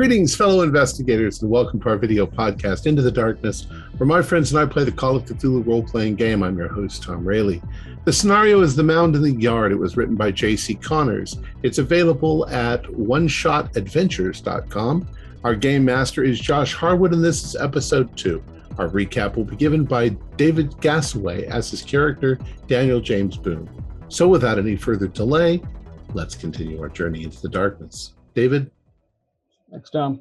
Greetings, fellow investigators, and welcome to our video podcast, Into the Darkness, where my friends and I play the Call of Cthulhu role-playing game. I'm your host, Tom Rayleigh. The scenario is The Mound in the Yard. It was written by J.C. Connors. It's available at oneshotadventures.com. Our game master is Josh Harwood, and this is episode 2. Our recap will be given by David Gassaway as his character, Daniel James Boone. So without any further delay, let's continue our journey into the darkness. David? Thanks, Tom.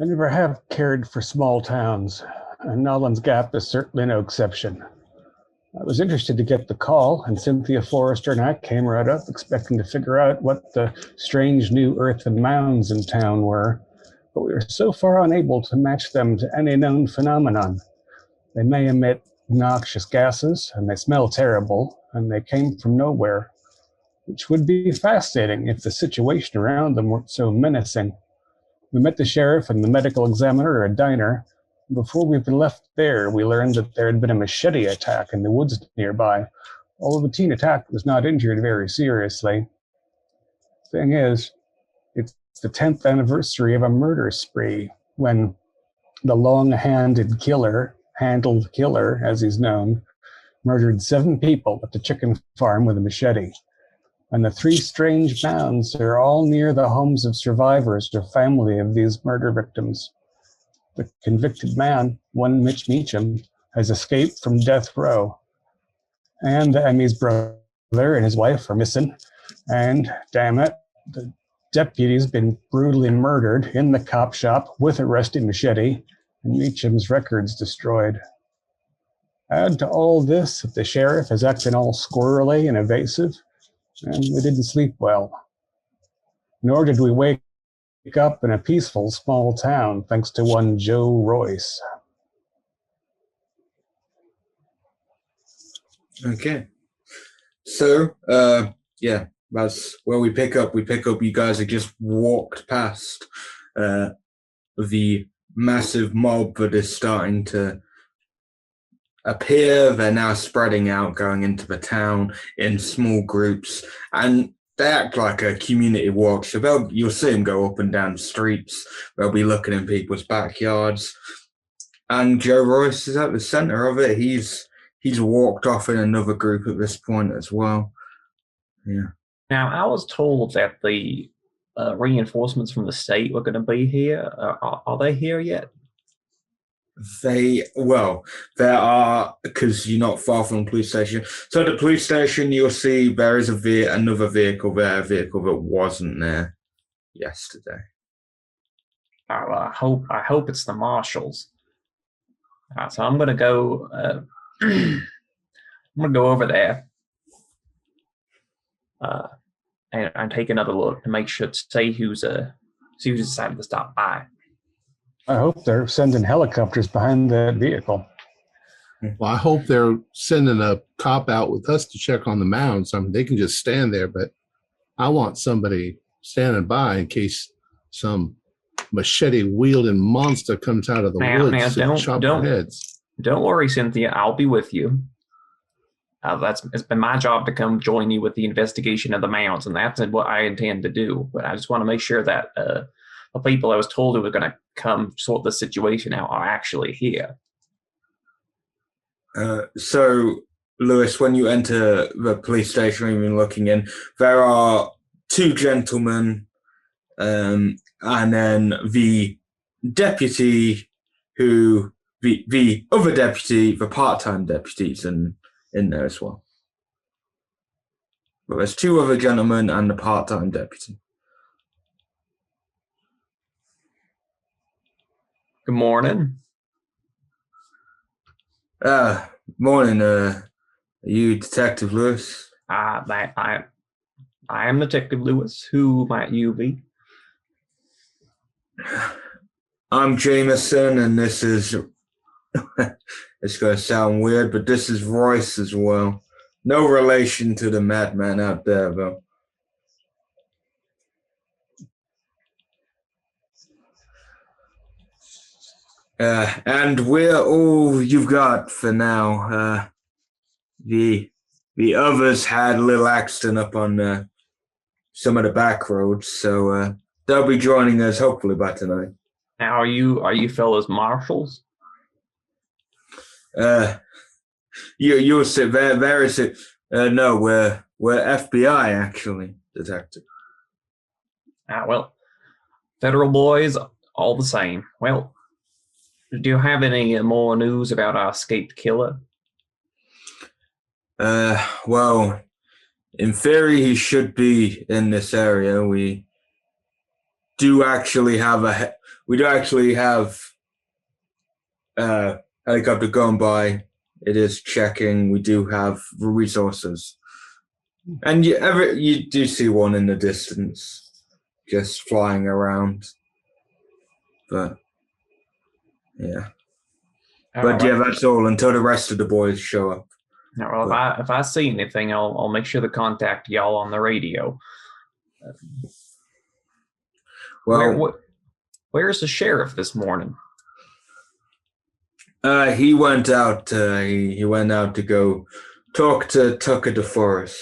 I never have cared for small towns, and Nolan's Gap is certainly no exception. I was interested to get the call, and Cynthia Forrester and I came right up expecting to figure out what the strange new earthen mounds in town were, but we were so far unable to match them to any known phenomenon. They may emit noxious gases, and they smell terrible, and they came from nowhere, which would be fascinating if the situation around them weren't so menacing. We met the sheriff and the medical examiner at a diner. Before we left there, we learned that there had been a machete attack in the woods nearby, although the teen attacked was not injured very seriously. Thing is, it's the 10th anniversary of a murder spree when the long-handled killer, as he's known, murdered 7 people at the chicken farm with a machete. And the 3 strange mounds are all near the homes of survivors or family of these murder victims. The convicted man, one Mitch Meacham, has escaped from death row. And Emmy's brother and his wife are missing. And, damn it, the deputy's been brutally murdered in the cop shop with a rusty machete, and Meacham's records destroyed. Add to all this that the sheriff is acting all squirrely and evasive, and we didn't sleep well. Nor did we wake up in a peaceful small town thanks to one Joe Royce. Okay. So, that's where we pick up. We pick up you guys have just walked past the massive mob that is starting to appear. They're now spreading out, going into the town in small groups, and they act like a community walk. So you'll see them go up and down the streets. They'll be looking in people's backyards, and Joe Royce is at the center of it. He's walked off in another group at this point as well. Yeah. Now, I was told that the reinforcements from the state were going to be here. Are they here yet? There are, because you're not far from the police station. So at the police station, you'll see there is another vehicle there, a vehicle that wasn't there yesterday. I hope it's the marshals. So I'm gonna go. I'm gonna go over there and take another look to make sure to see who's decided to stop by. I hope they're sending helicopters behind that vehicle. Well, I hope they're sending a cop out with us to check on the mounds. I mean, they can just stand there, but I want somebody standing by in case some machete-wielding monster comes out of the woods and chop their heads. Don't worry, Cynthia. I'll be with you. It's been my job to come join you with the investigation of the mounds, and that's what I intend to do. But I just want to make sure that the people I was told who were going to come sort the situation out are actually here. So, Lewis, when you enter the police station, even looking in, there are 2 gentlemen, and then the deputy the other deputy, the part-time deputy's in there as well. But there's 2 other gentlemen and the part-time deputy. Good morning. Morning. Are you Detective Lewis? I am Detective Lewis. Who might you be? I'm Jameson, and this is... it's going to sound weird, but this is Royce as well. No relation to the madman out there, though. And we're all you've got for now. The others had a little accident up on some of the back roads, so they'll be joining us hopefully by tonight. Now, are you fellas marshals? You'll sit there. There is it. No, we're FBI actually, detective. Well, federal boys, all the same. Well, do you have any more news about our escaped killer? Well, in theory, he should be in this area. We do actually have a helicopter going by. It is checking. We do have resources, and you do see one in the distance, just flying around. But yeah, that's all until the rest of the boys show up. Well, if I see anything, I'll make sure to contact y'all on the radio. Well, where's the sheriff this morning? He went out. He went out to go talk to Tucker Deforest.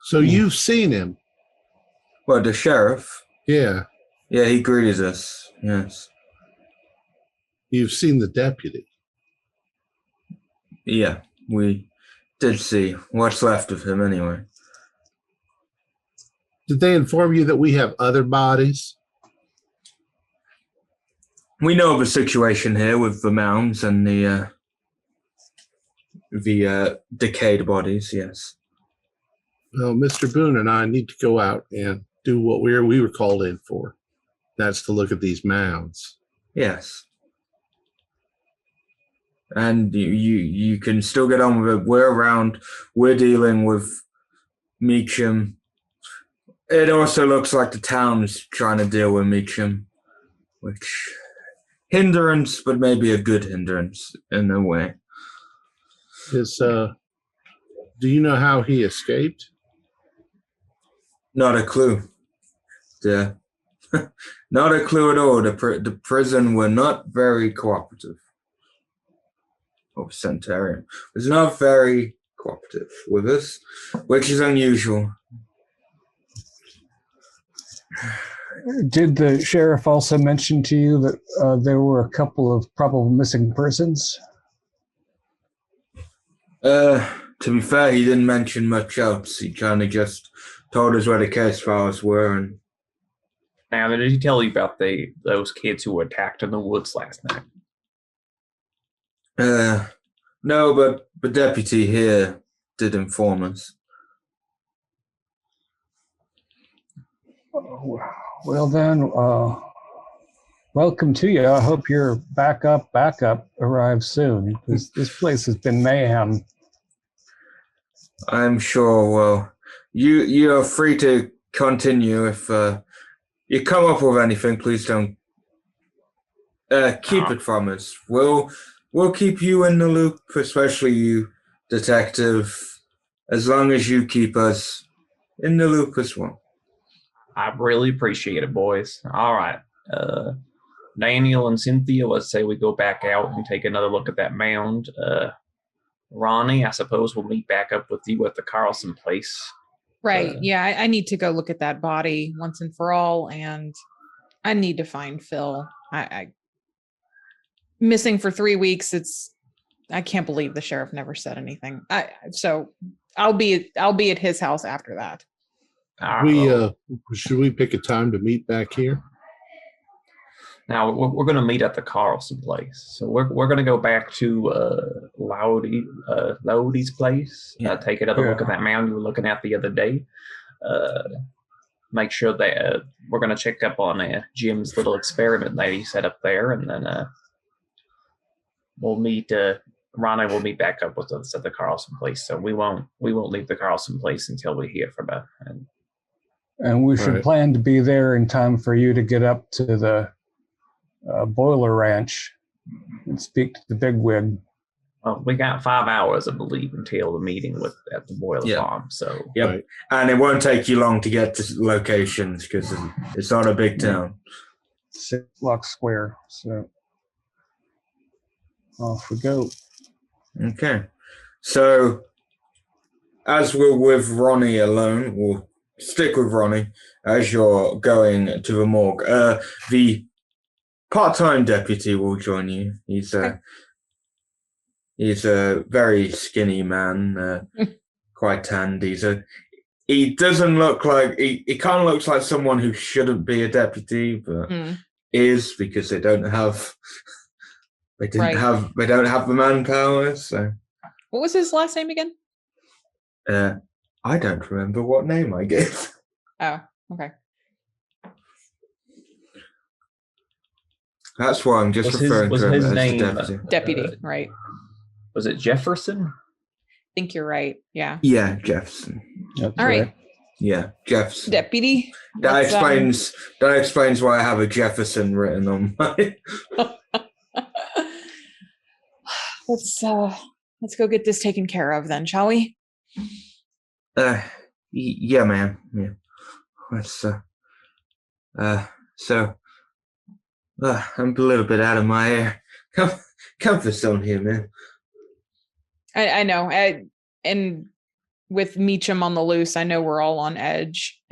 So you've seen him? What, the sheriff? Yeah. Yeah, he greeted us. Yes. You've seen the deputy? Yeah, we did see what's left of him anyway. Did they inform you that we have other bodies? We know of a situation here with the mounds and the decayed bodies, yes. Well, Mr. Boone and I need to go out and do what we were called in for. That's to look at these mounds. Yes. And you can still get on with it. We're around. We're dealing with Meacham. It also looks like the town's trying to deal with Meacham, which hindrance, but maybe a good hindrance in a way. Do you know how he escaped? Not a clue. Yeah. Not a clue at all. The prison were not very cooperative. Centurion was not very cooperative with us, which is unusual. Did the sheriff also mention to you that there were a couple of probable missing persons? To be fair, he didn't mention much else. He kind of just told us where the case files were. And now, did he tell you about those kids who were attacked in the woods last night? No, but the deputy here did inform us. Well then, welcome to you. I hope your backup arrives soon, because this place has been mayhem. I'm sure. Well, you are free to continue. If you come up with anything, please don't keep it from us. We'll keep you in the loop, especially you, detective, as long as you keep us in the loop as well. I really appreciate it, boys. All right. Daniel and Cynthia, let's say we go back out and take another look at that mound. Ronnie, I suppose we'll meet back up with you at the Carlson place. Right. Yeah, I need to go look at that body once and for all, and I need to find Phil. I missing for 3 weeks. I can't believe the sheriff never said anything. So I'll be at his house after that. Should we pick a time to meet back here? Now we're going to meet at the Carlson place. So we're going to go back to Lodi's place. Take another look at that mound you were looking at the other day. Make sure that we're going to check up on Jim's little experiment that he set up there, and then we'll meet. Ronnie will meet back up with us at the Carlson place. So we won't leave the Carlson place until we hear from her. And we should plan to be there in time for you to get up to the boiler ranch and speak to the bigwig. Well, we got 5 hours, I believe, until the meeting at the boiler farm. So and it won't take you long to get to locations because it's not a big town. 6 blocks square. So off we go. Okay, so as we're with Ronnie alone, we'll stick with Ronnie as you're going to the morgue. The part-time deputy will join you. He's a very skinny man, quite tanned. He doesn't look like he kind of looks like someone who shouldn't be a deputy, but is because they don't have the manpower. So What was his last name again? I don't remember what name I gave. Oh, okay. That's why I'm just referring to him as name, the deputy. Deputy, right. Was it Jefferson? I think you're right. Yeah. Yeah, Jefferson. That's All right. Yeah, Jefferson. Deputy. That Let's, explains why I have a Jefferson written on my. let's go get this taken care of then, shall we? Yeah, ma'am. Yeah. Let's so I'm a little bit out of my comfort zone here, man. I know. And with Meacham on the loose, I know we're all on edge.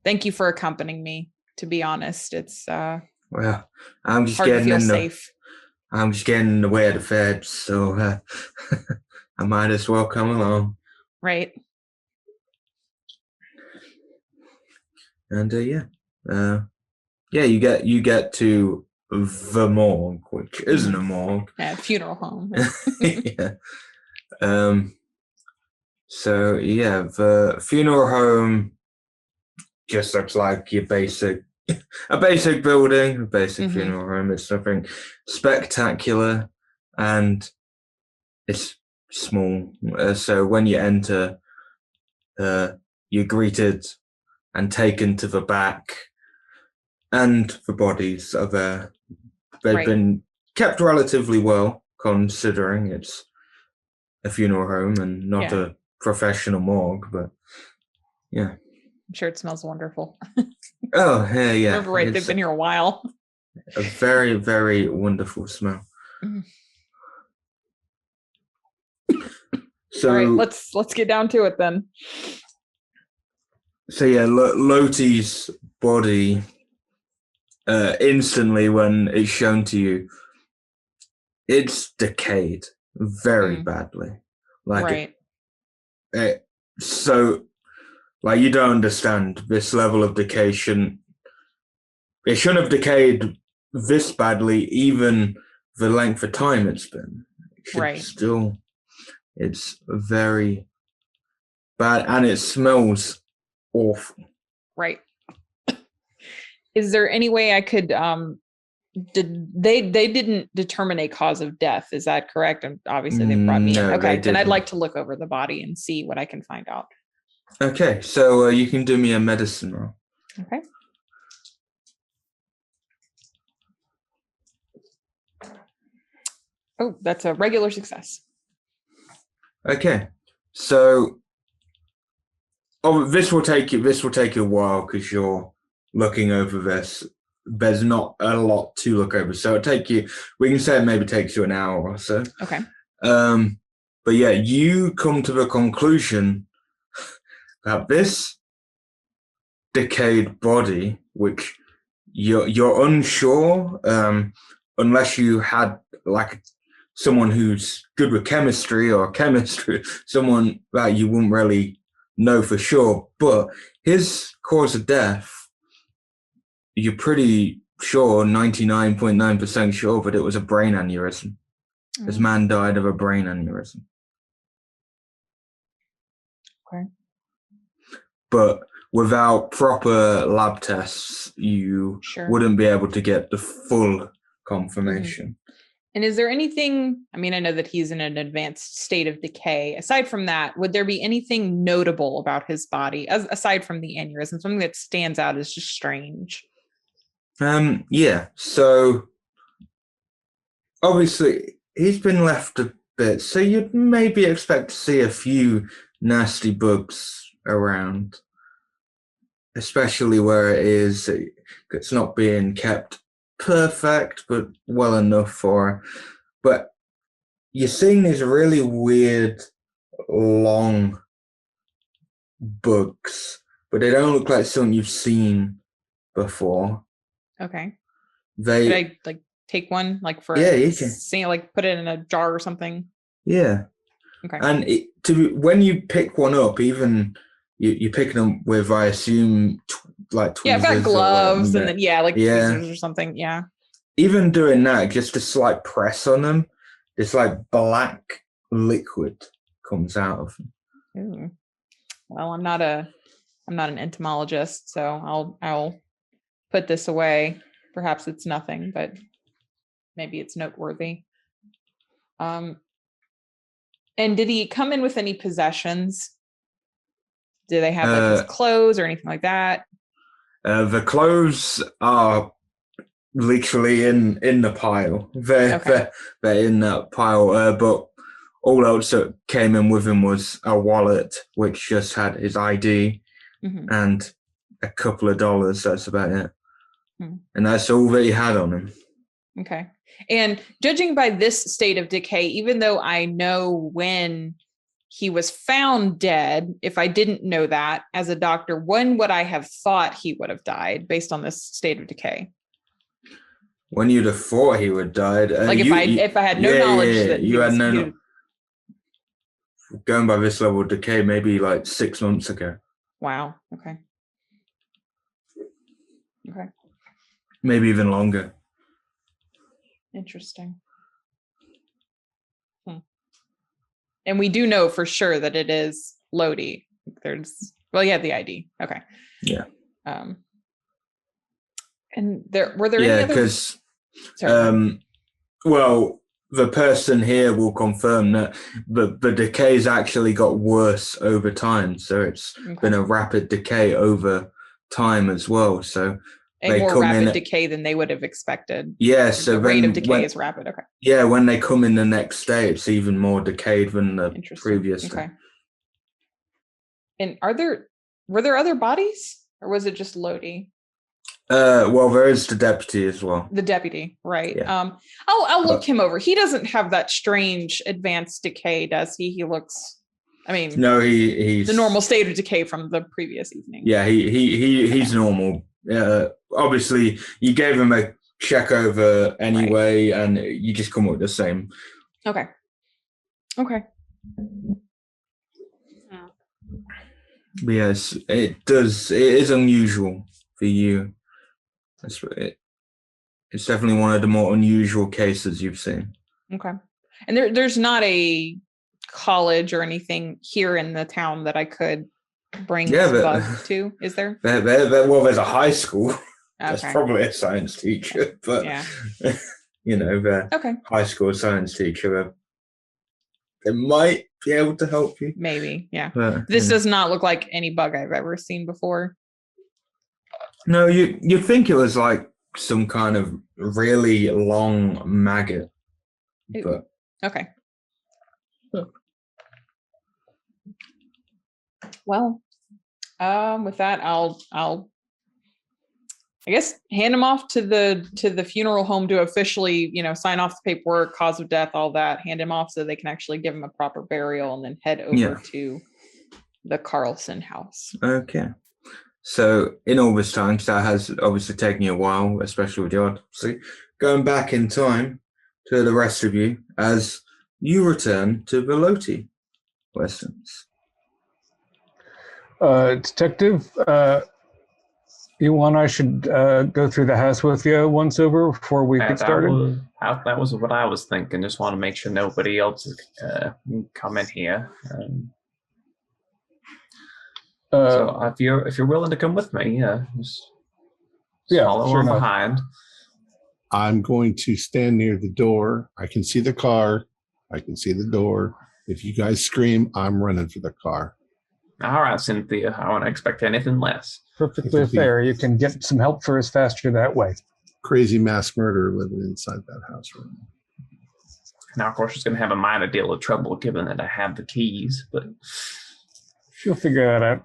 Thank you for accompanying me, to be honest. It's Well, I'm just hard to getting feel in safe. I'm just getting in the way of the feds, so I might as well come along. Right. And you get to the morgue, which isn't a morgue. Yeah, funeral home. Yeah. So yeah, the funeral home just looks like a basic building, a basic funeral home. It's nothing spectacular, and it's small. So when you enter, you're greeted and taken to the back, and the bodies are there. They've been kept relatively well, considering it's a funeral home and not a professional morgue, but yeah. I'm sure it smells wonderful. Oh, yeah. Remember, right? They've been here a while. A very, very wonderful smell. So all right, let's get down to it then. So yeah, Loti's body, instantly when it's shown to you, it's decayed very badly. Like, so, like, you don't understand this level of decay it shouldn't have decayed this badly, even the length of time it's been. Still, it's very bad, and it smells awful. Right. Is there any way I could they didn't determine a cause of death, is that correct? And obviously they brought me in. Okay, then I'd like to look over the body and see what I can find out. Okay, so you can do me a medicine roll. Okay. Oh, that's a regular success. Okay, so this will take you a while because you're looking over this. There's not a lot to look over, so we can say it maybe takes you an hour or so. Okay. But yeah, you come to the conclusion that this decayed body, which you're unsure, unless you had like someone who's good with chemistry or chemistry, someone that you wouldn't really know for sure, but his cause of death, you're pretty sure, 99.9% sure, but it was a brain aneurysm. This man died of a brain aneurysm. Okay. But without proper lab tests, you wouldn't be able to get the full confirmation. And is there anything, I mean, I know that he's in an advanced state of decay. Aside from that, would there be anything notable about his body, aside from the aneurysm, something that stands out as just strange? Yeah, so obviously he's been left a bit, so you'd maybe expect to see a few nasty bugs around, especially where it's not being kept perfect, but well enough for. But you're seeing these really weird, long bugs, but they don't look like something you've seen before. Okay. They, Could I like take one like for Yeah, you can. see, like put it in a jar or something? yeah. Okay. And when you pick one up, even you're picking them with, I assume, like Yeah, I've got tweezers or gloves and whatever. then like Yeah. tweezers or something. Yeah. Even doing that, just a slight press on them, this like black liquid comes out of them. Ooh. Well, I'm not an entomologist, so I'll put this away. Perhaps it's nothing, but maybe it's noteworthy. And did he come in with any possessions? Do they have like his clothes or anything like that? The clothes are literally in the pile. They're in that pile. But all else that came in with him was a wallet, which just had his ID and a couple of dollars. That's about it. And that's all that he had on him. Okay. And judging by this state of decay, even though I know when he was found dead, if I didn't know that as a doctor, when would I have thought he would have died based on this state of decay? When you'd have thought he would have died. Like if I had no knowledge that you had no. Going by this level of decay, maybe like 6 months ago. Wow. Okay. Maybe even longer. Interesting. And we do know for sure that it is Lodi. You had the ID. Okay. Yeah. And were there any other? Because well, the person here will confirm that the decay's actually got worse over time. So it's been a rapid decay over time as well. So a more rapid decay than they would have expected. Yeah, so the rate of decay is rapid. Okay. Yeah, when they come in the next day, it's even more decayed than the previous day. And were there other bodies, or was it just Lodi? Well, there is the deputy as well. The deputy, right? Yeah. I'll look him over. He doesn't have that strange advanced decay, does he? He looks. I mean, no, he's the normal state of decay from the previous evening. Yeah, he's normal. Obviously, you gave him a check over anyway, and you just come up with the same. Okay. But yes, it is unusual for you. It's definitely one of the more unusual cases you've seen. Okay. And there's not a college or anything here in the town that I could bring this bug to, is there? Well, there's a high school. That's probably a science teacher, but the high school science teacher, they might be able to help you. Maybe, yeah. But, this does not look like any bug I've ever seen before. No, you think it was like some kind of really long maggot, but okay. Well, with that, I'll I guess hand him off to the funeral home to officially, sign off the paperwork, cause of death, all that. Hand him off so they can actually give him a proper burial, and then head over to the Carlson house. Okay. So in all this time, so that has obviously taken you a while, especially with the autopsy. Going back in time to the rest of you as you return to the Loti Westerns. Detective, you want I should go through the house with you once over before we get started? That was what I was thinking. Just want to make sure nobody else can come in here. So if you're willing to come with me, just follow on behind. I'm going to stand near the door. I can see the car. I can see the door. If you guys scream, I'm running for the car. All right, Cynthia. I don't expect anything less. Perfectly fair. You can get some help for us faster that way. Crazy mass murderer living inside that house right now. Now, of course, she's going to have a minor deal of trouble given that I have the keys, but she'll figure that out.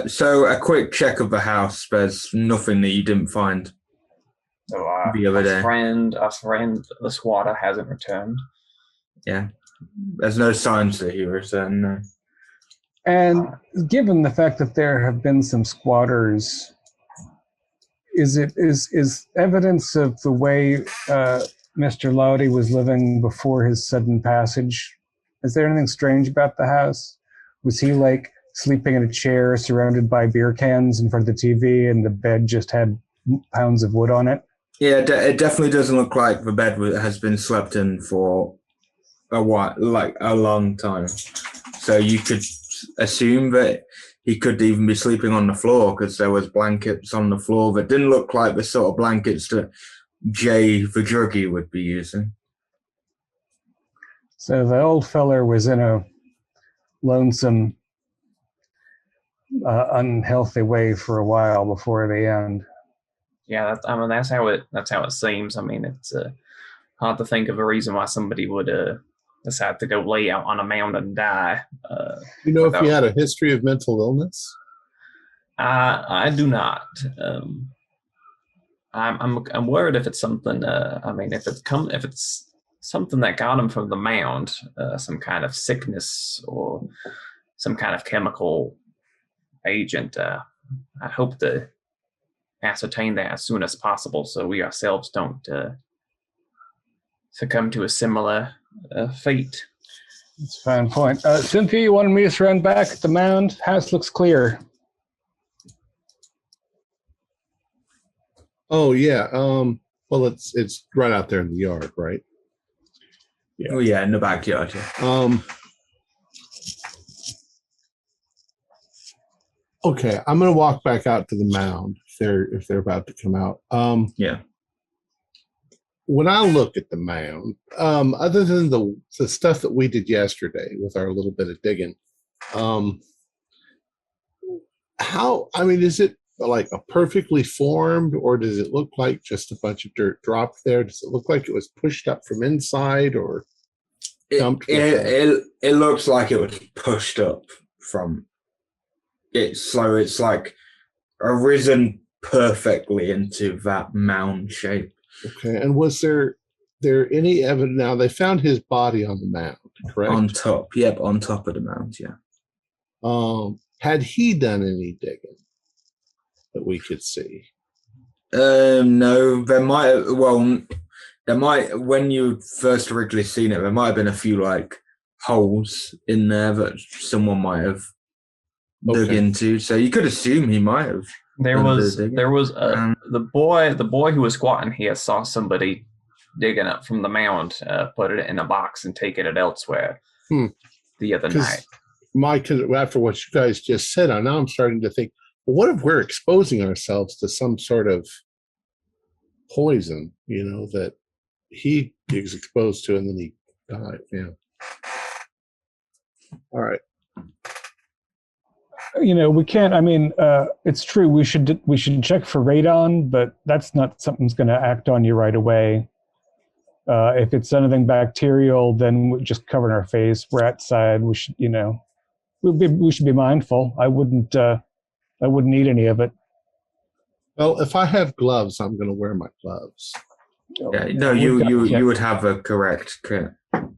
So a quick check of the house. There's nothing that you didn't find the other day. Our friend, the squatter, hasn't returned. Yeah. There's no signs that he returned, no. And given the fact that there have been some squatters, is evidence of the way Mr. Lowdy was living before his sudden passage? Is there anything strange about the house? Was he like sleeping in a chair surrounded by beer cans in front of the TV, and the bed just had pounds of wood on it? Yeah, it definitely doesn't look like the bed has been slept in for a while, like a long time. So you could assume that he could even be sleeping on the floor because there was blankets on the floor that didn't look like the sort of blankets that Jay the druggie would be using. So the old feller was in a lonesome, unhealthy way for a while before the end. Yeah, that's how it seems. I mean, it's hard to think of a reason why somebody would decide to go lay out on a mound and die. You know, if he had a history of mental illness? I do not. I'm worried if it's something. I mean, if it's something that got him from the mound, some kind of sickness or some kind of chemical agent. I hope to ascertain that as soon as possible, so we ourselves don't succumb to a similar fate. That's a fine point. Cynthia, you wanted me to run back at the mound? House looks clear. Oh yeah. Well, it's right out there in the yard, right? Yeah. Oh yeah, in the backyard. Yeah. Okay, I'm gonna walk back out to the mound if they're about to come out. Yeah. When I look at the mound, other than the stuff that we did yesterday with our little bit of digging, is it like a perfectly formed, or does it look like just a bunch of dirt dropped there? Does it look like it was pushed up from inside or dumped? It looks like it was pushed up from it. So it's like arisen perfectly into that mound shape. Okay, and was there any evidence? Now they found his body on the mound, correct? On top, yep, on top of the mound, yeah. Had he done any digging that we could see? No, there might, when you first originally seen it, there might have been a few like holes in there that someone might have dug into. So you could assume he might have. There was the boy who was squatting here saw somebody digging up from the mound, put it in a box and taking it elsewhere the other night. After what you guys just said, now I'm starting to think, well, what if we're exposing ourselves to some sort of poison, that he is exposed to and then he died? Yeah. All right. We can't. It's true. We should check for radon, but that's not something's going to act on you right away. If it's anything bacterial, then we're just covering our face. We're outside. We should, we should be mindful. I wouldn't eat any of it. Well, if I have gloves, I'm going to wear my gloves. Yeah, no, you would have a correct.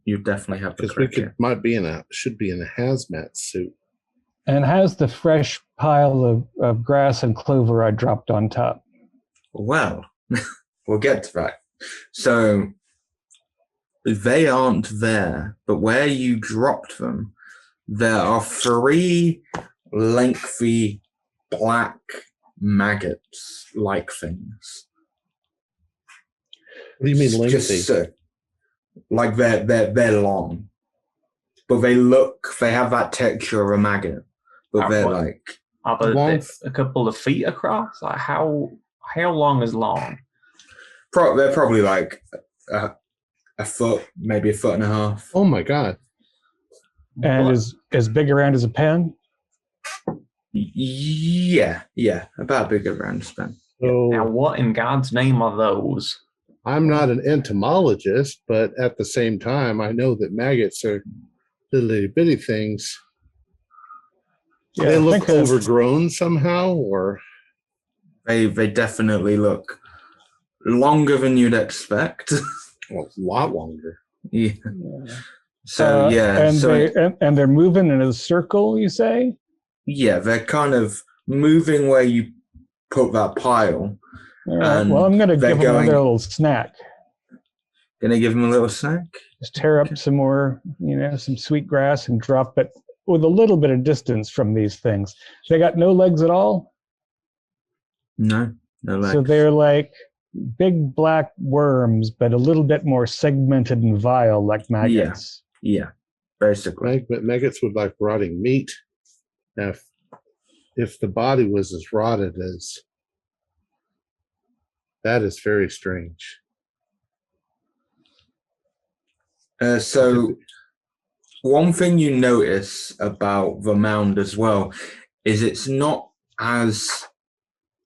You definitely have the correct. Because should be in a hazmat suit. And how's the fresh pile of grass and clover I dropped on top? Well, we'll get to that. So they aren't there, but where you dropped them, there are 3 lengthy black maggots-like things. What do you mean lengthy? Like they're long, but they have that texture of a maggot. But they're like a couple of feet across. Like how long is long? They're probably like a foot, maybe a foot and a half. Oh my god! And is as big around as a pen? Yeah, about big around as a pen. So, now, what in God's name are those? I'm not an entomologist, but at the same time, I know that maggots are little itty bitty things. Yeah, they look overgrown somehow, or they definitely look longer than you'd expect. Well, a lot longer. Yeah. So yeah, and they're moving in a circle. You say? Yeah, they're kind of moving where you put that pile. All right. Well, I'm going to give them another little snack. Gonna give them a little snack. Just tear up some more, some sweet grass and drop it with a little bit of distance from these things. They got no legs at all? No legs. So they're like big black worms, but a little bit more segmented and vile, like maggots. Yeah, basically. Maggots would like rotting meat. Now, if the body was as rotted as that, is very strange. So one thing you notice about the mound as well is it's not as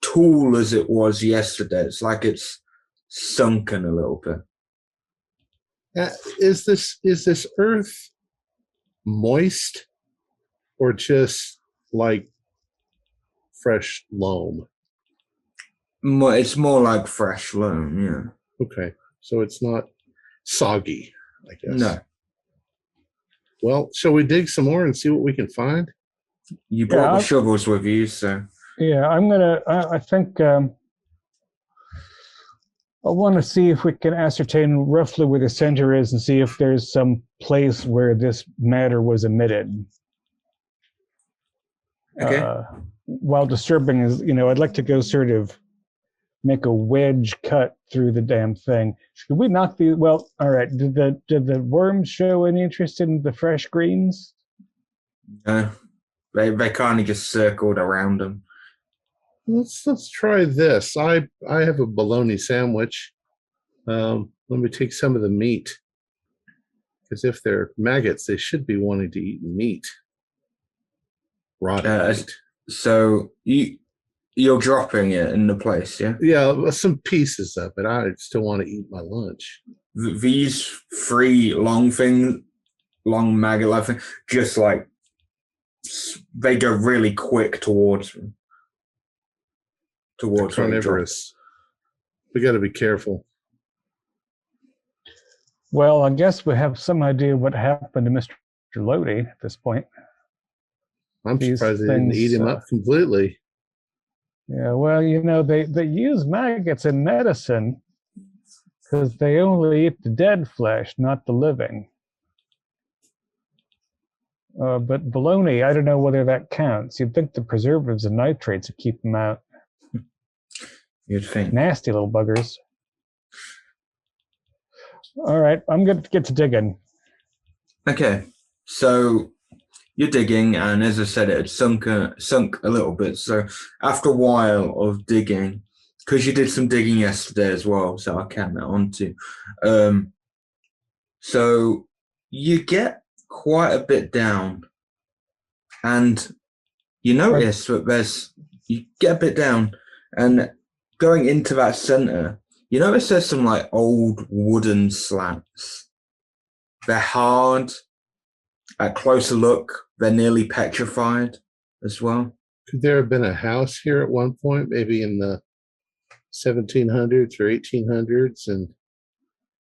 tall as it was yesterday. It's like it's sunken a little bit. Is this earth moist or just like fresh loam? It's more like fresh loam, yeah. Okay, so it's not soggy, I guess. No. Well, shall we dig some more and see what we can find? You brought the shovels with you, so. Yeah, I think I want to see if we can ascertain roughly where the center is and see if there's some place where this matter was emitted. Okay. While disturbing is, I'd like to go sort of make a wedge cut through the damn thing. Should we knock the? Well, all right. Did the worms show any interest in the fresh greens? No, they kind of just circled around them. Let's try this. I have a bologna sandwich. Let me take some of the meat, because if they're maggots, they should be wanting to eat meat. Rotten meat. So you're dropping it in the place, yeah? Yeah, some pieces of it. I still want to eat my lunch. These three long maggot-like things, just like they go really quick towards them. Towards carnivorous. We got to be careful. Well, I guess we have some idea what happened to Mr. Lodi at this point. I'm surprised they didn't eat him up completely. Yeah, well, they use maggots in medicine because they only eat the dead flesh, not the living. But bologna, I don't know whether that counts. You'd think the preservatives and nitrates would keep them out. You'd think. Nasty little buggers. All right, I'm going to get to digging. Okay, so you're digging, and as I said, it had sunk a little bit. So after a while of digging, because you did some digging yesterday as well, so I'll count that on too. So you get quite a bit down, and you notice that you get a bit down, and going into that center, you notice there's some like old wooden slats. They're hard. At closer look, they're nearly petrified as well. Could there have been a house here at one point, maybe in the 1700s or 1800s, and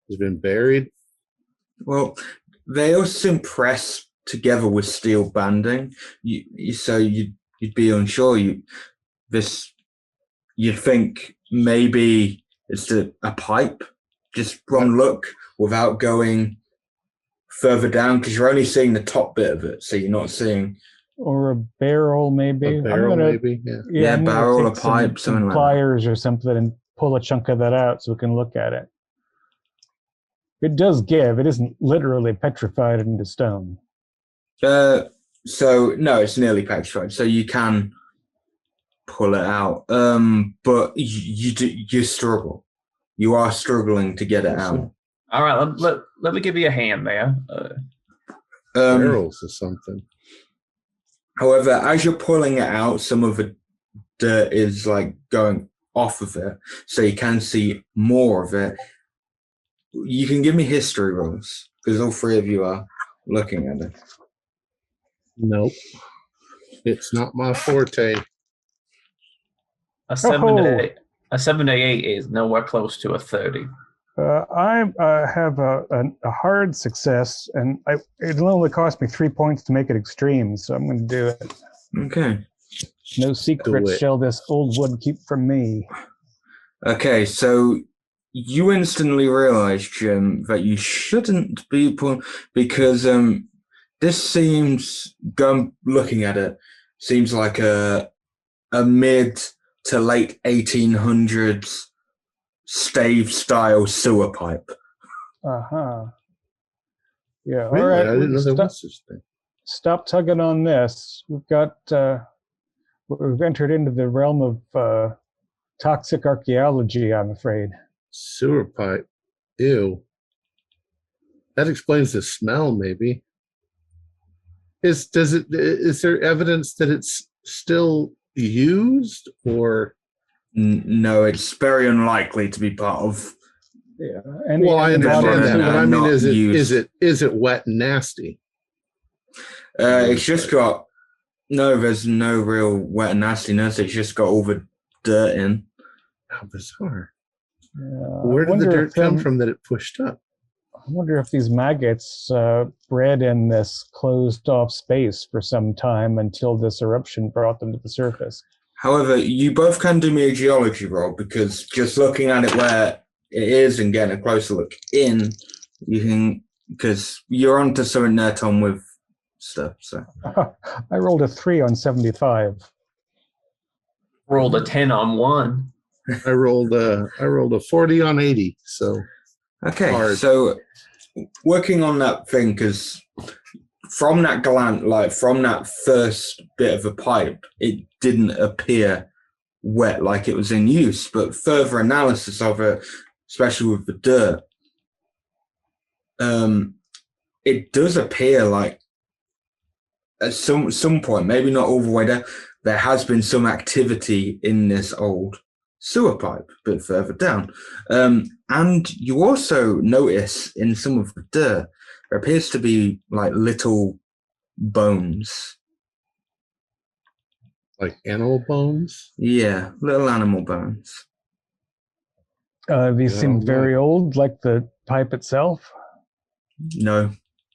has been buried? Well, they also pressed together with steel banding. So you'd be unsure. You'd think maybe it's a pipe, just from look, without going further down, because you're only seeing the top bit of it, so you're not seeing. Or a barrel, maybe. Maybe. Yeah, barrel, a pipe, something like that. Pliers or something, and pull a chunk of that out so we can look at it. It does give. It isn't literally petrified into stone. So no, it's nearly petrified. So you can pull it out, but you struggle. You are struggling to get it out. All right, let me give you a hand there. Barrels or something. However, as you're pulling it out, some of the dirt is like going off of it, so you can see more of it. You can give me history rolls, because all three of you are looking at it. Nope. It's not my forte. A 7 to 8 is nowhere close to a 30. I have a hard success, and it'll only cost me 3 points to make it extreme, so I'm going to do it. Okay. No Do secrets it. shall this old wood keep from me. Okay, so you instantly realize, Jim, that you shouldn't be because this seems, looking at it, seems like a mid to late 1800s stave style sewer pipe. Uh-huh. Yeah, Really? all right. I didn't know there was such thing. Stop tugging on this. We've entered into the realm of toxic archaeology, I'm afraid. Sewer pipe. Ew. That explains the smell, maybe. Is there evidence that it's still used, or? No, it's very unlikely to be part of. Yeah. Well, I understand that, but I mean, not is it wet and nasty? It's just got there's no real wet and nastiness. It's just got all the dirt in. How bizarre. I Where did the wonder dirt if come from that it pushed up? I wonder if these maggots bred in this closed-off space for some time until this eruption brought them to the surface. However, you both can do me a geology roll, because just looking at it where it is and getting a closer look in, you can, because you're onto something there, Tom, with stuff. So I rolled a 3 on 75. Rolled a 10 on 1. I rolled a 40 on 80. So okay, hard. So working on that thing, because from that from that first bit of a pipe, it didn't appear wet like it was in use, but further analysis of it, especially with the dirt, it does appear like at some point, maybe not all the way there has been some activity in this old sewer pipe a bit further down. And you also notice in some of the dirt, there appears to be like little bones. Like animal bones? Yeah, little animal bones. These seem very old, like the pipe itself. No,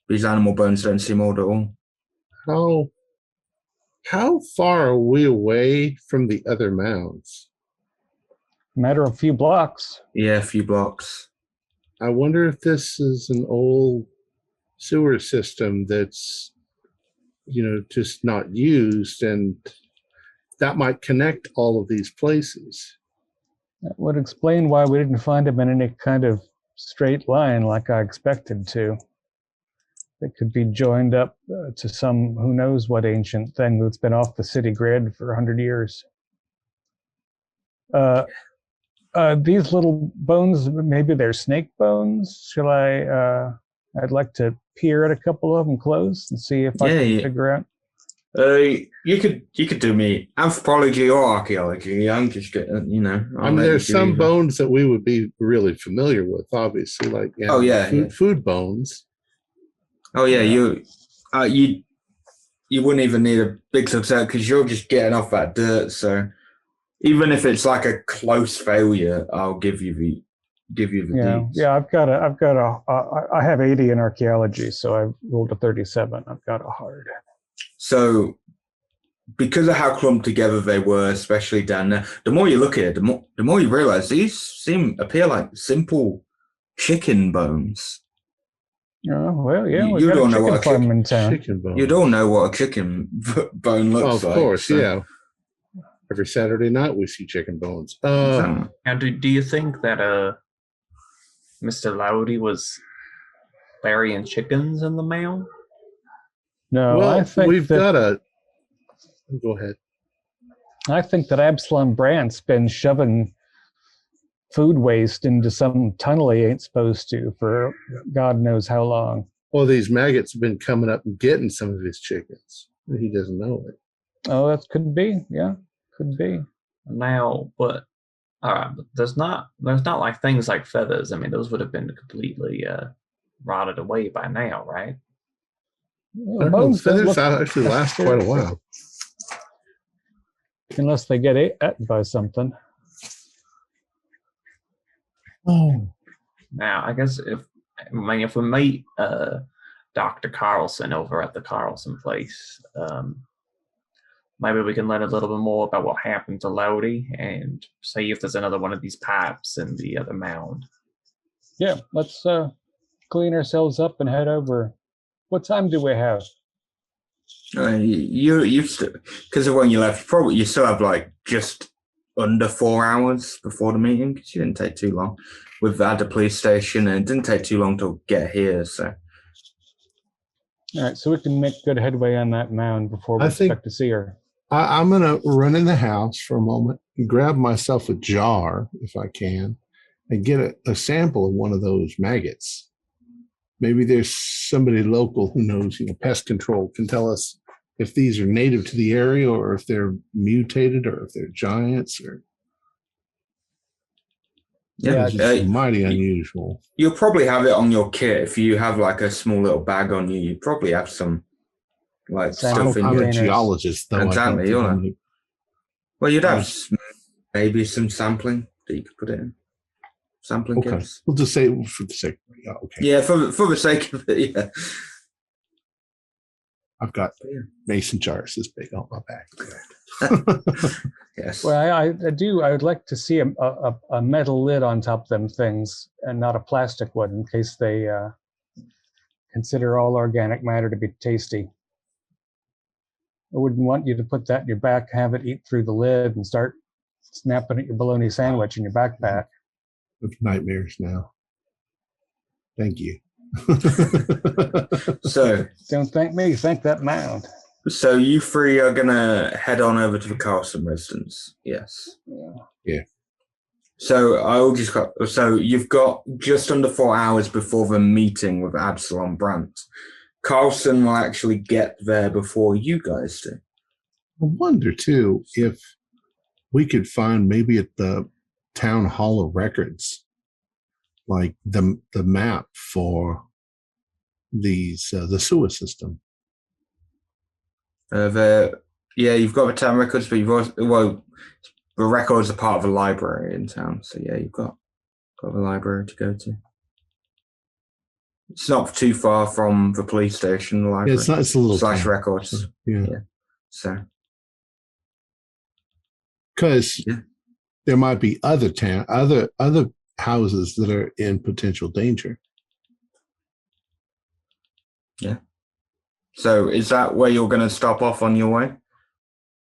these animal bones don't seem old at all. How far are we away from the other mounds? Matter of a few blocks. Yeah, a few blocks. I wonder if this is an old sewer system that's, just not used, and that might connect all of these places. That would explain why we didn't find them in any kind of straight line like I expected to. They could be joined up to some who knows what ancient thing that's been off the city grid for 100 years. These little bones, maybe they're snake bones. I'd like to peer at a couple of them close and see if I can figure out. You could do me anthropology or archaeology. I'm just getting, There's some bones that we would be really familiar with, obviously, like food bones. Oh yeah, you wouldn't even need a big success because you're just getting off that dirt. So even if it's like a close failure, I'll give you the deeds. Yeah. I have 80 in archaeology, so I rolled a 37. I've got a hard. So because of how clumped together they were, especially down there, the more you look at it, the more you realize these appear like simple chicken bones. Oh, well, yeah, you don't know what a farm in town. Chicken bone. You don't know what a chicken bone looks like. Of course, yeah. Every Saturday night we see chicken bones. Now, do you think that Mr. Loudy was burying chickens in the mound? No, well, I think Go ahead. I think that Absalom Brandt's been shoving food waste into some tunnel he ain't supposed to for God knows how long. Well, these maggots have been coming up and getting some of his chickens. He doesn't know it. Oh, that could be. Yeah, could be. Now, but all right, but there's not like things like feathers. I mean, those would have been completely rotted away by now, right? Bones feathers actually last quite a while. Unless they get eaten by something. Oh. Now, I guess if we meet Dr. Carlson over at the Carlson place, maybe we can learn a little bit more about what happened to Lodi and see if there's another one of these pipes in the other mound. Yeah, let's clean ourselves up and head over. What time do we have? You because of when you left, you still have like just under 4 hours before the meeting, because you didn't take too long. We've had the police station, and it didn't take too long to get here. So, All right, so we can make good headway on that mound before we expect to see her. I'm going to run in the house for a moment and grab myself a jar, if I can, and get a sample of one of those maggots. Maybe there's somebody local who knows, pest control, can tell us if these are native to the area or if they're mutated or if they're giants or. Yeah, it's mighty unusual. You'll probably have it on your kit if you have like a small little bag on you. You probably have some like stuff in I'm your a geologist, though. Exactly. Well, you'd have maybe some sampling that you could put it in. Sampling kits. We'll just say for the sake of it. Yeah, okay. Yeah, for the sake of it, yeah. I've got mason jars this big on my back. Yes. Well, I would like to see a metal lid on top of them things and not a plastic one in case they consider all organic matter to be tasty. I wouldn't want you to put that in your back, have it eat through the lid, and start snapping at your bologna sandwich in your backpack. With nightmares now. Thank you. So don't thank me, thank that mound. So you three are gonna head on over to the Carlson residence. Yes. Yeah. So you've got just under 4 hours before the meeting with Absalom Brandt. Carlson will actually get there before you guys do. I wonder too if we could find maybe at the Town Hall of Records, like the map for these the sewer system. You've got the town records, but you've also the records are part of a library in town. So yeah, you've got the library to go to. It's not too far from the police station. The library. Yeah, it's not. It's a little / town. records. So, yeah. So because there might be other houses that are in potential danger. Yeah. So is that where you're going to stop off on your way?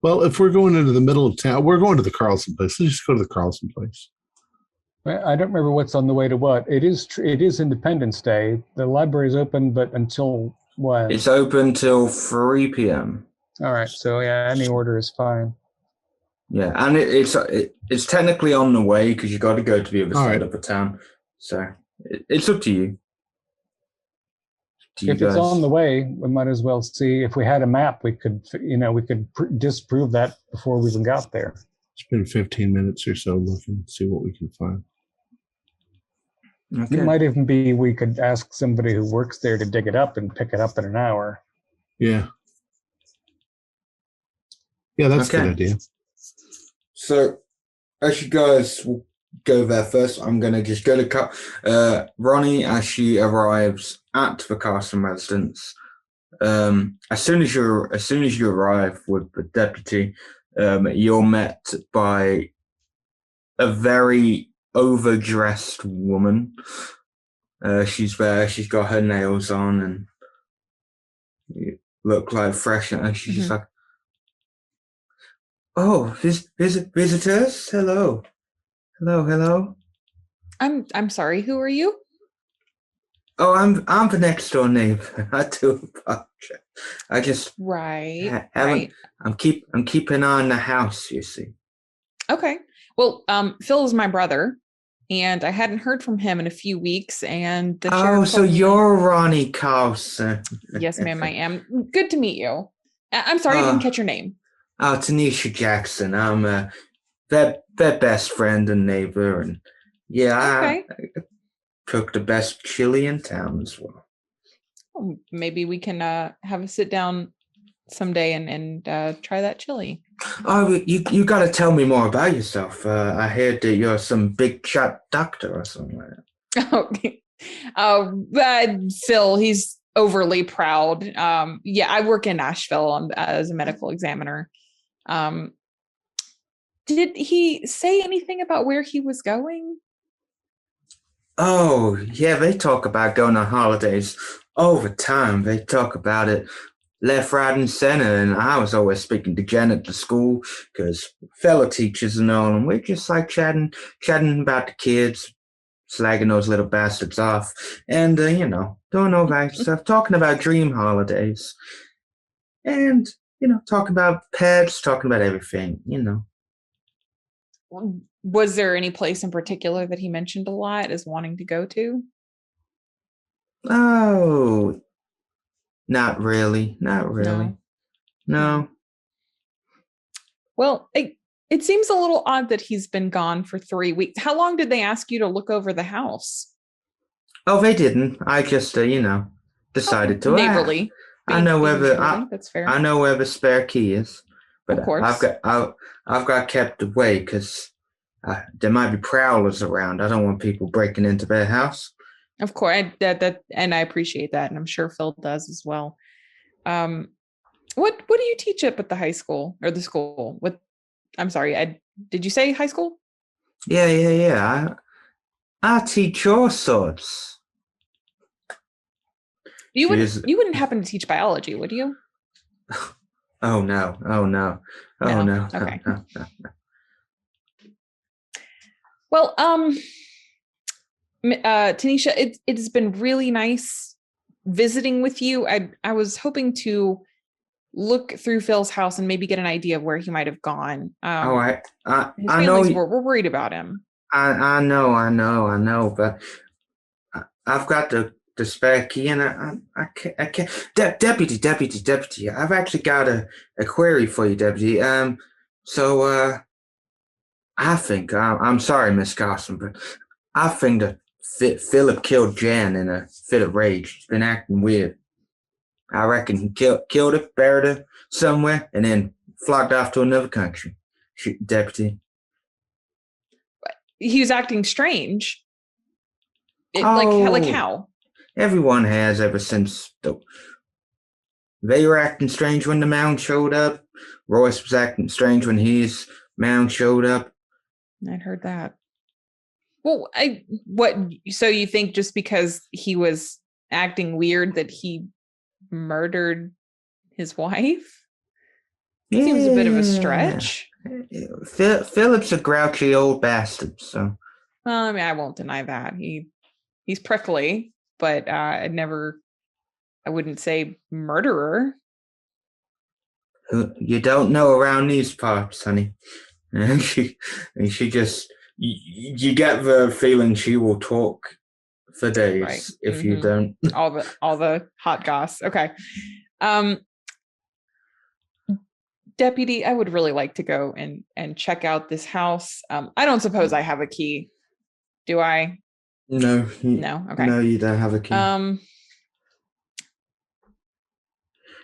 Well, if we're going into the middle of town, we're going to the Carlson place. Let's just go to the Carlson place. I don't remember what's on the way to what. It is Independence Day. The library is open, but until what? It's open till 3 p.m. All right. So yeah, any order is fine. Yeah, and it's technically on the way because you got to go to the other side of the town. So it's up to you. If it's on the way, we might as well see if we had a map. We could, disprove that before we even got there. Spend 15 minutes or so looking, see what we can find. Okay. It might even be we could ask somebody who works there to dig it up and pick it up in an hour. Yeah. Yeah, that's a good idea. So, as you guys will go there first, I'm going to just go to Ronnie as she arrives at the Carlson residence. As soon as you arrive with the deputy, you're met by a very overdressed woman. She's there. She's got her nails on and you look like fresh. And she's just like, "Oh, visitors! Hello. I'm sorry. Who are you? Oh, I'm the next door neighbor. I do apologize. I just right. I'm keeping an eye on the house. You see. Okay. Well, Phil is my brother, and I hadn't heard from him in a few weeks. And the sheriff so you're Ronnie Carlson. Yes, ma'am, I am. Good to meet you. I'm sorry I didn't catch your name. Oh, Tanisha Jackson. I'm their best friend and neighbor, and I cook the best chili in town as well. Well, maybe we can have a sit down someday and try that chili. Oh, you got to tell me more about yourself. I heard that you're some big shot doctor or something like that. Okay. Phil, he's overly proud. Yeah, I work in Nashville as a medical examiner. Did he say anything about where he was going? Oh, yeah, they talk about going on holidays all the time. They talk about it left, right, and center. And I was always speaking to Jen at the school because fellow teachers and all, and we're just like chatting about the kids, slagging those little bastards off, and doing all that stuff, talking about dream holidays, and talking about pets, talking about everything. Was there any place in particular that he mentioned a lot as wanting to go to? Oh, not really, not really. No. Well, it seems a little odd that he's been gone for 3 weeks. How long did they ask you to look over the house? Oh, they didn't. I just, decided to. Neighborly. I know where that's fair. I know where the spare key is, but Of course. I've got kept away because there might be prowlers around. I don't want people breaking into their house. Of course, and I appreciate that, and I'm sure Phil does as well. What do you teach up at the high school or the school? I'm sorry, did you say high school? Yeah. I teach all sorts. You wouldn't happen to teach biology, would you? Oh no. No. Okay. No. Well, Tanisha, it has been really nice visiting with you. I was hoping to look through Phil's house and maybe get an idea of where he might have gone. I know we're worried about him. I know, but I've got the spare key, and I can't. Deputy. I've actually got a query for you, Deputy. So I think I'm sorry, Miss Carson, but I think that Philip killed Jan in a fit of rage. He's been acting weird. I reckon he killed her, buried her somewhere, and then flogged off to another country. Deputy. He was acting strange. Like how? Everyone has ever since. They were acting strange when the Mound showed up. Royce was acting strange when his Mound showed up. I'd heard that. Well, so you think just because he was acting weird that he murdered his wife? Yeah. Seems a bit of a stretch. Philip's a grouchy old bastard, so. Well, I mean, I won't deny that. He's prickly, but I wouldn't say murderer. You don't know around these parts, honey. And she just, you get the feeling she will talk for days if you don't. all the hot goss. Okay. Deputy, I would really like to go and check out this house. I don't suppose I have a key. Do I? No. No. Okay. No, you don't have a key.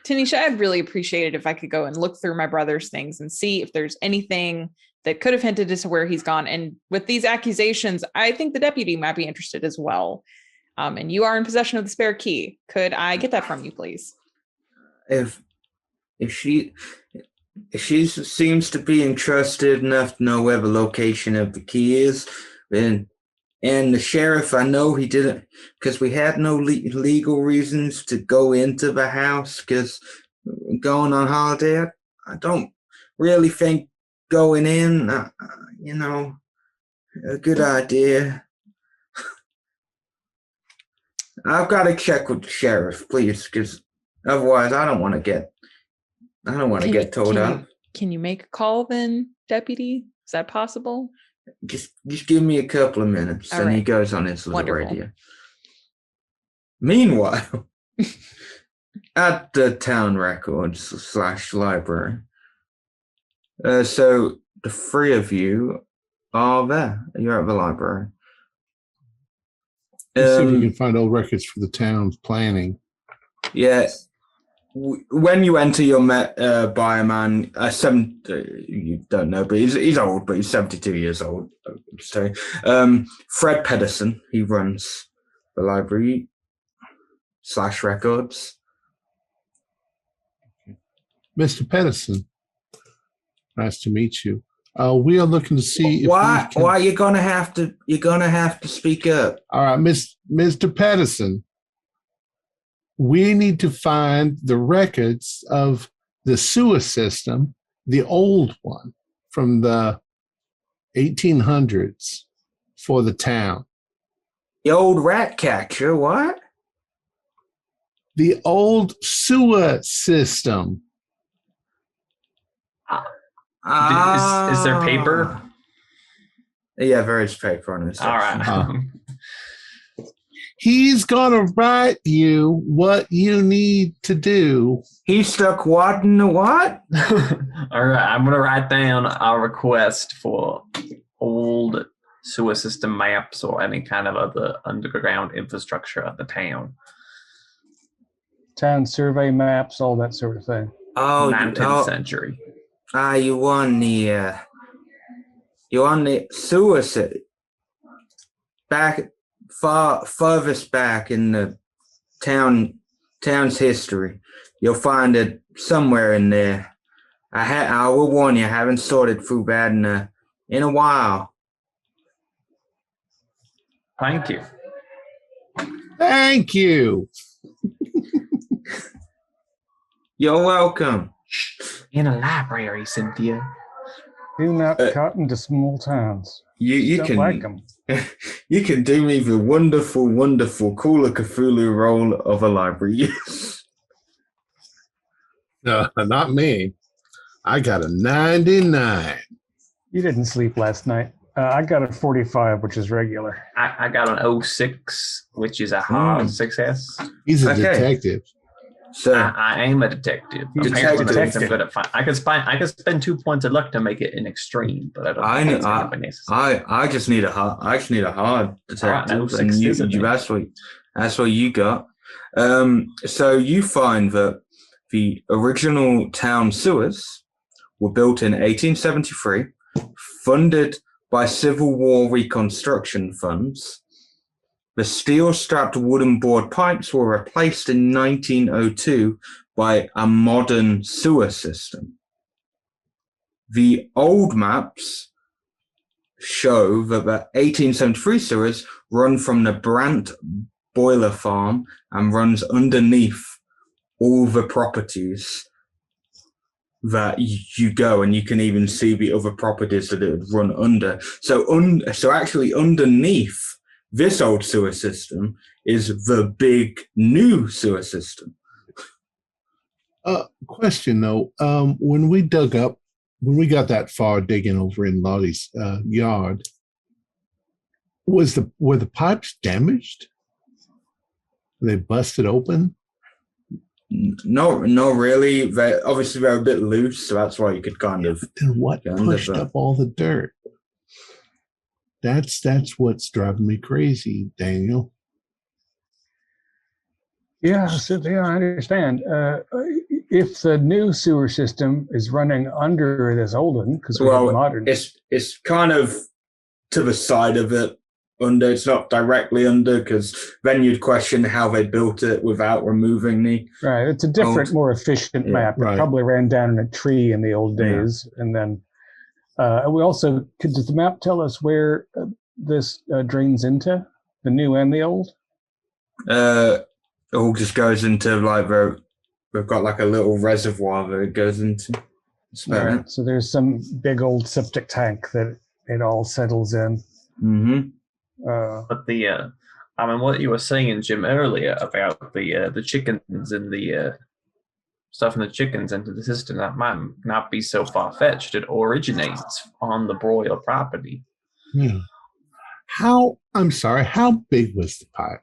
Tanisha, I'd really appreciate it if I could go and look through my brother's things and see if there's anything that could have hinted as to where he's gone. And with these accusations, I think the deputy might be interested as well. And you are in possession of the spare key. Could I get that from you, please? If she seems to be entrusted enough to know where the location of the key is, then, and the sheriff, I know he didn't, because we had no legal reasons to go into the house, because going on holiday, I don't really think going in, a good idea. I've got to check with the sheriff, please, because otherwise I don't want to get told up. Can you make a call then, deputy? Is that possible? Just give me a couple of minutes. All and right. He goes on his little Wonderful. radio. Meanwhile, at the town records / library. So the three of you are there. You're at the library. Let's see if we can find old records for the town's planning. Yeah. when you enter, you're met by a man. You don't know, but he's old, but he's 72 years old. I would say. Fred Pedersen. He runs the library / records. Mr. Pedersen, nice to meet you. We are looking to see if Why? we can... Why you're gonna have to speak up? All right, Mr. Pedersen. We need to find the records of the sewer system, the old one from the 1800s for the town. The old rat catcher. What? The old sewer system. Is there paper? Yeah, there is paper on this. All right. He's gonna write you what you need to do. He stuck what in the what? All right, I'm gonna write down our request for old sewer system maps or any kind of other underground infrastructure of the town. Town survey maps, all that sort of thing. Oh, 19th century. You on the sewer city back furthest back in the town's history. You'll find it somewhere in there. I will warn you, I haven't sorted through that in a while. Thank you. Thank you. You're welcome. In a library, Cynthia. Do not cut into small towns. You Don't can like them. You can do me the wonderful, wonderful Call of Cthulhu role of a library. No, not me. I got a 99. You didn't sleep last night. I got a 45, which is regular. I got an 06, which is a hard success. He's a Okay. detective. So I am a detective. He's a Apparently, that means detective. I'm good at I could spend 2 points of luck to make it an extreme, but I don't I think know- it's going to be necessary. I just need a hard detective, no, and 6 isn't it? that's what you got. So you find that the original town sewers were built in 1873, funded by Civil War reconstruction funds. The steel-strapped wooden board pipes were replaced in 1902 by a modern sewer system. The old maps show that the 1873 sewers run from the Brant boiler farm and runs underneath all the properties that you go, and you can even see the other properties that it would run under. So actually underneath this old sewer system is the big new sewer system. Question though, when we got that far digging over in Lottie's yard, were the pipes damaged? Were they busted open? No, really. Obviously, they're a bit loose, so that's why you could kind of. Then what Yeah, pushed under up all the dirt? That's what's driving me crazy, Daniel. Yeah, so, yeah, I understand. If the new sewer system is running under this old one, because we have modern. It's kind of to the side of it. Under, it's not directly under, because then you'd question how they built it without removing the. Right, it's a different, more efficient map. It right. probably ran down in a tree in the old days, and then we also does the map tell us where this drains into, the new and the old? It all just goes into like we've got like a little reservoir that it goes into. Right. So there's some big old septic tank that it all settles in. Mm-hmm. But what you were saying, Jim, earlier about the chickens and the stuffing the chickens into the system, that might not be so far-fetched. It originates on the broiler property. Yeah. How big was the pipe?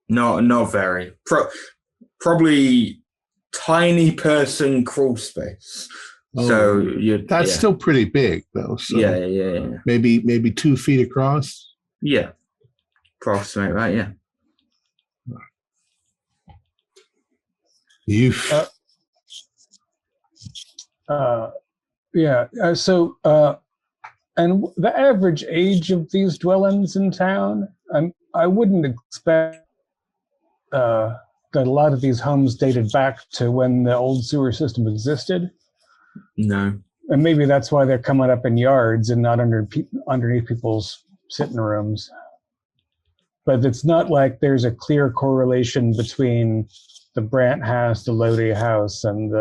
No, not very. Probably tiny person crawl space. So that's still pretty big, though. So yeah. Maybe 2 feet across. Yeah, approximate that. You. And the average age of these dwellings in town, I wouldn't expect that a lot of these homes dated back to when the old sewer system existed. No. And maybe that's why they're coming up in yards and not underneath people's sitting rooms. But it's not like there's a clear correlation between the Brandt house, the Lodi house, and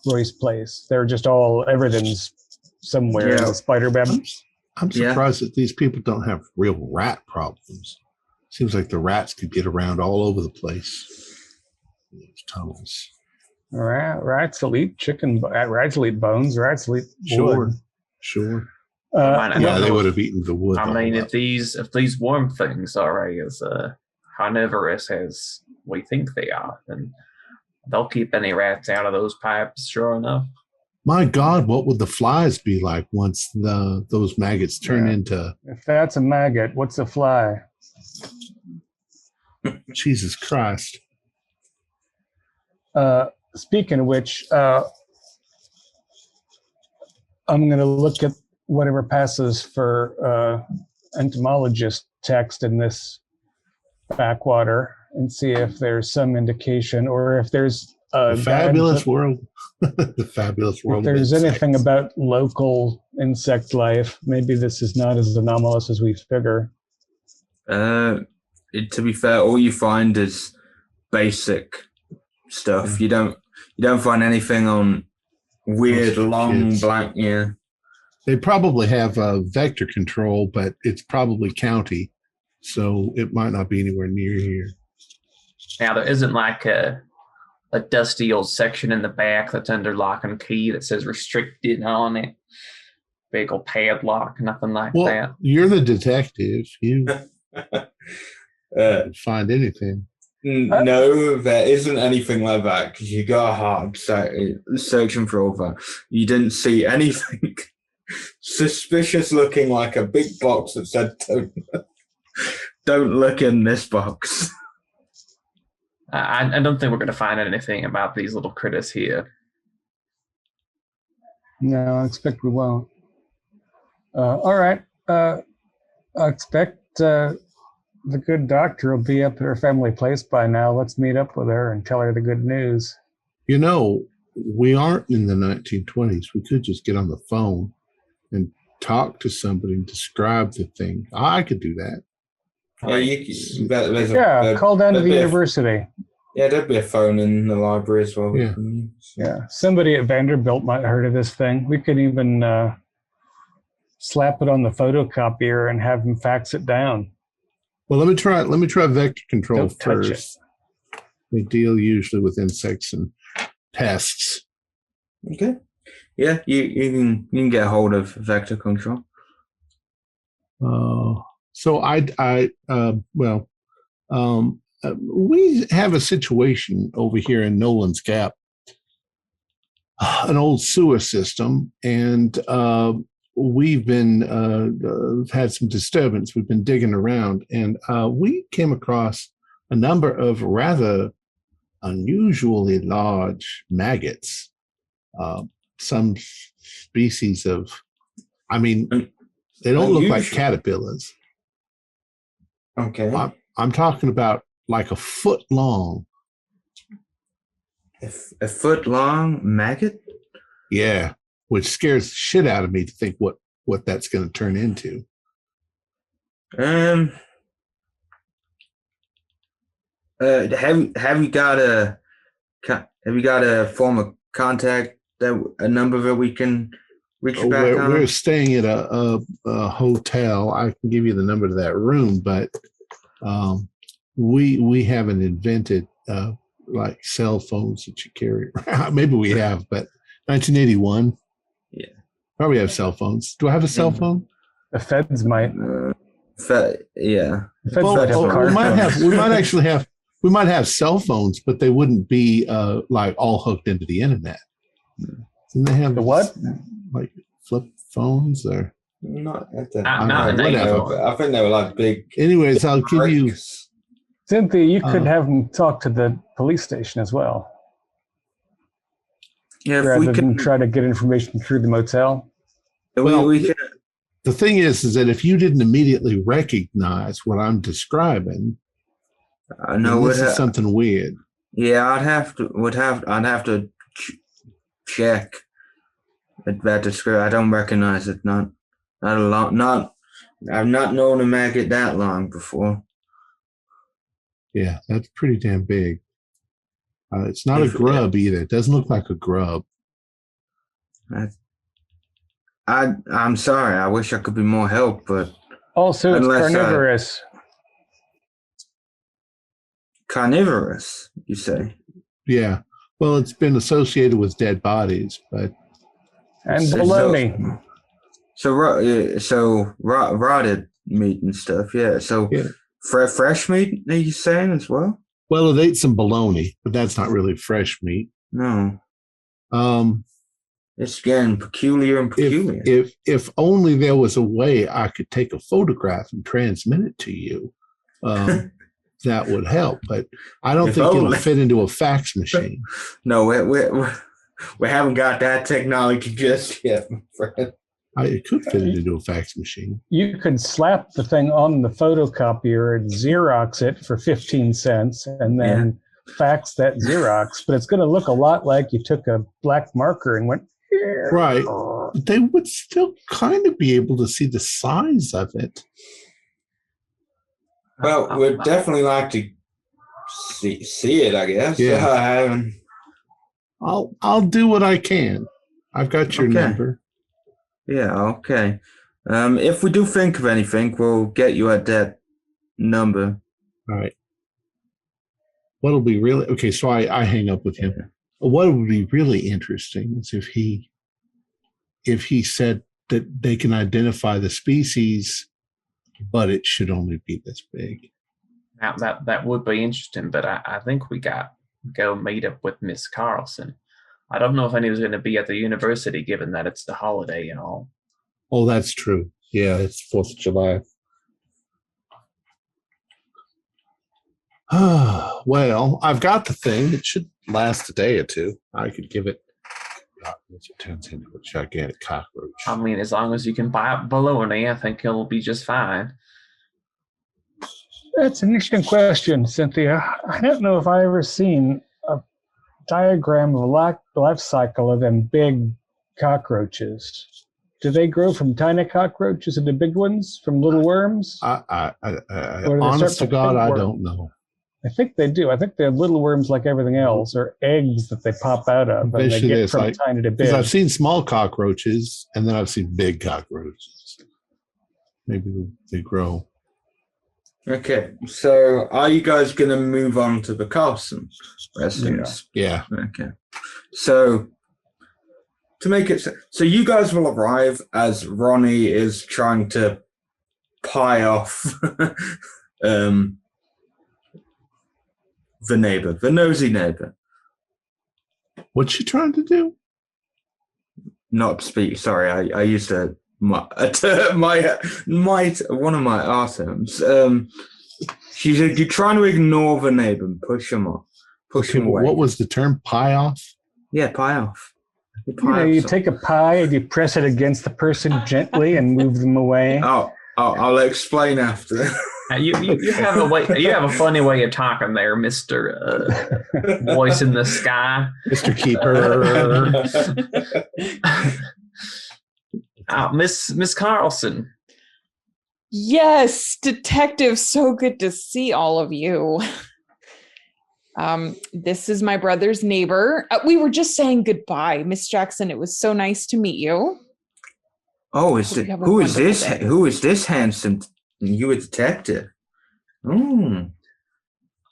Royce place. They're just everything's somewhere in the spider web. I'm surprised that these people don't have real rat problems. Seems like the rats could get around all over the place in those tunnels. Rats will eat chicken. Rats will eat bones. Rats will eat wood. Sure. They would have eaten the wood. I mean, if these worm things are as carnivorous as we think they are, then they'll keep any rats out of those pipes. Sure enough. My God, what would the flies be like once those maggots turn into? If that's a maggot, what's a fly? Jesus Christ. Speaking of which, I'm going to look at whatever passes for entomologist text in this backwater and see if there's some indication or if there's the fabulous world. The fabulous world. If there's anything about local insect life, maybe this is not as anomalous as we figure. To be fair, all you find is basic stuff. You don't find anything on weird, long, blank. Yeah. They probably have vector control, but it's probably county, so it might not be anywhere near here. Now, there isn't like a dusty old section in the back that's under lock and key that says restricted on it. Big old padlock, nothing like that. You're the detective. You find anything. No, there isn't anything like that because you got hard searching for all that. You didn't see anything suspicious looking like a big box that said don't look in this box. I don't think we're going to find anything about these little critters here. No, I expect we won't. All right. I expect the good doctor will be up at her family place by now. Let's meet up with her and tell her the good news. You know, we aren't in the 1920s. We could just get on the phone and talk to somebody and describe the thing. I could do that. Call down to the university. There'd be a phone in the library as well. Yeah. Somebody at Vanderbilt might have heard of this thing. We could even slap it on the photocopier and have them fax it down. Well, let me try vector control Don't touch first. We deal usually with insects and pests. Okay. Yeah, you can get a hold of vector control. We have a situation over here in Nolan's Gap, an old sewer system, and we've been had some disturbance. We've been digging around, and we came across a number of rather unusually large maggots. Some species of, they don't look like caterpillars. Okay. I'm talking about like a foot long. A foot long maggot? Yeah, which scares the shit out of me to think what that's going to turn into. Have you got a form of contact, a number that we can reach you back on? We're staying at a hotel. I can give you the number to that room, but we haven't invented like cell phones that you carry around. Maybe we have, but 1981. Yeah, probably have cell phones. Do I have a cell phone? The feds might. Yeah. We might have cell phones, but they wouldn't be like all hooked into the internet. Didn't they have the what? Like flip phones or not at that? Not I think they were like big. Anyways, I'll give you. Cynthia, you could have them talk to the police station as well. Yeah, if rather we than can try to get information through the motel. Well, we can. The thing is that if you didn't immediately recognize what I'm describing, No, this is something weird. Yeah, I'd have to check that description. I don't recognize it. Not a lot. I've not known a maggot that long before. Yeah, that's pretty damn big. It's not a grub either. It doesn't look like a grub. I'm sorry. I wish I could be more help, but also it's carnivorous. Carnivorous, you say? Yeah. Well, it's been associated with dead bodies, but and bologna. So rotted meat and stuff. Yeah. So fresh meat. Are you saying as well? Well, it ate some bologna, but that's not really fresh meat. No. It's getting peculiar and peculiar. If only there was a way I could take a photograph and transmit it to you, that would help. But I don't think it'll fit into a fax machine. No, we haven't got that technology just yet, my friend. It could fit into a fax machine. You could slap the thing on the photocopier and Xerox it for 15 cents and then fax that Xerox. But it's going to look a lot like you took a black marker and went, right. They would still kind of be able to see the size of it. Well, we'd definitely like to see it, I guess. Yeah. I'll do what I can. I've got your number. Yeah, okay. If we do think of anything, we'll get you at that number. All right. What'll be really okay? So I hang up with him. What would be really interesting is if he said that they can identify the species, but it should only be this big. Now that would be interesting, but I think we got to go meet up with Miss Carlson. I don't know if anyone's going to be at the university, given that it's the holiday and all. Oh, that's true. Yeah, it's 4th of July. Well, I've got the thing. It should last a day or two. I could give it. It turns into a gigantic cockroach. I mean, as long as you can buy up bologna, I think it'll be just fine. That's an interesting question, Cynthia. I don't know if I've ever seen a diagram of a life cycle of them big cockroaches. Do they grow from tiny cockroaches into big ones, from little worms? Honest to God, I don't know. I think they do. I think they're little worms like everything else, or eggs that they pop out of, and they get from tiny to big. I've seen small cockroaches, and then I've seen big cockroaches. Maybe they grow. Okay, so are you guys going to move on to the Carlson residence? Yeah. Okay. So to make it so you guys will arrive as Ronnie is trying to pie off the nosy neighbor. What's she trying to do? Not speak. Sorry, I used one of my art terms. She said you're trying to ignore the neighbor and push him off, push him away. What was the term? Pie off? Yeah, pie off. You take a pie and you press it against the person gently and move them away. I'll explain after. You have a funny way of talking there, Mr. Voice in the Sky. Mr. Keeper. Miss Carlson. Yes, detective, so good to see all of you. This is my brother's neighbor. We were just saying goodbye, Miss Jackson. It was so nice to meet you. Oh, who is this? Who is this handsome? You a detective?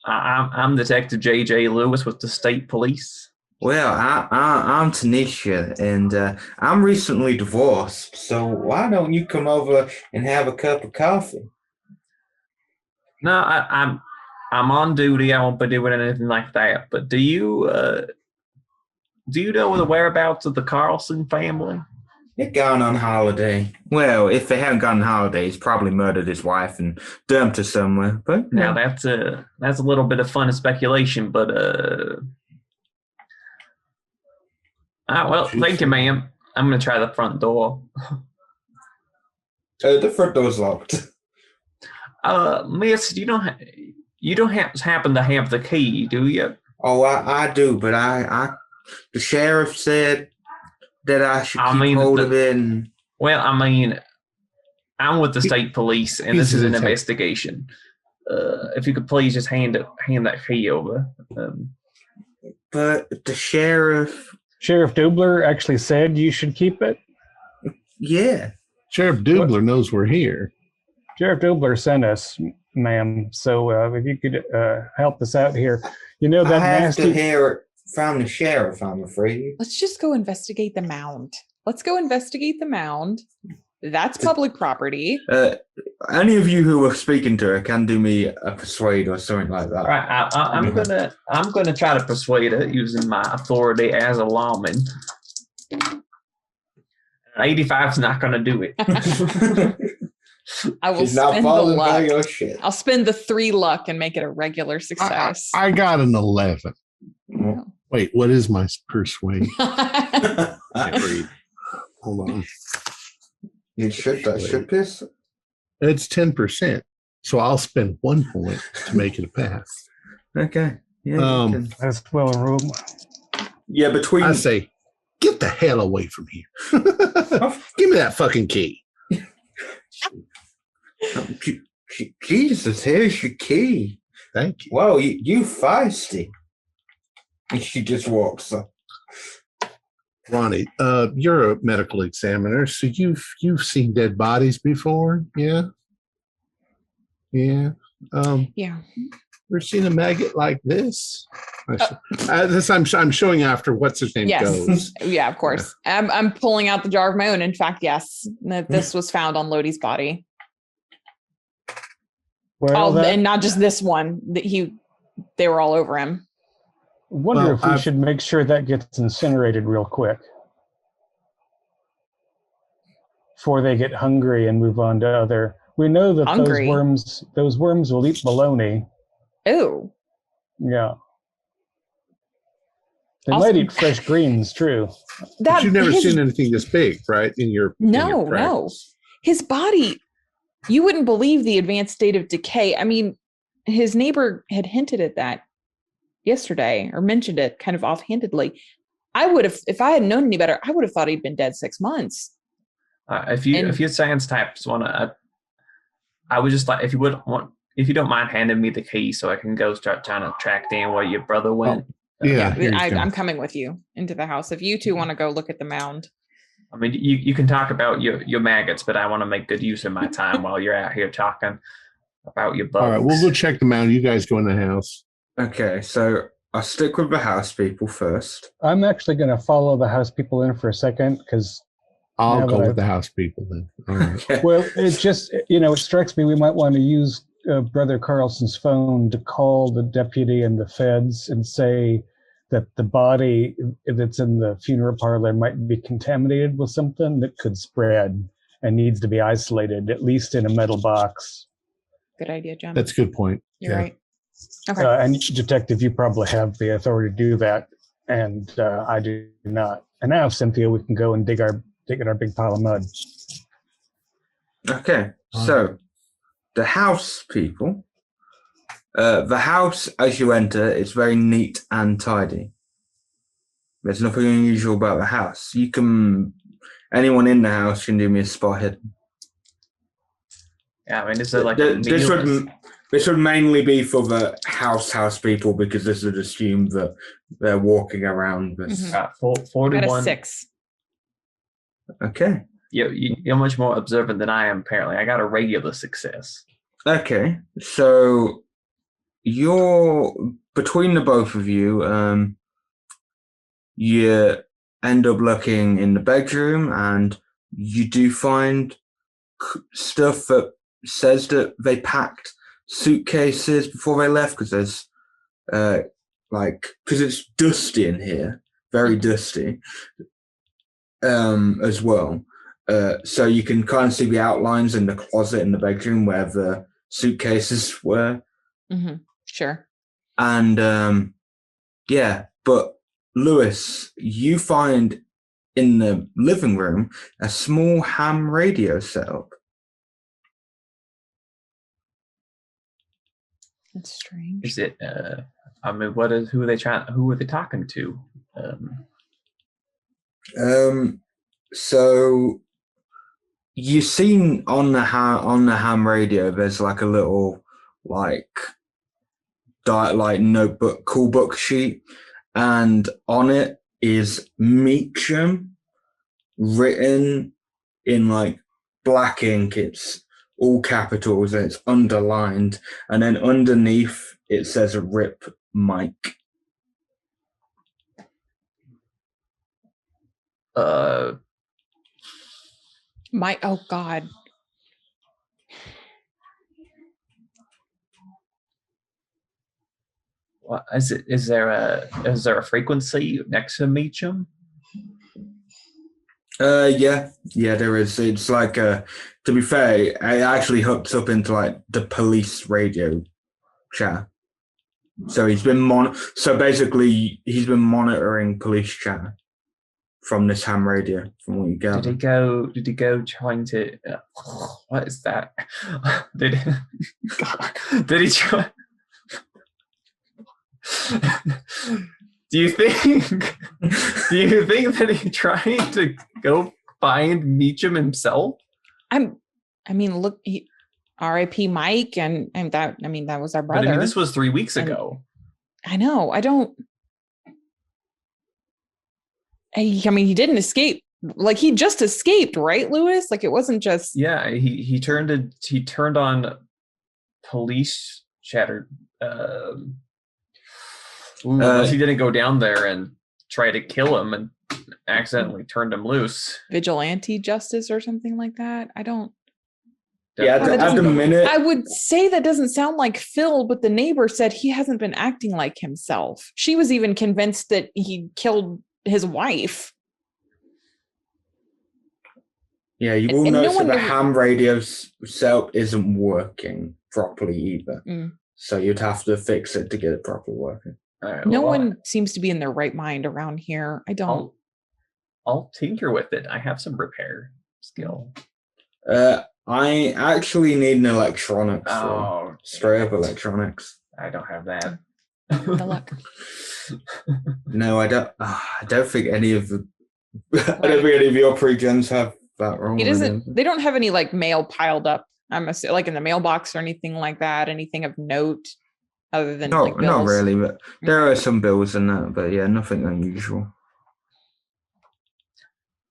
I'm Detective J.J. Lewis with the state police. Well, I'm Tanisha, and I'm recently divorced. So why don't you come over and have a cup of coffee? No, I'm on duty. I won't be doing anything like that. But do you know the whereabouts of the Carlson family? They're gone on holiday. Well, if they haven't gone on holiday, he's probably murdered his wife and dumped her somewhere. But Now that's a little bit of fun and speculation, but well, thank you, ma'am. I'm gonna try the front door. The front door's locked. Miss, you don't happen to have the key, do you? Oh, I do, but the sheriff said that I should keep hold of it. And... Well, I mean, I'm with the state police, and this is an investigation. If you could please just hand that key over. But the Sheriff Dubler actually said you should keep it. Yeah. Sheriff Dubler knows we're here. Sheriff Dubler sent us, ma'am. So if you could help us out here. You know that I have nasty... to hear it from the sheriff, I'm afraid. Let's just go investigate the mound. That's public property. Any of you who are speaking to her can do me a persuade or something like that. All right, I'm gonna try to persuade her using my authority as a lawman. 85 is not gonna do it. I will She's not spend the falling by luck. your shit. I'll spend the 3 luck and make it a regular success. I got an 11. Oh. Wait, what is my persuade? Can't read. Hold on. You should piss. It's 10%. So I'll spend 1 point to make it a pass. Okay. Yeah. That's well room. Yeah, between I say, get the hell away from here. Give me that fucking key. Jesus, here's your key. Thank you. Whoa, you feisty. And she just walks up. Ronnie, you're a medical examiner, so you've seen dead bodies before, yeah? Yeah. Yeah. Ever seen a maggot like this? I'm showing after what's his name goes. Yeah, of course. I'm pulling out the jar of my own. In fact, yes, this was found on Lodi's body. Well, and not just this one. They were all over him. Wonder if we should make sure that gets incinerated real quick before they get hungry and move on to other. We know that those worms will eat bologna. Ooh. Yeah. They might eat fresh greens, true. But you've never seen anything this big, right? No. His body, you wouldn't believe the advanced state of decay. I mean, his neighbor had hinted at that yesterday or mentioned it kind of offhandedly. I would have, if I had known any better, I would have thought he'd been dead 6 months. If you science types want to, I would just like, if you don't mind handing me the key so I can go start trying to track down where your brother went. I'm coming with you into the house. If you two want to go look at the mound. I mean, you can talk about your maggots, but I want to make good use of my time while you're out here talking about your bugs. All right, we'll go check the mound. You guys go in the house. Okay, so I'll stick with the house people first. I'm actually going to follow the house people in for a second because I'll go with the house people then. All right. Okay. Well, it's just, it strikes me we might want to use Brother Carlson's phone to call the deputy and the feds and say that the body that's in the funeral parlor might be contaminated with something that could spread and needs to be isolated, at least in a metal box. Good idea, John. That's a good point. You're right. Okay. And Detective, you probably have the authority to do that, and I do not. And now, Cynthia, we can go and dig at our big pile of mud. Okay, so the house people. The house, as you enter, is very neat and tidy. There's nothing unusual about the house. Anyone in the house can do me a spot hidden. Yeah, I mean, is there like this would mainly be for the house people because this would assume that they're walking around this. 41. Got a 6. Okay. You're much more observant than I am, apparently. I got a regular success. Okay, so between the both of you, you end up looking in the bedroom and you do find stuff that says that they packed suitcases before they left because there's because it's dusty in here, very dusty. as well. So you can kind of see the outlines in the closet in the bedroom where the suitcases were. Mm-hmm. Sure. And yeah, but Lewis, you find in the living room a small ham radio setup. That's strange. Is it? I mean, who are they trying? Who are they talking to? So you've seen on the ham radio, there's like a little notebook, cool book sheet, and on it is Meacham written in like black ink. It's all capitals and it's underlined, and then underneath it says "Rip Mike." Oh God. What is it? Is there a frequency next to Meacham? Yeah, there is. It's like to be fair, it actually hooks up into like the police radio chat. So he's been basically he's been monitoring police chat from this ham radio, from what you gather. Did he go trying to what is that? Did he try? Do you think that he tried to go find Meacham himself? I mean, look, R.I.P. Mike, and that. I mean, that was our brother. But I mean, this was 3 weeks ago. I know. I don't. I mean, he didn't escape. Like he just escaped, right, Lewis? Like it wasn't just. Yeah, he turned on police chatter. Unless he didn't go down there and try to kill him and accidentally turned him loose. Vigilante justice or something like that. I don't. Yeah, at the minute. I would say that doesn't sound like Phil, but the neighbor said he hasn't been acting like himself. She was even convinced that he killed his wife. Yeah, you will notice that the ham radio setup isn't working properly either. So you'd have to fix it to get it properly working. Right, no one seems to be in their right mind around here. I don't. I'll tinker with it. I have some repair skill. I actually need an electronics. Straight up electronics. I don't have that. Good luck. No, I don't. I don't think any of the. I don't think any of your pre-gens have that wrong. It isn't. They don't have any like mail piled up. I'm like in the mailbox or anything like that. Anything of note. Other than not really, but there are some bills in that, but yeah, nothing unusual.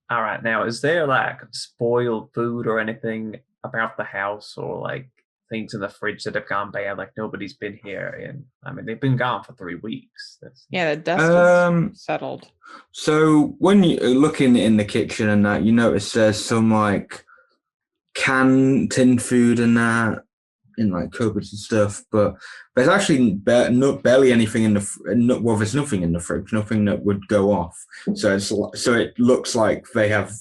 All right, now is there like spoiled food or anything about the house, or like things in the fridge that have gone bad? Like nobody's been here, and I mean they've been gone for 3 weeks. The dust is settled. So when you looking in the kitchen and that, you notice there's some like canned tin food and that. In like cupboards and stuff, but there's actually barely anything in the well. There's nothing in the fridge, nothing that would go off. So it looks like they have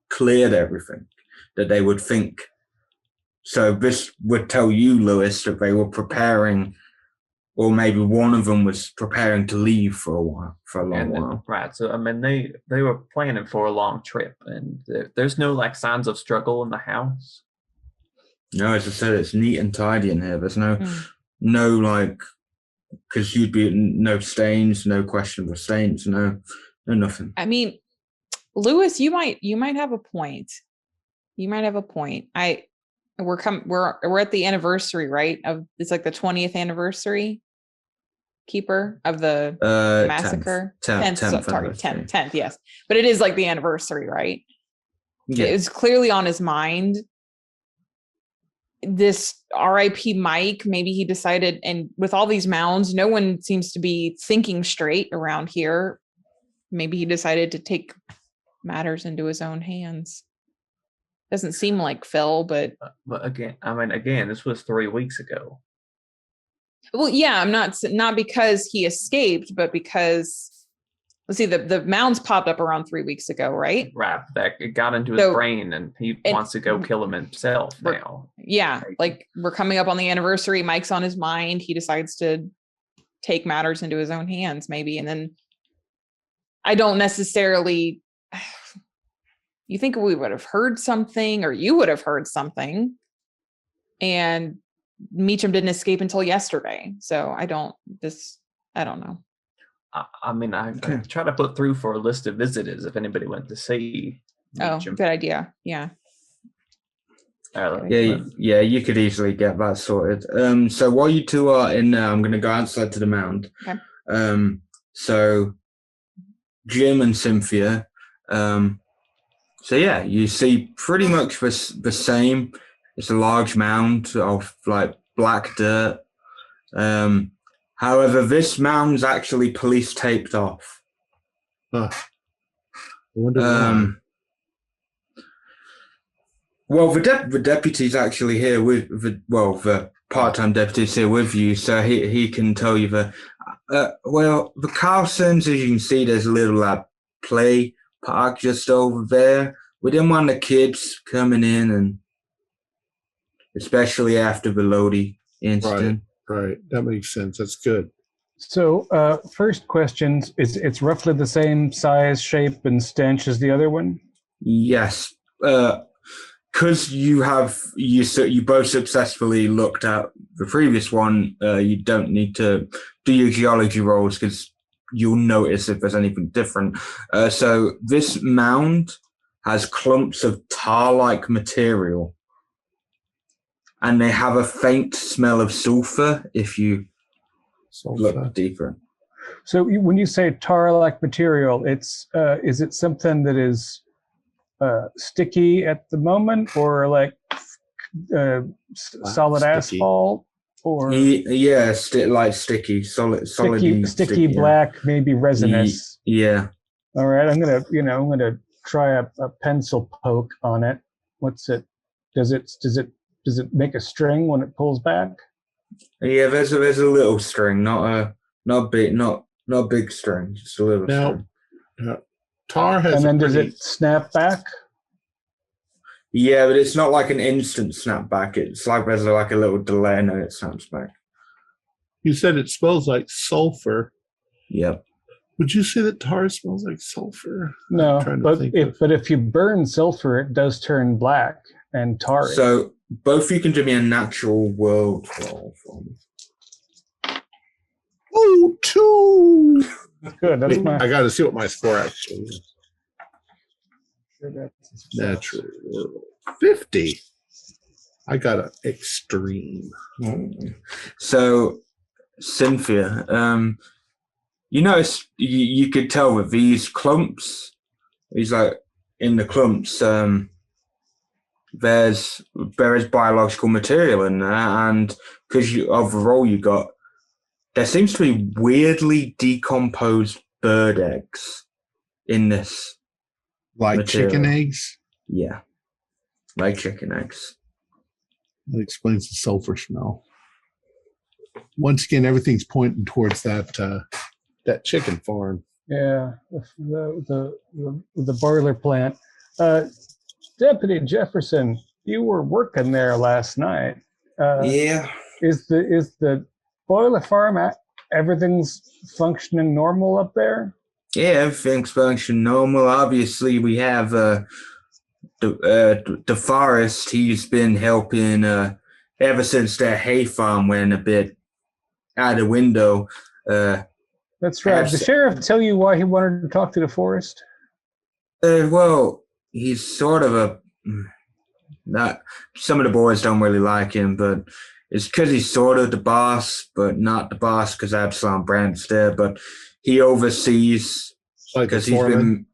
cleared everything that they would think. So this would tell you, Lewis, that they were preparing, or maybe one of them was preparing to leave for a long while. Right. So I mean, they were planning for a long trip, and there's no like signs of struggle in the house. No, as I said, it's neat and tidy in here. There's no like, because you'd be no stains, no questionable stains, no nothing. I mean, Lewis, you might have a point. You might have a point. We're at the anniversary, right? It's like the 20th anniversary, Keeper, of the massacre. 10th, yes. But it is like the anniversary, right? Yeah. It was clearly on his mind. This R.I.P. Mike, maybe he decided, and with all these mounds, no one seems to be thinking straight around here. Maybe he decided to take matters into his own hands. Doesn't seem like Phil, but again, this was 3 weeks ago. Well, yeah, I'm not because he escaped, but because let's see, the mounds popped up around 3 weeks ago, right? Right. That it got into his So- brain and he and- wants to go kill him himself We're- now. Yeah, like we're coming up on the anniversary. Mike's on his mind. He decides to take matters into his own hands, maybe. And then I don't necessarily, you think we would have heard something, or you would have heard something. And Meacham didn't escape until yesterday. So I don't know. I mean, I try to put through for a list of visitors if anybody went to see Meacham. Good idea. Yeah. Yeah, you could easily get that sorted. So while you two are in there, I'm going to go outside to the mound. Okay. So Jim and Cynthia. So yeah, you see pretty much the same. It's a large mound of like black dirt. However, this mound's actually police taped off. I wonder why. Well, the deputy's actually here with the part-time deputy's here with you, so he can tell you the Carlsons, as you can see, there's a little play park just over there. We didn't want the kids coming in, and especially after the Lodi incident. Right. That makes sense. That's good. So, first question, it's roughly the same size, shape, and stench as the other one? Yes. Because you both successfully looked at the previous one, you don't need to do your geology rolls because you'll notice if there's anything different. So this mound has clumps of tar-like material, and they have a faint smell of sulfur if you look deeper. So when you say tar-like material, is it something that is sticky at the moment, or like solid sticky. Asphalt, or yeah, like sticky, sticky, black, maybe resinous. Yeah. All right, I'm gonna try a pencil poke on it. What's it? Does it make a string when it pulls back? Yeah, there's a little string, not a big string, just a little string. Tar has, and then does it snap back? Yeah, but it's not like an instant snap back. It's like there's like a little delay and then it snaps back. You said it smells like sulfur. Yep. Would you say that tar smells like sulfur? No, but if you burn sulfur, it does turn black and tarry. So both you can do me a natural world roll for me. Oh, 2. Good. That's my. I got to see what my score actually is. Natural world 50. I got an extreme. So Cynthia, you notice you could tell with these clumps, these like in the clumps, there is biological material in there, and because of the role you got, there seems to be weirdly decomposed bird eggs in this. Like material. Chicken eggs? Yeah, like chicken eggs. That explains the sulfur smell. Once again, everything's pointing towards that chicken farm. Yeah, the boiler plant. Deputy Jefferson, you were working there last night. Yeah. Is the boiler farm everything's functioning normal up there? Yeah, everything's functioning normal. Obviously, we have Deforest. He's been helping ever since that hay farm went a bit out the window. That's right. Did the sheriff tell you why he wanted to talk to Deforest? Well, he's sort of not. Some of the boys don't really like him, but it's because he's sort of the boss, but not the boss because Absalom Brandt's there. But he oversees because he's been,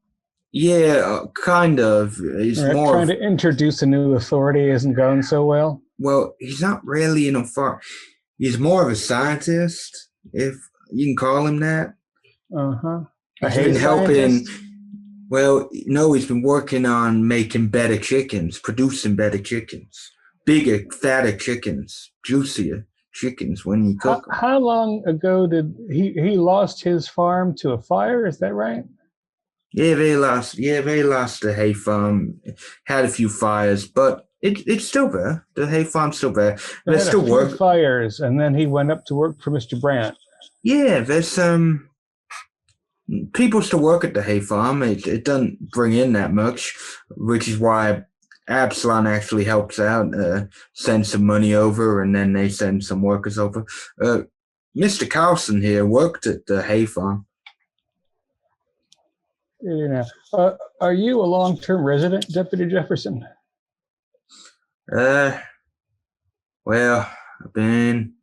kind of. He's more trying to introduce a new authority isn't going so well. Well, he's not really an authority. He's more of a scientist, if you can call him that. He's been helping. Well, no, he's been working on making better chickens, producing better chickens, bigger, fatter chickens, juicier chickens when you cook them. How long ago did he lost his farm to a fire? Is that right? Yeah, they lost the hay farm. Had a few fires, but it's still there. The hay farm's still there. They There's had still a few work. fires, and then he went up to work for Mr. Brandt. Yeah, there's people still work at the hay farm. It doesn't bring in that much, which is why Absalon actually helps out, send some money over, and then they send some workers over. Mr. Carlson here worked at the hay farm. Are you a long-term resident, Deputy Jefferson? Well, I've been,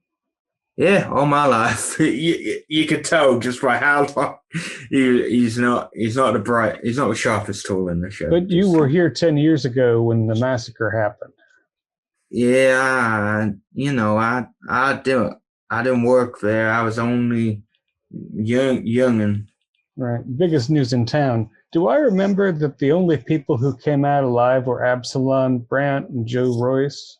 all my life. You could tell just by how long. He's not the sharpest tool in the show. But you were here 10 years ago when the massacre happened. Yeah, I didn't work there. I was only young. Right. Biggest news in town. Do I remember that the only people who came out alive were Absalom Brandt and Joe Royce?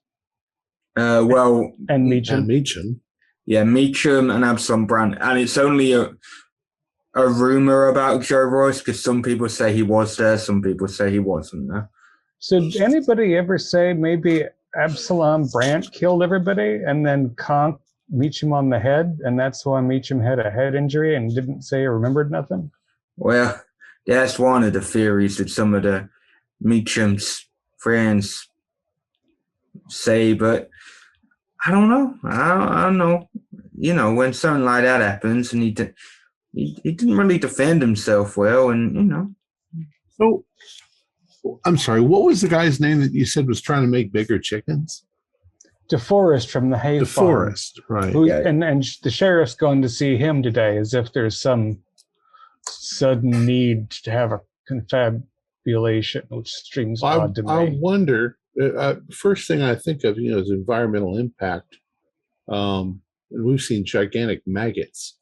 And Meacham. And Meacham. Yeah, Meacham and Absalom Brandt. And it's only a rumor about Joe Royce because some people say he was there, some people say he wasn't there. So did anybody ever say maybe Absalom Brandt killed everybody and then conked Meacham on the head, and that's why Meacham had a head injury and didn't say or remembered nothing? Well, that's one of the theories that some of the Meacham's friends say, but I don't know. I don't know. When something like that happens, and he didn't really defend himself well, and So, I'm sorry. What was the guy's name that you said was trying to make bigger chickens? Deforest from the hay farm. Deforest, right? And the sheriff's going to see him today, as if there's some sudden need to have a confabulation, which seems odd to me. I wonder. First thing I think of, is environmental impact. And we've seen gigantic maggots.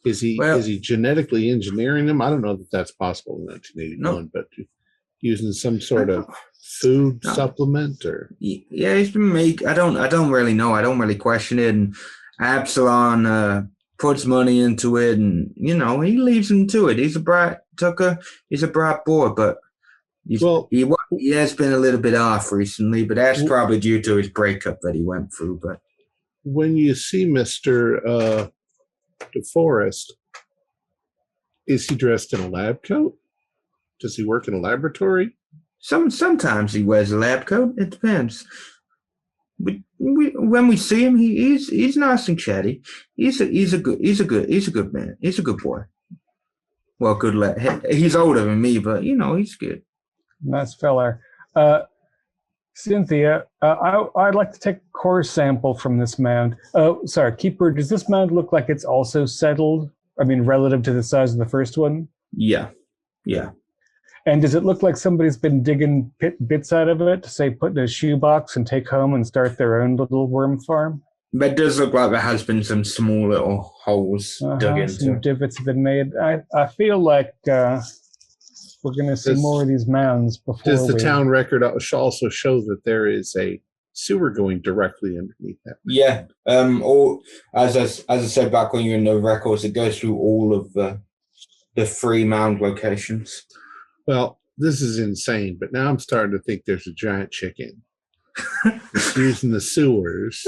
Is he genetically engineering them? I don't know that that's possible in 1981, but using some sort of food supplement or he's been I don't really know. I don't really question it. And Absalon puts money into it, and he leaves him to it. He's a bright boy, but he has been a little bit off recently, but that's probably due to his breakup that he went through. But when you see Mr. DeForest, is he dressed in a lab coat? Does he work in a laboratory? Sometimes he wears a lab coat. It depends. When we see him, he's nice and chatty. He's a good man. He's a good boy. Well, good lad. He's older than me, but he's good. Nice fella. Cynthia, I'd like to take a core sample from this mound. Oh, sorry, Keeper, does this mound look like it's also settled? I mean, relative to the size of the first one? Yeah. And does it look like somebody's been digging bits out of it to, say, put in a shoebox and take home and start their own little worm farm? But it does look like there has been some small little holes dug into. Some divots have been made. I feel like we're going to see more of these mounds before. Does the town record also show that there is a sewer going directly underneath that? Yeah. Or as I said back when you're in the records, it goes through all of the 3 mound locations. Well, this is insane, but now I'm starting to think there's a giant chicken. It's using the sewers.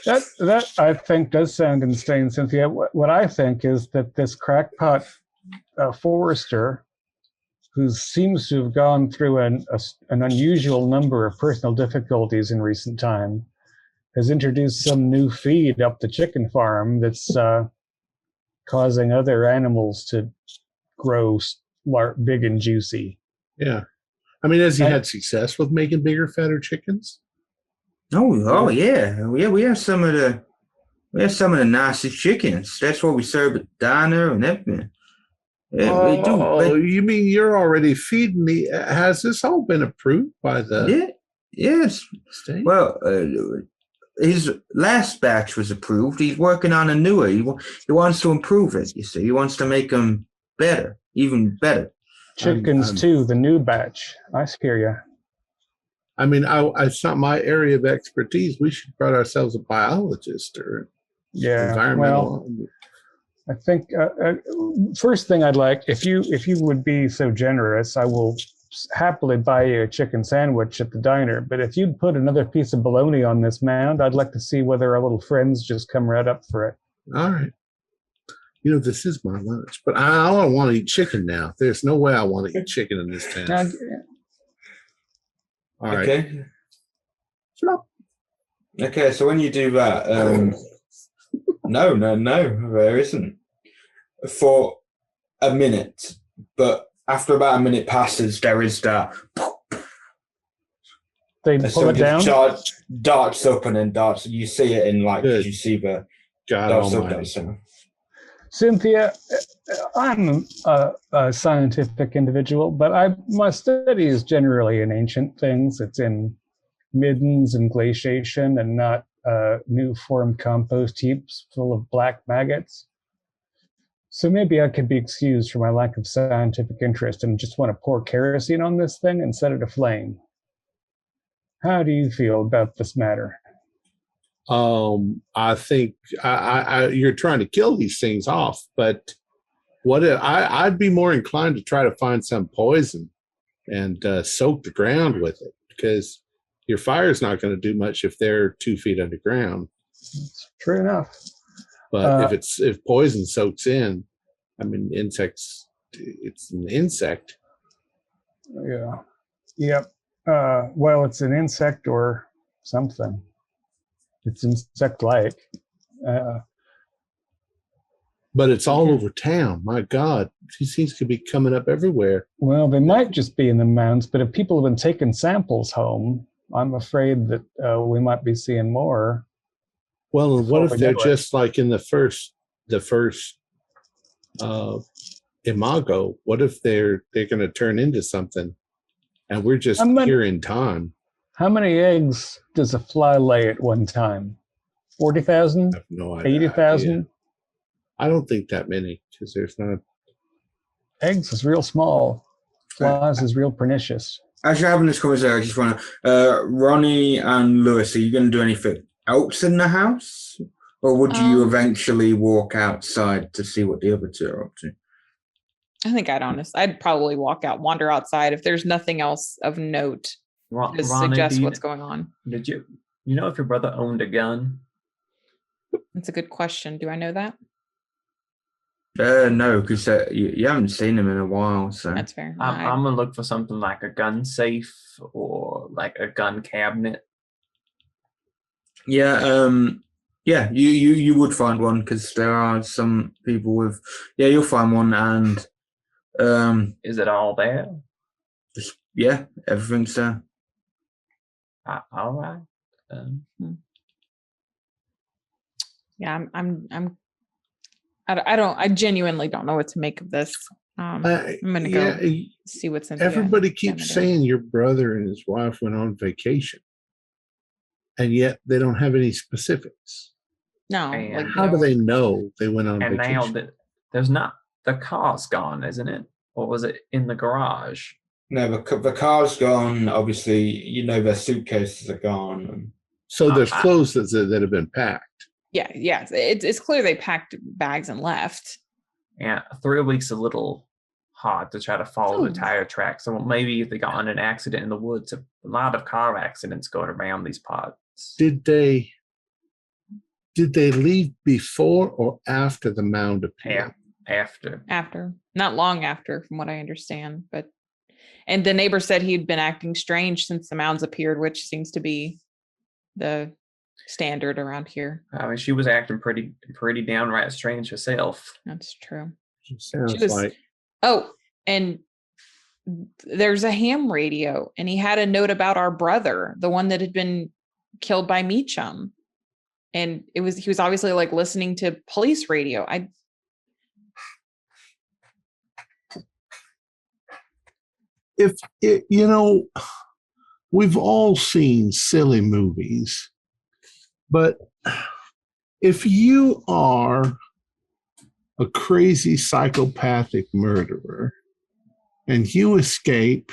That I think does sound insane, Cynthia. What I think is that this crackpot forester, who seems to have gone through an unusual number of personal difficulties in recent time, has introduced some new feed up the chicken farm that's causing other animals to grow big and juicy. Yeah. I mean, has he had success with making bigger, fatter chickens? Oh yeah. We have some of the nicest chickens. That's what we serve at the diner and everything. Yeah, we do. Oh, you mean you're already feeding has this all been approved by the yes. state? Well, his last batch was approved. He's working on a newer. He wants to improve it, you see. He wants to make them better, even better. Chickens too, the new batch. I hear you. I mean, it's not my area of expertise. We should write ourselves a biologist or Yeah. environmental. Well, I think first thing I'd like, if you would be so generous, I will happily buy you a chicken sandwich at the diner. But if you'd put another piece of bologna on this mound, I'd like to see whether our little friends just come right up for it. All right. You know, this is my lunch, but I don't want to eat chicken now. There's no way I want to eat chicken in this town. All right. Okay. Okay, so when you do that, no, there isn't. For a minute, but after about a minute passes, there is that. They pull it down? Darts up and then darts. You see it in you see the God darts up, almighty. darts down. Cynthia, I'm a scientific individual, but my study is generally in ancient things. It's in middens and glaciation and not new formed compost heaps full of black maggots. So maybe I could be excused for my lack of scientific interest and just want to pour kerosene on this thing and set it aflame. How do you feel about this matter? I think you're trying to kill these things off, but I'd be more inclined to try to find some poison and soak the ground with it, because your fire's not going to do much if they're 2 feet underground. It's true enough. But if poison soaks in, I mean, insects, it's an insect. Yeah. Yep. Well, it's an insect or something. It's insect-like. But it's all over town. My God, these things could be coming up everywhere. Well, they might just be in the mounds, but if people have been taking samples home, I'm afraid that we might be seeing more. Well, and what if they're Forget just like in the first imago? What if they're going to turn into something, and we're just here in time? How many eggs does a fly lay at one time? 40,000? I have no idea. 80,000? I don't think that many, because there's not. Eggs is real small. Flies is real pernicious. As you're having this conversation, I just want to, Ronnie and Lewis, are you going to do anything else in the house? Or would you eventually walk outside to see what the other two are up to? I think I'd probably wander outside if there's nothing else of note to suggest what's going on. Did you know if your brother owned a gun? That's a good question. Do I know that? No, because you haven't seen him in a while. So that's fair. I'm gonna look for something like a gun safe or like a gun cabinet. Yeah, you would find one, because there are some people with. Yeah, you'll find one, and is it all there? Yeah, everything's there. All right. Yeah, I genuinely don't know what to make of this. I'm gonna go see what's in. Everybody keeps saying your brother and his wife went on vacation, and yet they don't have any specifics. No, how do they know they went on vacation? And now there's not, the car's gone, isn't it? Or was it in the garage? No, the car's gone. Obviously, their suitcases are gone. So there's clothes that have been packed. Yeah, it's clear they packed bags and left. Yeah, 3 weeks a little hard to try to follow the tire tracks. So maybe if they got in an accident in the woods, a lot of car accidents going around these parts. Did they leave before or after the mound appeared? After, not long after, from what I understand. And the neighbor said he'd been acting strange since the mounds appeared, which seems to be the standard around here. I mean, she was acting pretty downright strange herself. That's true. Sounds like. Oh, and there's a ham radio, and he had a note about our brother, the one that had been killed by Meacham, and he was obviously like listening to police radio. We've all seen silly movies, but if you are a crazy psychopathic murderer and you escape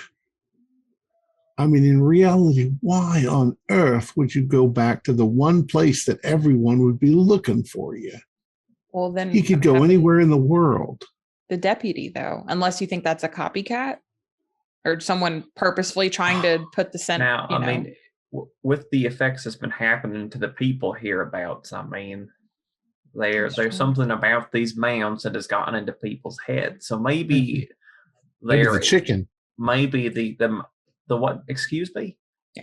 I mean, in reality, why on earth would you go back to the one place that everyone would be looking for you? Well, then He could go have anywhere in the world. the deputy, though, unless you think that's a copycat or someone purposefully trying to put the scent. Now, I mean, with the effects that's been happening to the people hereabouts, I mean, there's something about these mounds that has gotten into people's heads. So maybe Maybe the chicken. Maybe the what? Excuse me.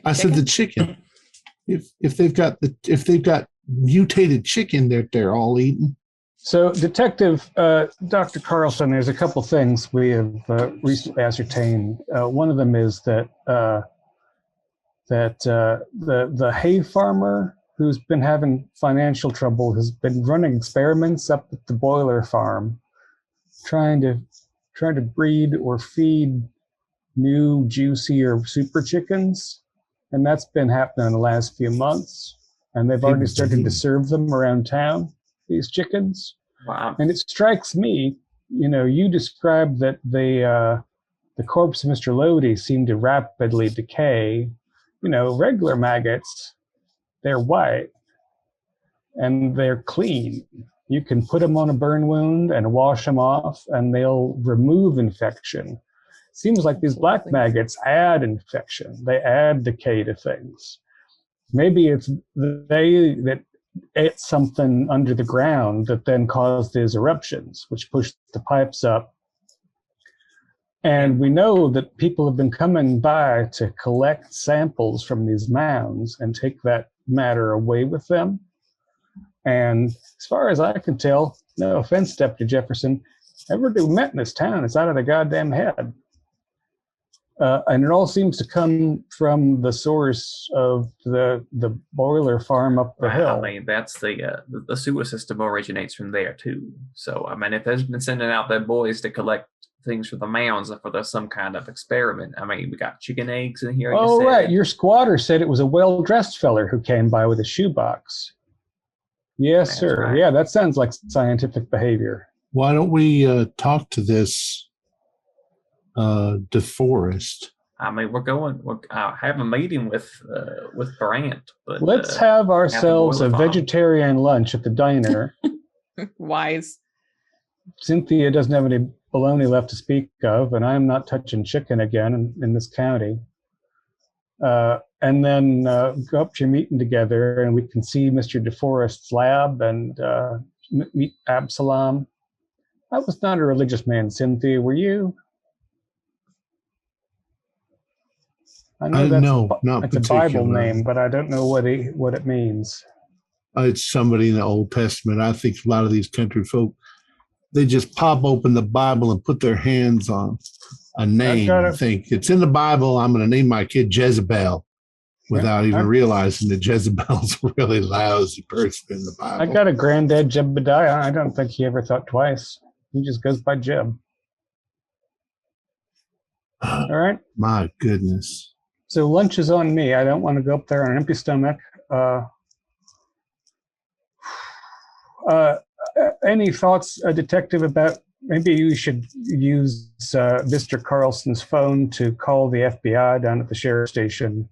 I said the chicken. If they've got mutated chicken, they're all eaten. So, Detective Dr. Carlson, there's a couple things we have recently ascertained. One of them is that the hay farmer who's been having financial trouble has been running experiments up at the boiler farm, trying to breed or feed new, juicy or super chickens, and that's been happening in the last few months. And they've already started to serve them around town, these chickens. Wow. And it strikes me, you described that the corpse of Mr. Lodi seemed to rapidly decay. Regular maggots, they're white and they're clean. You can put them on a burn wound and wash them off and they'll remove infection. Seems like these black maggots add infection. They add decay to things. Maybe it's they that ate something under the ground that then caused these eruptions, which pushed the pipes up. And we know that people have been coming by to collect samples from these mounds and take that matter away with them. And as far as I can tell, no offense, Deputy Jefferson, everybody we met in this town is out of their goddamn head. And it all seems to come from the source of the boiler farm up the hill. I mean, that's the sewer system originates from there too. So I mean, if they've been sending out their boys to collect things for the mounds for some kind of experiment, I mean, we got chicken eggs in here. Oh, right. Your squatter said it was a well-dressed feller who came by with a shoebox. Yes, that's sir. Right. Yeah, that sounds like scientific behavior. Why don't we talk to this Deforest? I mean, we'll have a meeting with Brant. But let's have ourselves a vegetarian lunch at the diner. Wise. Cynthia doesn't have any bologna left to speak of, and I'm not touching chicken again in this county. And then go up to your meeting together, and we can see Mr. Deforest's lab and meet Absalom. I was not a religious man, Cynthia. Were you? I know that's a Bible name, but I don't know what it means. It's somebody in the Old Testament. I think a lot of these country folk, they just pop open the Bible and put their hands on a name and think, it's in the Bible, I'm going to name my kid Jezebel, without even realizing that Jezebel's a really lousy person in the Bible. I got a granddad, Jebediah. I don't think he ever thought twice. He just goes by Jeb. All right? My goodness. So lunch is on me. I don't want to go up there on an empty stomach. Any thoughts, Detective, about maybe you should use Mr. Carlson's phone to call the FBI down at the sheriff's station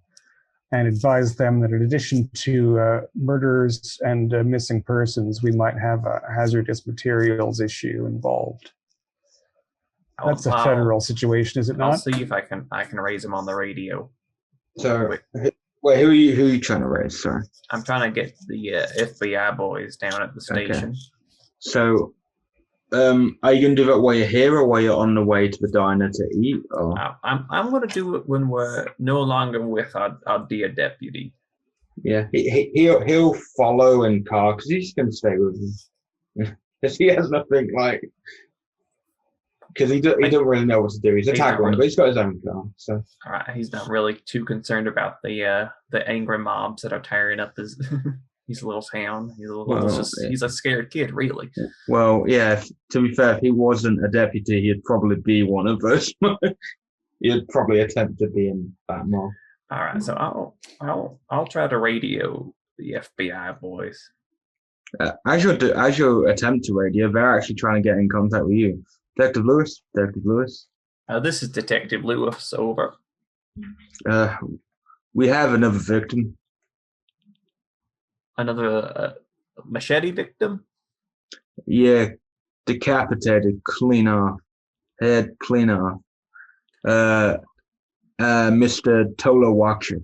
and advise them that in addition to murders and missing persons, we might have a hazardous materials issue involved. That's a federal situation, is it not? I'll see if I can raise him on the radio. So, wait, who are you trying to raise? Sorry, I'm trying to get the FBI boys down at the station. Okay. So, are you going to do that while you're here or while you're on the way to the diner to eat? Or? I'm going to do it when we're no longer with our dear deputy. Yeah, he'll follow in car because he's going to stay with him. Because he has nothing like. Because he doesn't really know what to do. He's a tagline, but he's got his own car. So all right, he's not really too concerned about the angry mobs that are tearing up his his little town. He's a scared kid, really. Well, yeah. To be fair, if he wasn't a deputy, he'd probably be one of us. He'd probably attempt to be in that mob. All right, so I'll try to radio the FBI boys. As your attempt to radio, they're actually trying to get in contact with you. Detective Lewis. This is Detective Lewis. Over. We have another victim. Another machete victim? Yeah, decapitated, clean off, head clean off. Mr. Tolo Watcher.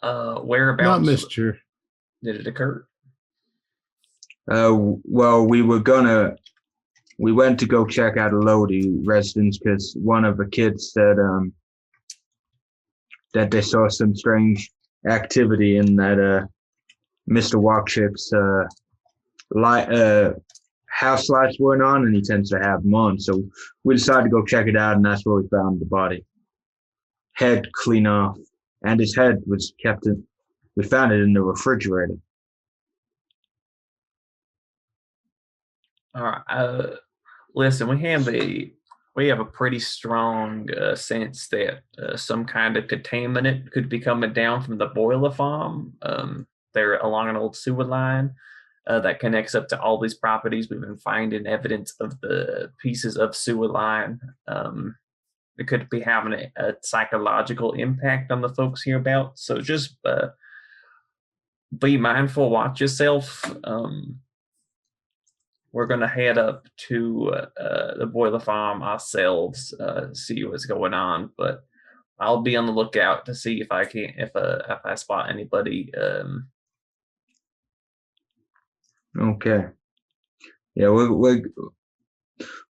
Not Whereabouts Mr. did it occur? Well, we went to go check out a Lodi residence because one of the kids said that they saw some strange activity in that Mr. Walkship's house lights weren't on, and he tends to have them on. So we decided to go check it out, and that's where we found the body. Head clean off, and his head was kept in. We found it in the refrigerator. All right. Listen, we have a pretty strong sense that some kind of contaminant could be coming down from the boiler farm. They're along an old sewer line that connects up to all these properties. We've been finding evidence of the pieces of sewer line. It could be having a psychological impact on the folks hereabouts. So just be mindful, watch yourself. We're going to head up to the boiler farm ourselves, see what's going on. But I'll be on the lookout to see if I spot anybody. Okay. Yeah, we've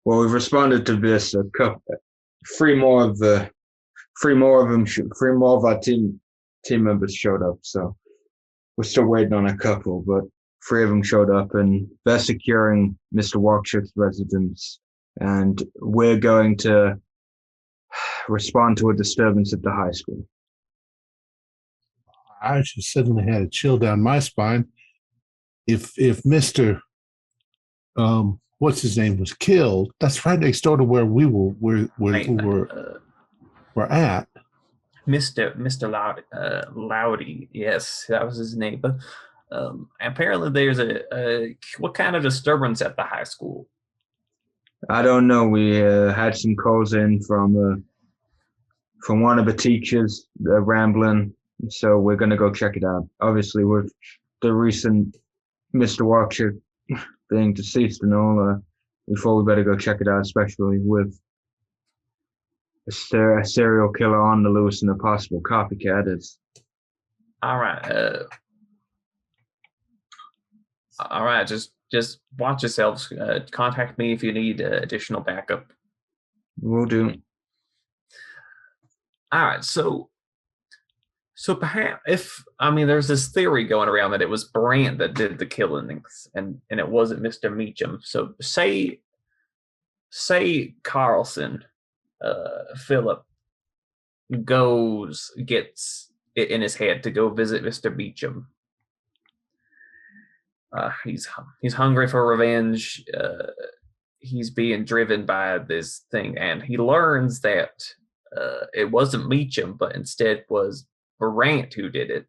responded to this. Three more of our team members showed up. So we're still waiting on a couple, but 3 of them showed up, and they're securing Mr. Walkship's residence, and we're going to respond to a disturbance at the high school. I just suddenly had a chill down my spine. If Mr. What's his name was killed, that's right next door to where we were at. Mr. Loudy, yes, that was his name. But apparently, there's a what kind of disturbance at the high school? I don't know. We had some calls in from one of the teachers rambling, so we're going to go check it out. Obviously, with the recent Mr. Walkship being deceased and all, we thought we better go check it out, especially with a serial killer on the loose and a possible copycat. All right. Just watch yourselves. Contact me if you need additional backup. Will do. All right. So perhaps there's this theory going around that it was Brant that did the killings and it wasn't Mr. Meacham. So say Carlson, Philip gets it in his head to go visit Mr. Meacham. He's hungry for revenge. He's being driven by this thing, and he learns that it wasn't Meacham, but instead was Brant who did it.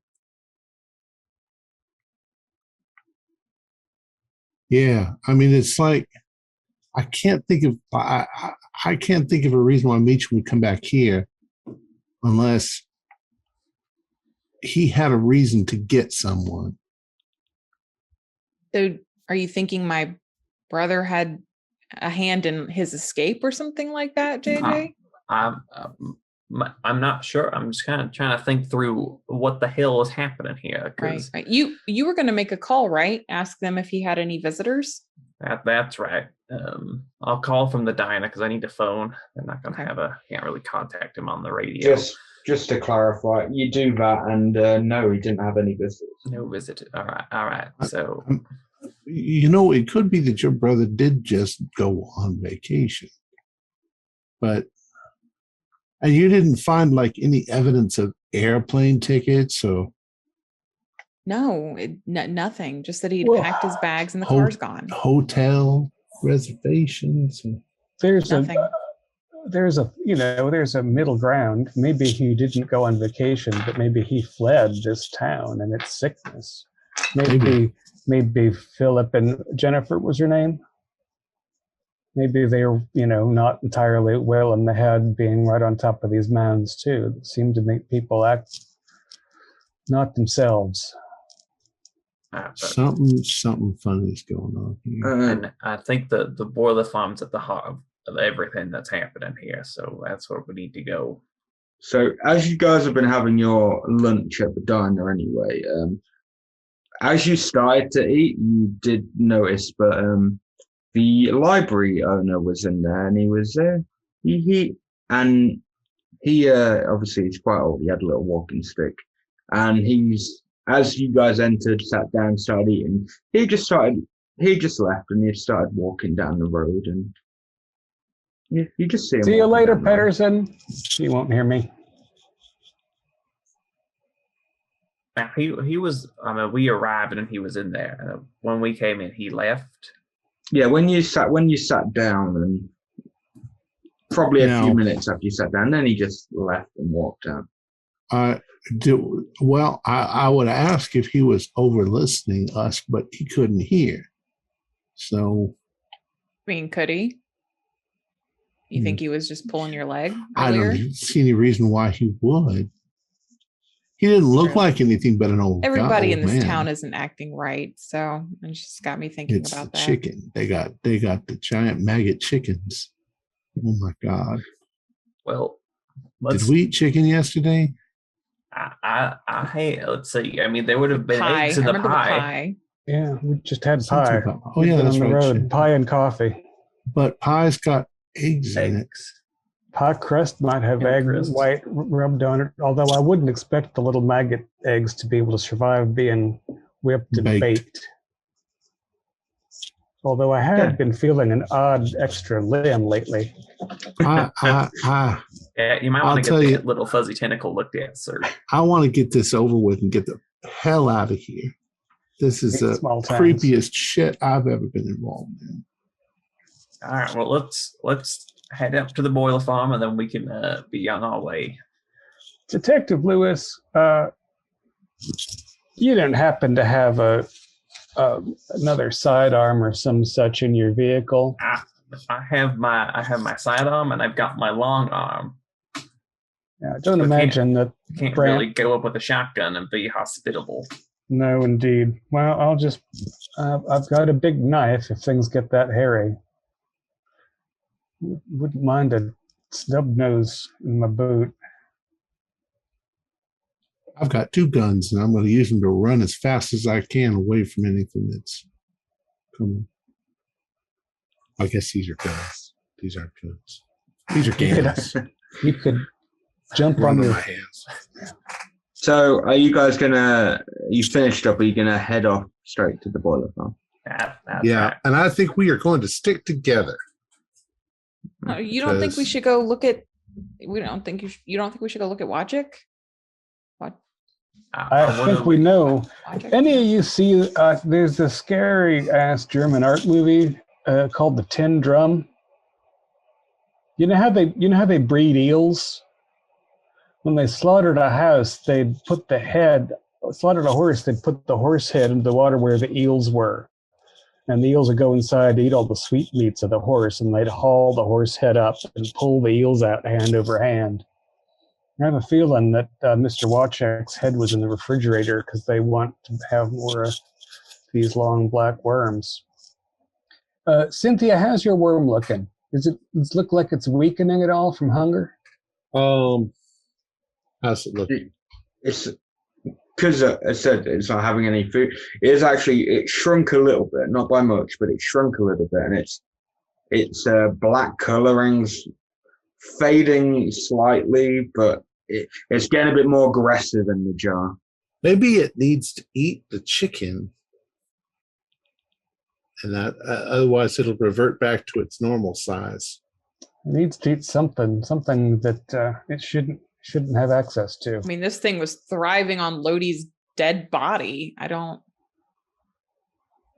Yeah, it's like I can't think of a reason why Meacham would come back here unless he had a reason to get someone. So are you thinking my brother had a hand in his escape or something like that, JJ? I'm not sure. I'm just kind of trying to think through what the hell is happening here. Right. You were going to make a call, right? Ask them if he had any visitors. That's right. I'll call from the diner because I need a phone. I'm not going to can't really contact him on the radio. Just to clarify, you do that, and no, he didn't have any visitors. No visitors. All right. So, it could be that your brother did just go on vacation, and you didn't find like any evidence of airplane tickets or. No, nothing. Just that he'd packed his bags and the car's gone. Hotel reservations. There's Nothing. There's a middle ground. Maybe he didn't go on vacation, but maybe he fled this town and its sickness. Maybe Philip and Jennifer was her name. Maybe they're, not entirely well in the head being right on top of these mounds, too. It seemed to make people act not themselves. Something funny is going on here. And I think the boiler farm's at the heart of everything that's happening here. So that's where we need to go. So as you guys have been having your lunch at the diner anyway, as you started to eat, you did notice, but the library owner was in there, and he was there. He obviously he's quite old. He had a little walking stick, and as you guys entered, sat down, started eating. He just left, and he started walking down the road, and you just see him. See you later, Pedersen. He won't hear me. Now he was. I mean, we arrived and he was in there. When we came in, he left. Yeah, when you sat down, and probably a few minutes after you sat down, then he just left and walked out. I would ask if he was over listening us, but he couldn't hear. So, I mean, could he? You think he was just pulling your leg earlier? I don't see any reason why he would. He didn't look like anything but an old. Everybody in this town isn't acting right, so it just got me thinking about that. Chicken. They got the giant maggot chickens. Oh my god! Well, did we eat chicken yesterday? Let's see. I mean, there would have been eggs in the pie. Yeah, we just had pie. Oh yeah, that's on the right. road. Pie and coffee. But pie's got eggs in it. Pie crust might have egg white rubbed on it, although I wouldn't expect the little maggot eggs to be able to survive being whipped and baked. Although I have been feeling an odd extra limb lately. Yeah, you might want to get that little fuzzy tentacle looked at, sir. I want to get this over with and get the hell out of here. This is the creepiest shit I've ever been involved in. All right, well, let's head up to the boiler farm, and then we can be on our way. Detective Lewis, you don't happen to have another sidearm or some such in your vehicle? I have my sidearm, and I've got my long arm. Yeah, I don't imagine that. Can't really go up with a shotgun and be hospitable. No, indeed. Well, I'll just. I've got a big knife if things get that hairy. Wouldn't mind a snub nose in my boot. I've got two guns, and I'm going to use them to run as fast as I can away from anything that's coming. I guess these are guns. These aren't guns. These are guns. You could jump on my hands. So, are you guys you finished up, or are you going to head off straight to the boiler farm? Yeah, right. And I think we are going to stick together. You don't think we should go look at? You don't think we should go look at Wojcik? What? I think we know. Any of you see? There's a scary ass German art movie called The Tin Drum. You know how they breed eels? When they slaughtered a house, they'd put slaughtered a horse, they'd put the horse head into the water where the eels were. And the eels would go inside to eat all the sweetmeats of the horse, and they'd haul the horse head up and pull the eels out hand over hand. I have a feeling that Mr. Wojcik's head was in the refrigerator because they want to have more of these long black worms. Cynthia, how's your worm looking? Does it look like it's weakening at all from hunger? How's it looking? It's because I said it's not having any food. It shrunk a little bit, not by much, but it shrunk a little bit, and its black colorings fading slightly, but it's getting a bit more aggressive in the jar. Maybe it needs to eat the chicken, and that otherwise it'll revert back to its normal size. It needs to eat something that it shouldn't have access to. I mean, this thing was thriving on Lodi's dead body.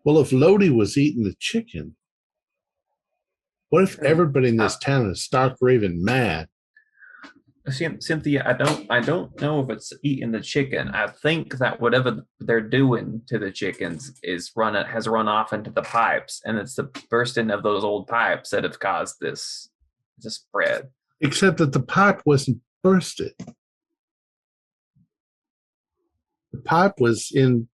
Well, if Lodi was eating the chicken, what if everybody in this town is stark raving mad? Cynthia, I don't know if it's eating the chicken. I think that whatever they're doing to the chickens has run off into the pipes, and it's the bursting of those old pipes that have caused this to spread. Except that the pipe wasn't bursted. The pipe was in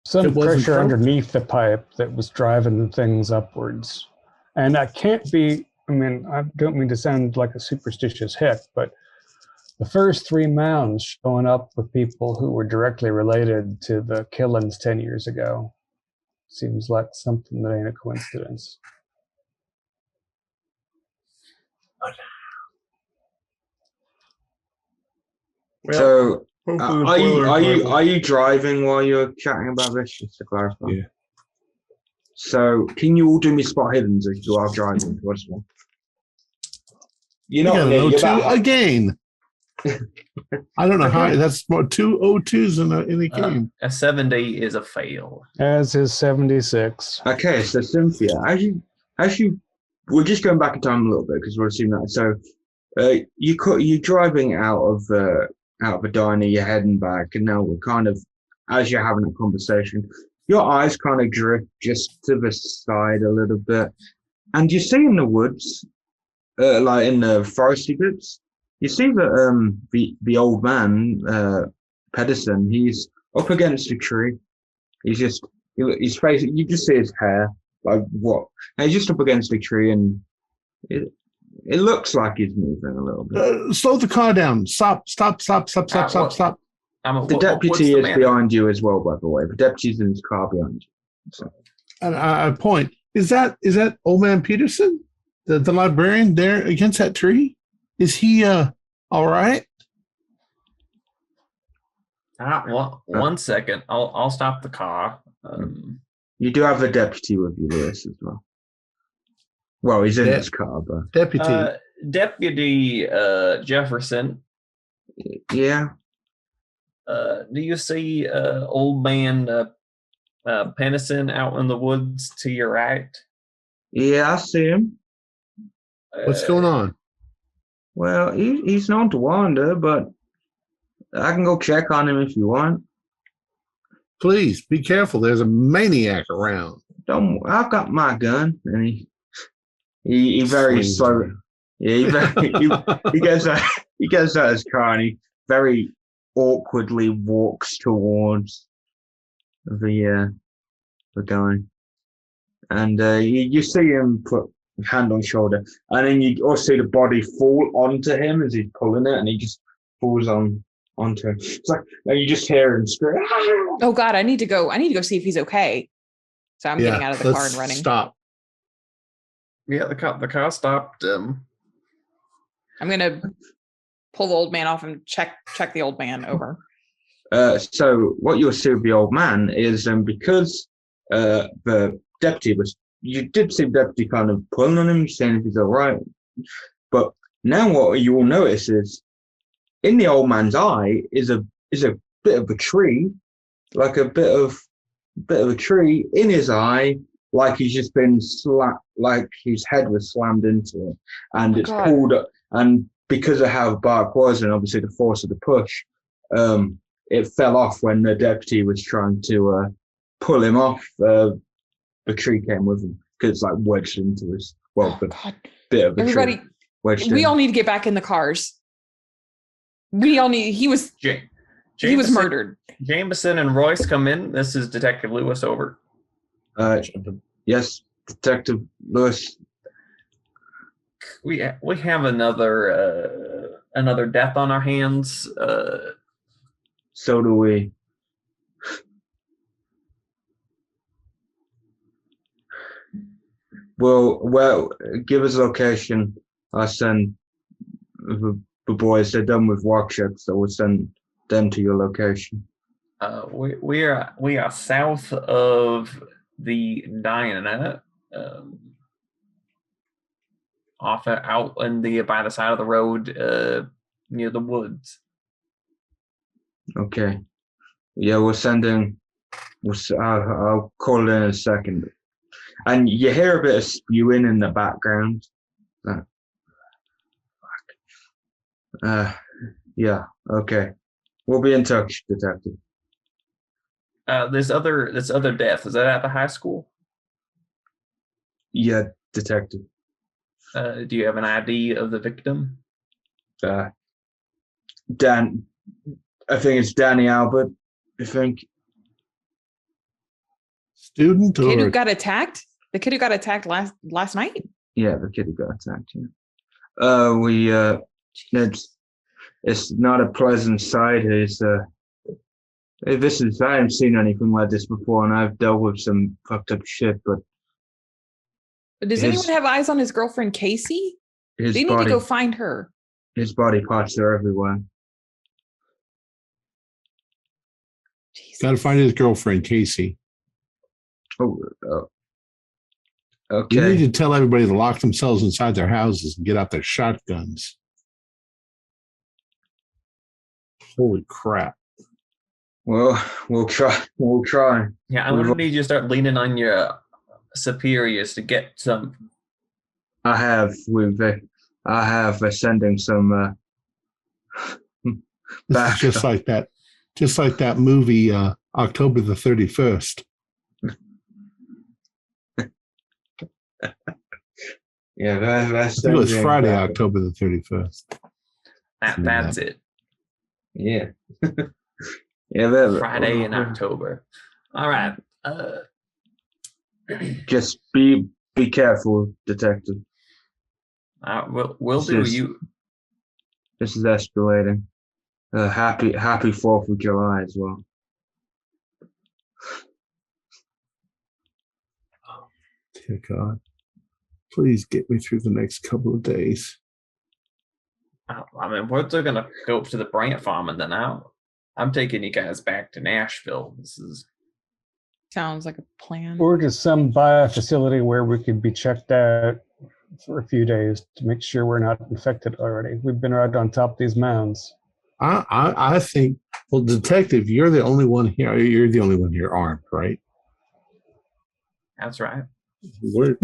Some It wasn't pressure broken. underneath the pipe that was driving things upwards. And that can't be, I mean, I don't mean to sound like a superstitious hick, but the first 3 mounds showing up with people who were directly related to the killings 10 years ago seems like something that ain't a coincidence. So, are you driving while you're chatting about this? Just to clarify. Yeah. So, can you all do me spot hiddens if you are driving? What's one? You're I not got an near, you're O2 about- again. I don't know how that's about 2 O2s in a game. A 70 is a fail. As is 76. Okay, so Cynthia, as you, we're just going back in time a little bit because we're assuming that. So, you're driving out of a diner, you're heading back, and now we're kind of, as you're having a conversation, your eyes kind of drift just to the side a little bit, and you see in the woods, like in the foresty bits, you see that the old man, Pedersen, he's up against a tree. He's facing, you just see his hair, like what? And he's just up against a tree, and it looks like he's moving a little bit. Slow the car down. Stop. The deputy is behind you as well, by the way. The deputy's in his car behind you. So. And I point. Is that old man Peterson, the librarian there against that tree? Is he all right? One second. I'll stop the car. You do have a deputy with you, Lewis, as well. Well, he's in his car, but Deputy. Deputy Jefferson. Yeah. Do you see old man Pennison out in the woods to your right? Yeah, I see him. What's going on? Well, he's known to wander, but I can go check on him if you want. Please be careful. There's a maniac around. I've got my gun, and he very slow. Yeah, he gets out of his car and he very awkwardly walks towards the guy, and you see him put hand on shoulder, and then you also see the body fall onto him as he's pulling it, and he just falls onto him. It's like, and you just hear him scream. Oh God, I need to go see if he's okay. So I'm getting out of the car and running. Stop. Yeah, the car stopped. I'm gonna pull the old man off and check the old man over. So what you'll see with the old man is because the deputy you did see the deputy kind of pulling on him, saying if he's all right. But now what you will notice is in the old man's eye is a bit of a tree, like a bit of a tree in his eye, like he's just been like his head was slammed into it, and it's pulled up. And because of how the bark was, and obviously the force of the push, it fell off when the deputy was trying to pull him off. The tree came with him because it's like wedged into his. Well, bit of a everybody, tree wedged we in. all need to get back in the cars. We all need. He was murdered. Jameson and Royce come in. This is Detective Lewis. Over. Yes, Detective Lewis. We have another death on our hands. So do we. Well, give us a location. I send the boys. They're done with workshop, so we'll send them to your location. We are south of the diner, out in by the side of the road, near the woods. Okay. Yeah, we're sending. I'll call it in a second. And you hear a bit of spewing in the background. Yeah. Okay. We'll be in touch, Detective. This other death, is that at the high school? Yeah, Detective. Do you have an ID of the victim? Dan, I think it's Danny Albert. I think. Student Kid who or got attacked? The kid who got attacked last night? Yeah, the kid who got attacked. Yeah. It's not a pleasant sight. I haven't seen anything like this before, and I've dealt with some fucked up shit. But Does anyone have eyes on his girlfriend Casey? his They need to go find her. his body parts are everywhere. got to find his girlfriend, Casey. Oh, You need okay. to tell everybody to lock themselves inside their houses and get out their shotguns. Holy crap. Well, we'll try. We'll try. Yeah, I'm gonna need you to start leaning on your superiors to get some. I have sending some This back. is just like that movie, October the 31st. Yeah, that's I think it was sending Friday, back. October the 31st. That's it. Yeah. Yeah, Friday in October. All right. Just be careful, Detective. We'll do. This is- You. This is escalating. Happy 4th of July as well. Dear God, please get me through the next couple of days. I mean, we're still gonna go up to the Brant farm and then out. I'm taking you guys back to Nashville. This is Sounds like a plan. Or to some bio facility where we could be checked out for a few days to make sure we're not infected already. We've been right on top of these mounds. I think, well, Detective, you're the only one here. You're the only one here armed, right? that's right. We're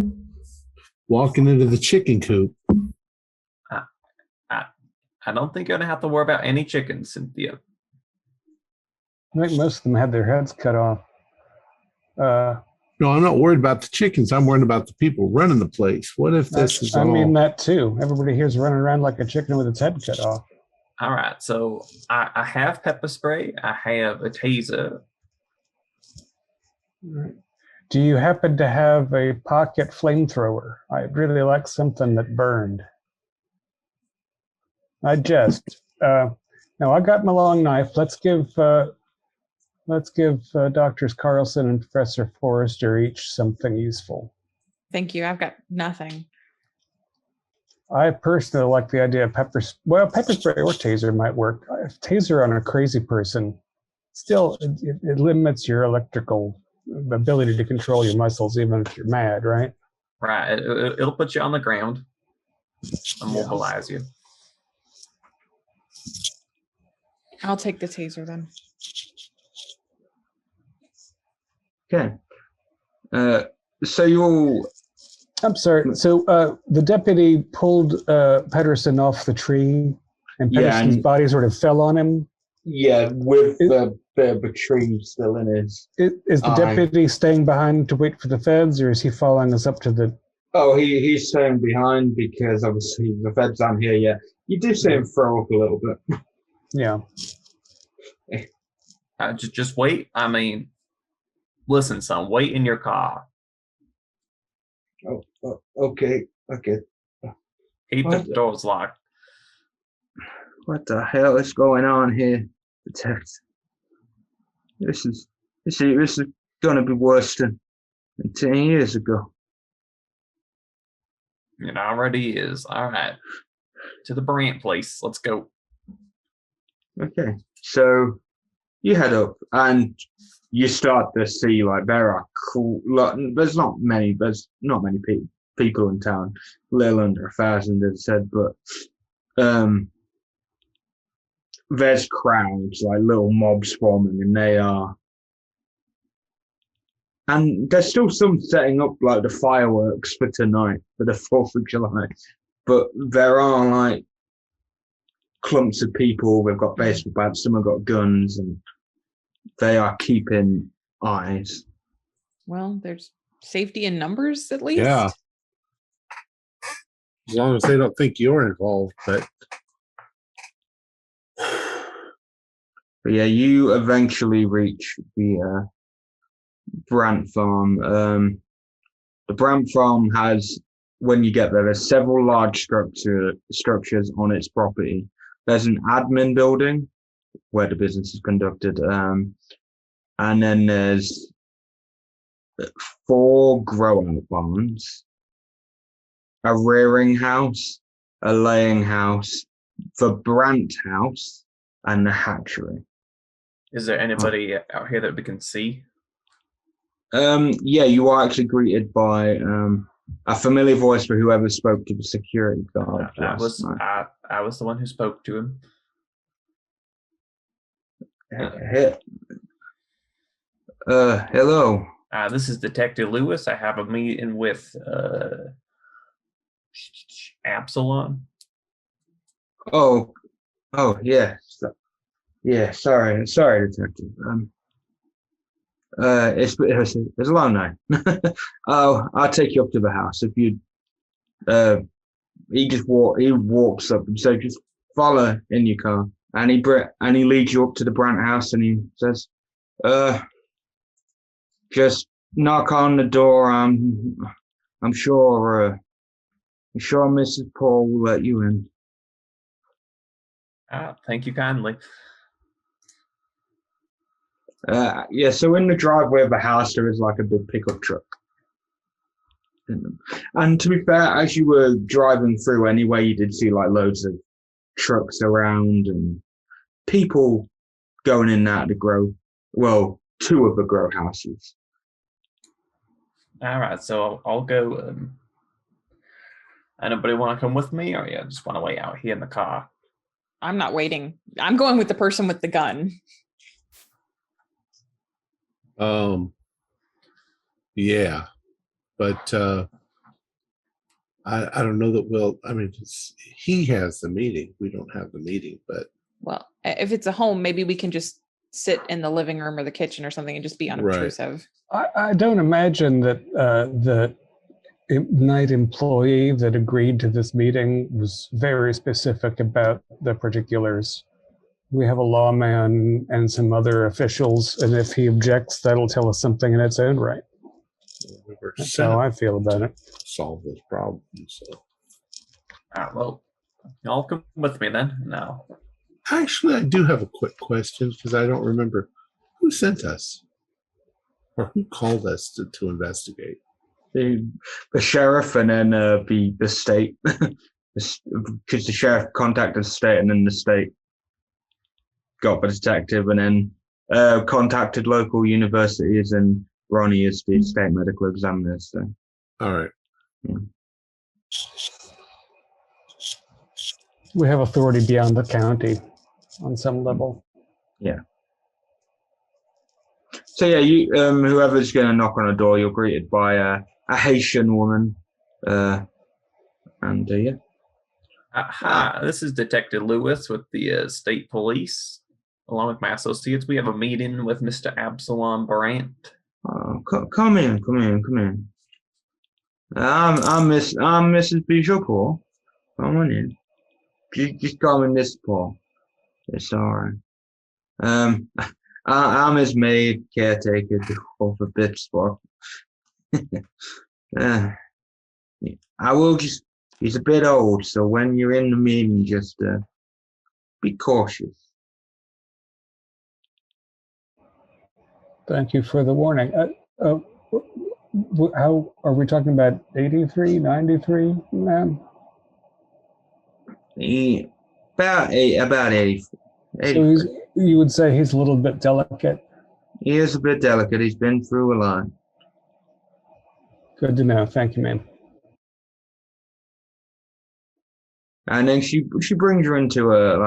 walking into the chicken coop. I don't think you're gonna have to worry about any chickens, Cynthia. I think most of them had their heads cut off. No, I'm not worried about the chickens. I'm worried about the people running the place. What if this is I all? mean that too. Everybody here's running around like a chicken with its head cut off. All right, so I have pepper spray. I have a taser. Do you happen to have a pocket flamethrower? I'd really like something that burned. I just. No, I got my long knife. Let's give Doctors Carlson and Professor Forrester each something useful. Thank you. I've got nothing. I personally like the idea of pepper spray or taser might work. If taser on a crazy person, still it limits your electrical ability to control your muscles, even if you're mad, right? Right, it'll put you on the ground and mobilize you. I'll take the taser then. Okay. So you all. I'm sorry. So the deputy pulled Pedersen off the tree, and Yeah, Pedersen's and- body sort of fell on him. Yeah, with It- the tree still in his. Is the Aye. deputy staying behind to wait for the feds, or is he following us up to the? Oh, he's staying behind because obviously the feds aren't here yet. You do see him throw up a little bit. Yeah. Just wait. I mean, listen, son, wait in your car. Oh, okay. Keep What? the doors locked. What the hell is going on here? Detective. This is gonna be worse than 10 years ago. It already is. All right. To the Brant place. Let's go. Okay, so you head up and you start to see like there's not many people in town, little under 1,000 as said, but there's crowds, like little mobs forming, and there's still some setting up like the fireworks for tonight for the 4th of July, but there are like clumps of people. They've got baseball bats. Some have got guns, and they are keeping eyes. Well, there's safety in numbers at least. Yeah. As long as they don't think you're involved, but But yeah, you eventually reach the Brant farm. The Brant farm has, when you get there, there's several large structures on its property. There's an admin building where the business is conducted, and then there's 4 grow-out barns, a rearing house, a laying house, the Brant house, and the hatchery. Is there anybody out here that we can see? Yeah, you are actually greeted by a familiar voice for whoever spoke to the security guard. I was the one who spoke to him. Hello. This is Detective Lewis. I have a meeting with Absalom. Oh, yeah. Yeah, sorry, detective. It's a long night. I'll take you up to the house. If you, he walks up and says, just follow in your car, and he leads you up to the Brant house, and he says, just knock on the door. I'm sure Mrs. Paul will let you in. Thank you kindly. Yeah, so in the driveway of the house, there is like a big pickup truck. And to be fair, as you were driving through anyway, you did see like loads of trucks around and people going in and out of the grow. Well, 2 of the grow houses. All right, so I'll go. Anybody want to come with me, or you just want to wait out here in the car? I'm not waiting. I'm going with the person with the gun. Yeah, but I don't know that I mean, he has the meeting. We don't have the meeting, but Well, if it's a home, maybe we can just sit in the living room or the kitchen or something and just be unobtrusive. I don't imagine that the night employee that agreed to this meeting was very specific about the particulars. We have a lawman and some other officials, and if he objects, that'll tell us something in its own right. we were That's set how up I feel about it. to solve this problem. So Well, y'all come with me then. No. actually, I do have a quick question because I don't remember who sent us or who called us to investigate. The sheriff, and then the state, because the sheriff contacted the state, and then the state got the detective, and then contacted local universities, and Ronnie is the state medical examiner. So, All right. yeah. We have authority beyond the county on some level. Yeah. So yeah, you whoever's going to knock on a door, you're greeted by a Haitian woman, and yeah. Hi, this is Detective Lewis with the state police, along with my associates. We have a meeting with Mr. Absalom Brant. Come in. I'm Mrs. Bishop Paul. Come on in. Just call me Miss Paul. It's all right. I'm his maid, caretaker, of a bit spot. I will just. He's a bit old, so when you're in the meeting, just be cautious. Thank you for the warning. How are we talking about 83, 93, ma'am? About 80. So you would say he's a little bit delicate? He is a bit delicate. He's been through a lot. Good to know. Thank you, ma'am. And then she brings you into a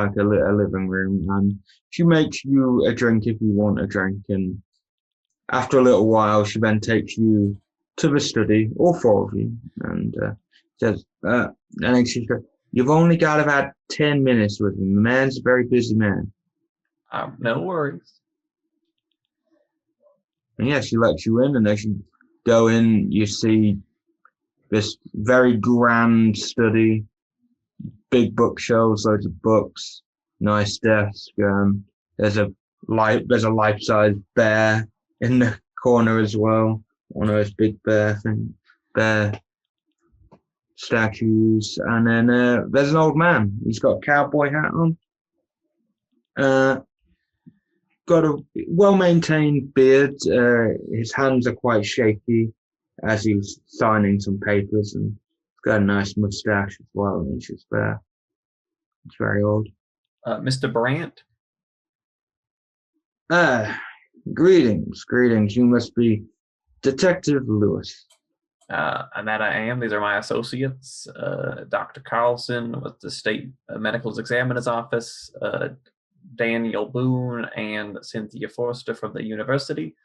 living room, and she makes you a drink if you want a drink. And after a little while, she then takes you to the study, all 4 of you, and says, and then she says, You've only got about 10 minutes with him. The man's a very busy man. No worries. And yeah, she lets you in, and as you go in, you see this very grand study, big bookshelves, loads of books, nice desk. There's a life-size bear in the corner as well. One of those big bear statues. And then there's an old man. He's got a cowboy hat on. Got a well-maintained beard. His hands are quite shaky as he's signing some papers, and he's got a nice mustache as well. And he's just there. It's very old. Mr. Brandt? Greetings. You must be Detective Lewis. And that I am. These are my associates, Dr. Carlson with the State Medical Examiner's Office, Daniel Boone, and Cynthia Forster from the university.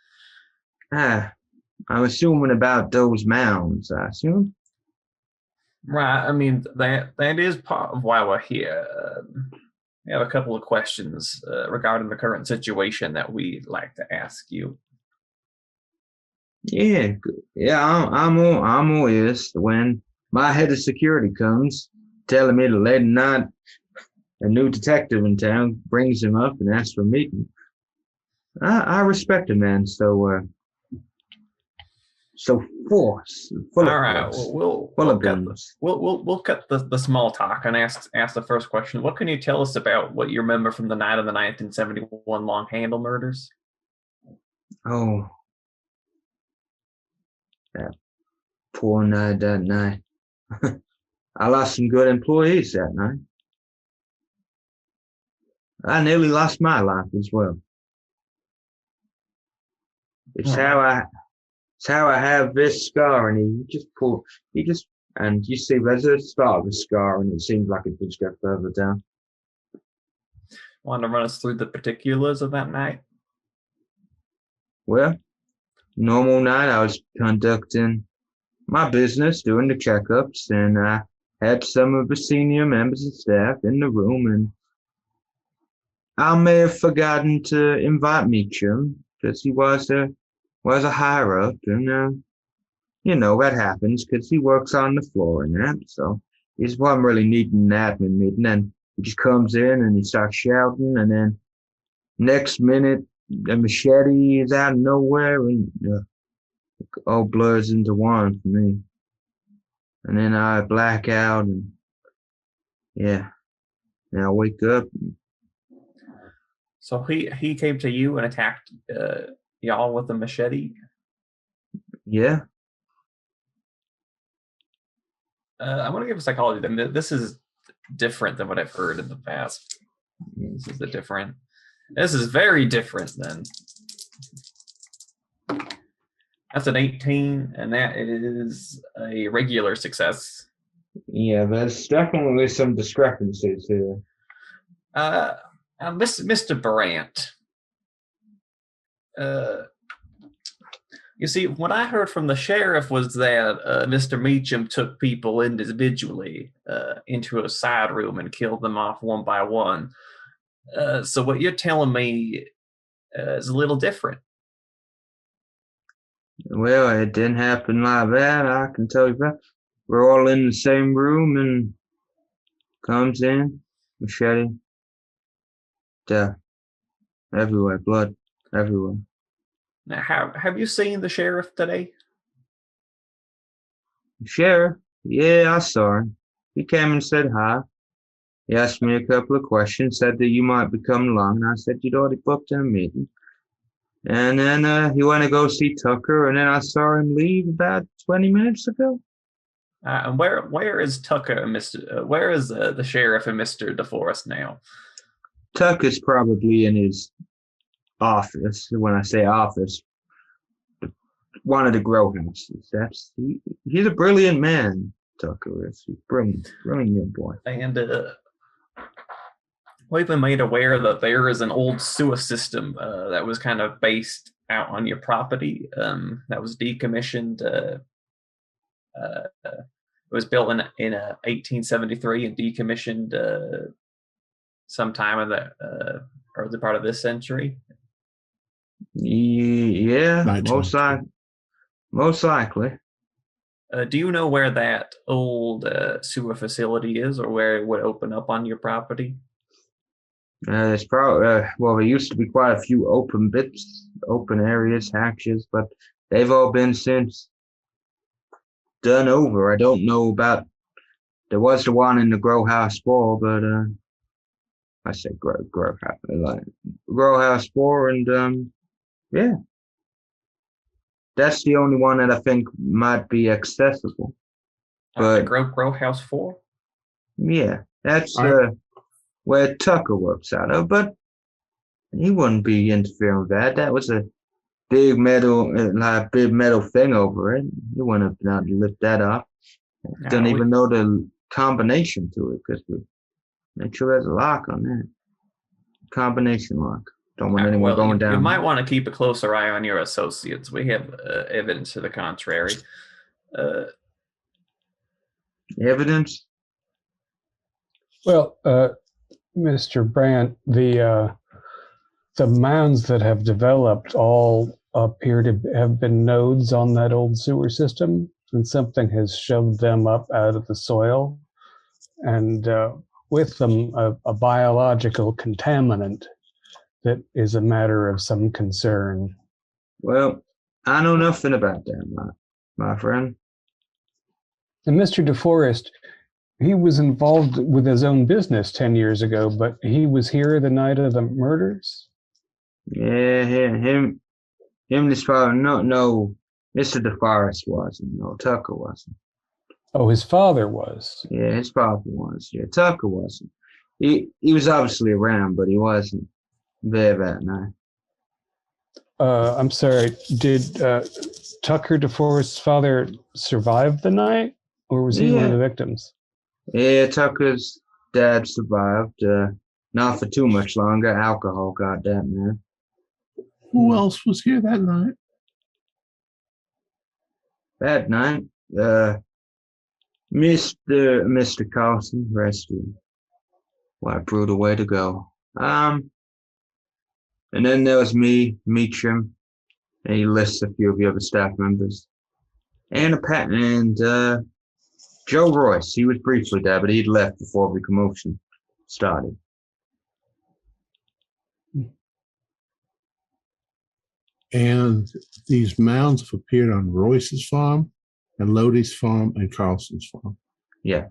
I'm assuming about those mounds, I assume. Right. I mean, that is part of why we're here. We have a couple of questions regarding the current situation that we'd like to ask you. Yeah, I'm all ears. When my head of security comes, telling me to late at night, a new detective in town brings him up and asks for a meeting. I respect a man so force. All right, we'll cut the small talk and ask the first question. What can you tell us about what you remember from the night of the 1971 Long Handle murders? Oh, that poor night that night. I lost some good employees that night. I nearly lost my life as well. It's how I have this scar, and and you see there's a start of a scar, and it seems like it could just go further down. Want to run us through the particulars of that night? Well, normal night, I was conducting my business, doing the checkups, and I had some of the senior members of staff in the room, and I may have forgotten to invite Meacham because he was a higher up, and that happens because he works on the floor and that, so he wasn't really needing an admin meeting. And he just comes in and he starts shouting, and then next minute a machete is out of nowhere, and it all blurs into one for me. And then I black out, and yeah, now I wake up. So he came to you and attacked y'all with a machete? Yeah. I'm going to give a psychology then. This is different than what I've heard in the past. This is very different then. That's an 18, and that is a regular success. Yeah, there's definitely some discrepancies here. Mr. Brandt, you see, what I heard from the sheriff was that Mr. Meacham took people individually into a side room and killed them off one by one. So what you're telling me is a little different. Well, it didn't happen like that, I can tell you that. We're all in the same room, and comes in, machete, death, everywhere, blood, everywhere. Now, have you seen the sheriff today? Sheriff? Yeah, I saw him. He came and said hi. He asked me a couple of questions, said that you might be coming along, and I said you'd already booked in a meeting. And then he went to go see Tucker, and then I saw him leave about 20 minutes ago. And where is Tucker and where is the sheriff and Mr. Deforest now? Tucker's probably in his office. When I say office, one of the grow houses. He's a brilliant man, Tucker is. He's brilliant boy. And we've been made aware that there is an old sewer system that was kind of based out on your property that was decommissioned was built in 1873 and decommissioned sometime in the early part of this century. Yeah, 19. most likely. Do you know where that old sewer facility is, or where it would open up on your property? There's probably there used to be quite a few open bits, open areas, hatches, but they've all been since done over. I don't know about. There was the one in the grow house 4, but I say grow house 4, and yeah, that's the only one that I think might be accessible. But grow house 4. Yeah, that's Right. Where Tucker works out of, but he wouldn't be interfering with that. That was a big metal thing over it. He wouldn't have been able to lift that up. Don't even know the combination to it, because we make sure there's a lock on that. Combination lock. Don't want anyone going down. You might want to keep a closer eye on your associates. We have evidence to the contrary. Evidence? Well, Mr. Brandt, the mounds that have developed all appear to have been nodes on that old sewer system, and something has shoved them up out of the soil, and with them a biological contaminant that is a matter of some concern. Well, I know nothing about that, my friend. And Mr. Deforest, he was involved with his own business 10 years ago, but he was here the night of the murders? Yeah, him this father, no, Mr. Deforest wasn't. No, Tucker wasn't. Oh, his father was. Yeah, his father was. Yeah, Tucker wasn't. He was obviously around, but he wasn't there that night. I'm sorry, did Tucker Deforest's father survive the night, or was he one of the victims? Yeah, Tucker's dad survived. Not for too much longer. Alcohol got that man. Who else was here that night? That night, Mr. Carlson rescued. What a brutal way to go. And then there was me, Meacham, and he lists a few of the other staff members. And Joe Royce, he was briefly there, but he'd left before the commotion started. And these mounds have appeared on Royce's farm and Lodi's farm and Carlson's farm. Yeah,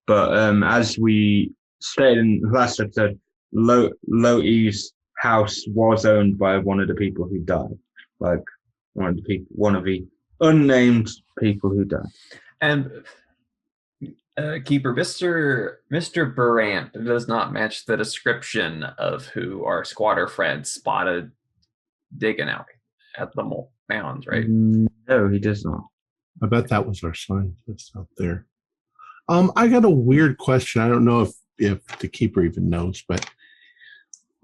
but as we stated in the last episode, Lodi's house was owned by one of the people who died, like one of the unnamed people who died. And Keeper, Mr. Brandt does not match the description of who our squatter friend spotted digging out at the mounds, right? No, he does not. I bet that was our scientist out there. I got a weird question. I don't know if the keeper even knows, but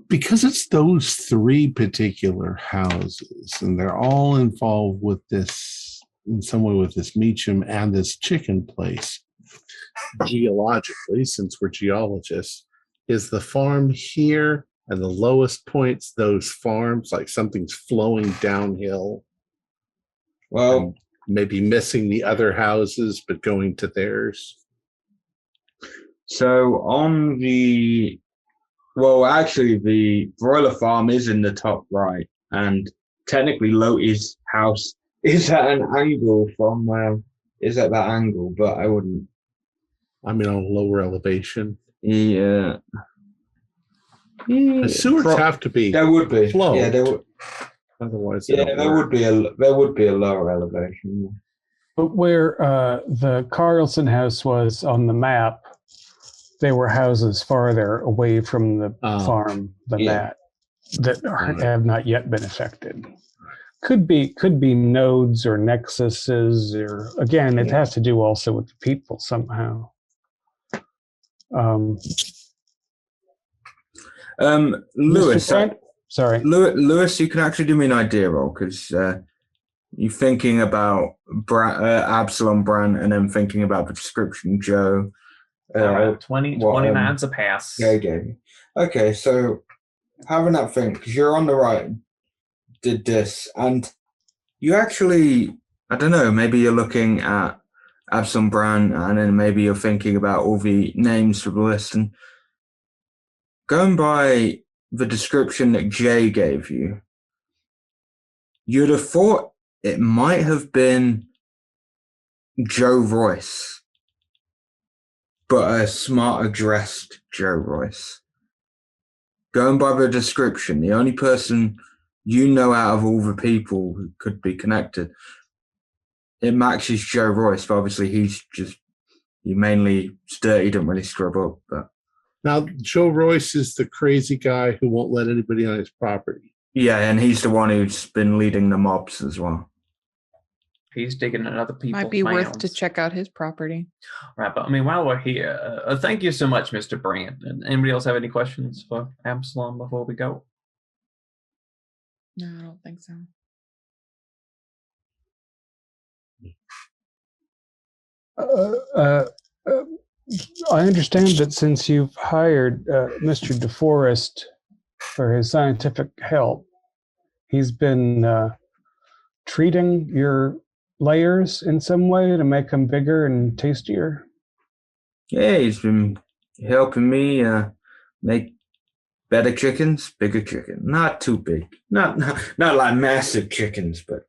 because it's those 3 particular houses and they're all involved with this in some way with this Meacham and this chicken place, geologically, since we're geologists, is the farm here and the lowest points those farms like something's flowing downhill? Well, maybe missing the other houses but going to theirs. So on the broiler farm is in the top right, and technically Lodi's house is at an angle is at that angle, but I wouldn't. I mean, on a lower elevation. Yeah. The sewers have to be. There would be. Flowed. Yeah, there would. Otherwise, there would be a lower elevation. But where the Carlson house was on the map, there were houses farther away from the farm than that have not yet been affected. Could be nodes or nexuses, or again, it has to do also with the people somehow. Lewis, Sorry, Lewis, you can actually do me an idea roll, because You thinking about Absalom Brand and then thinking about the description Joe. All right, 29's a pass. Yeah, gave you. Okay, so having that thing, because you're on the right, did this, and you actually, I don't know, maybe you're looking at Absalom Brand and then maybe you're thinking about all the names for the list, and going by the description that Jay gave you, you'd have thought it might have been Joe Royce, but a smarter dressed Joe Royce. Going by the description, the only person you know out of all the people who could be connected, it matches Joe Royce, but obviously he's mainly dirty, don't really scrub up. But Now, Joe Royce is the crazy guy who won't let anybody on his property. yeah, and he's the one who's been leading the mobs as well. He's digging in other people's Might be worth mounds. to check out his property. Right, but I mean, while we're here, thank you so much, Mr. Brandt. Anybody else have any questions for Absalom before we go? No, I don't think so. I understand that since you've hired Mr. Deforest for his scientific help, he's been treating your layers in some way to make them bigger and tastier. Yeah, he's been helping me make better chickens, bigger chicken. Not too big. Not like massive chickens, but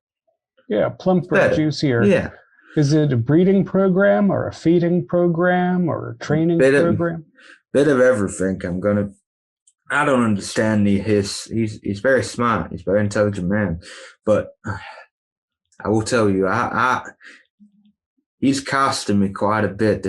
Yeah, plumper, better. juicier. Yeah. Is it a breeding program or a feeding program or a training program? Bit of everything. I don't understand he's very smart. He's a very intelligent man. But I will tell you, he's costing me quite a bit,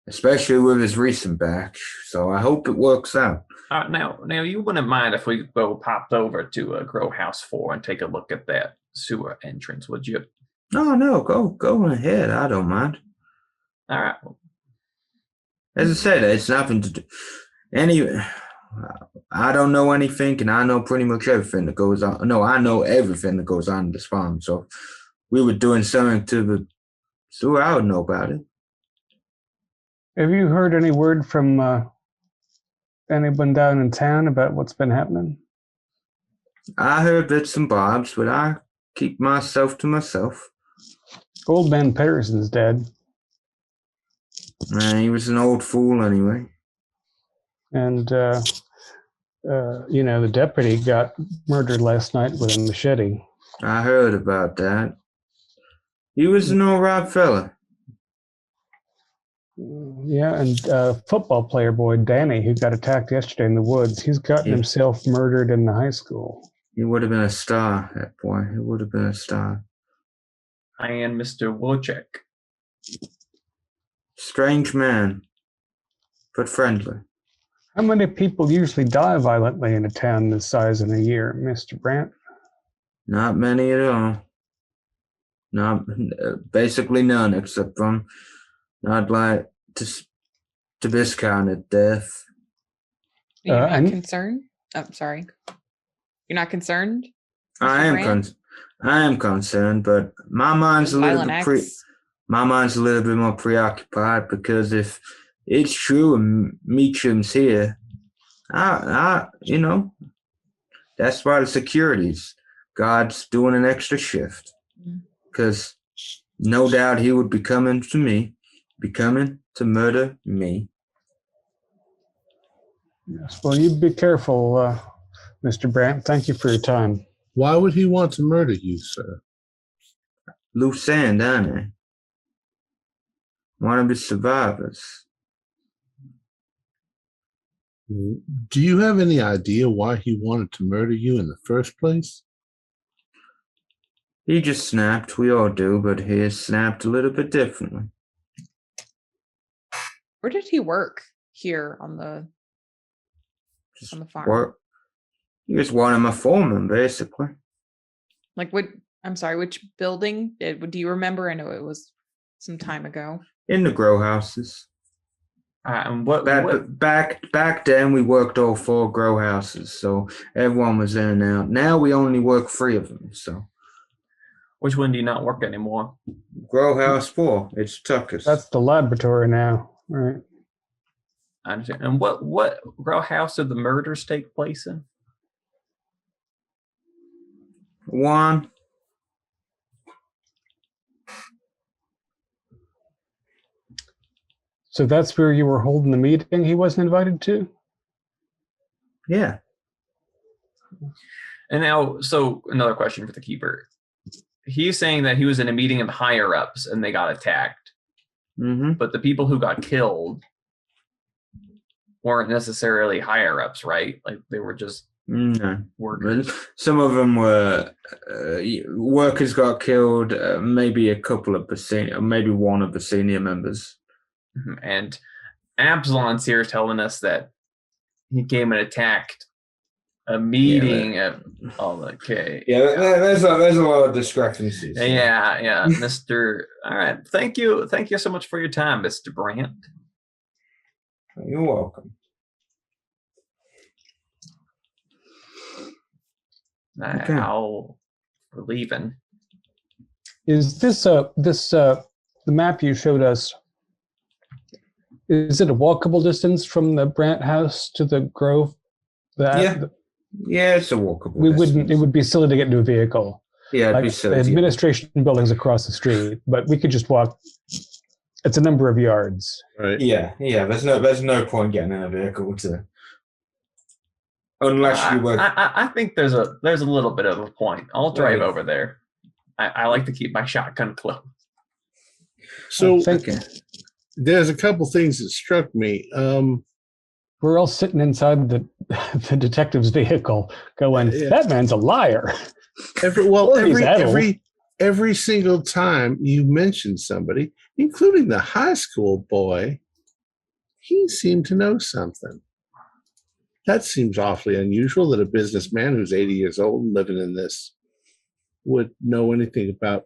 especially with his recent batch. So I hope it works out. Now, you wouldn't mind if we popped over to Grow House 4 and take a look at that sewer entrance, would you? No, go ahead. I don't mind. All right. As I said, it's nothing to do. I don't know anything, and I know pretty much everything that goes on. No, I know everything that goes on in this farm. So if we were doing something to the sewer, I would know about it. Have you heard any word from anyone down in town about what's been happening? I heard bits and bobs, but I keep myself to myself. Old man Patterson's dead. He was an old fool anyway. And, the deputy got murdered last night with a machete. I heard about that. He was an all right fella. Yeah, and football player boy Danny, who got attacked yesterday in the woods, he's gotten himself murdered in the high school. He would have been a star, that boy. He would have been a star. And Mr. Wojcik. Strange man, but friendly. How many people usually die violently in a town this size in a year, Mr. Brandt? Not many at all. Basically none, except from not like to this kind of death. You're not concerned? Oh, sorry. You're not concerned? I am concerned, but my mind's a little bit more preoccupied, because if it's true and Meacham's here, that's why the security's God's doing an extra shift, because no doubt he would be coming to murder me. Yes, well, you be careful, Mr. Brandt. Thank you for your time. Why would he want to murder you, sir? Loose end, ain't he? One of his survivors. Do you have any idea why he wanted to murder you in the first place? He just snapped. We all do, but he snapped a little bit differently. Where did he work here on the farm? He was one of my foremen, basically. Like what? I'm sorry, which building? Do you remember? I know it was some time ago. In the grow houses. And back then we worked all 4 grow houses, so everyone was in and out. Now we only work 3 of them, so Which one do you not work anymore? Grow House 4. It's Tucker's. That's the laboratory now, right? I understand. And what grow house did the murders take place in? 1. So that's where you were holding the meeting he wasn't invited to? Yeah. And now, so another question for the keeper. He's saying that he was in a meeting of higher ups and they got attacked. Mm-hmm. But the people who got killed weren't necessarily higher ups, right? Like they were just No. workers. Some of them were workers got killed. Maybe a couple of the senior, maybe one of the senior members. And Absalon's here telling us that he came and attacked a meeting of okay. Yeah, there's a lot of discrepancies. Yeah, Mr. All right. Thank you so much for your time, Mr. Brandt. You're welcome. Okay. We're leaving. Is this the map you showed us? Is it a walkable distance from the Brandt house to the Grove? Yeah, it's a walkable. It would be silly to get into a vehicle. Yeah, it'd be The silly. administration building's across the street, but we could just walk. It's a number of yards. Right. Yeah. There's no point getting in a vehicle unless you were. I think there's a little bit of a point. I'll drive over there. I like to keep my shotgun close. So Okay. there's a couple things that struck me. We're all sitting inside the detective's vehicle going, Yeah. that man's a liar. Every single time you mention somebody, including the high school boy, he seemed to know something. That seems awfully unusual that a businessman who's 80 years old and living in this would know anything about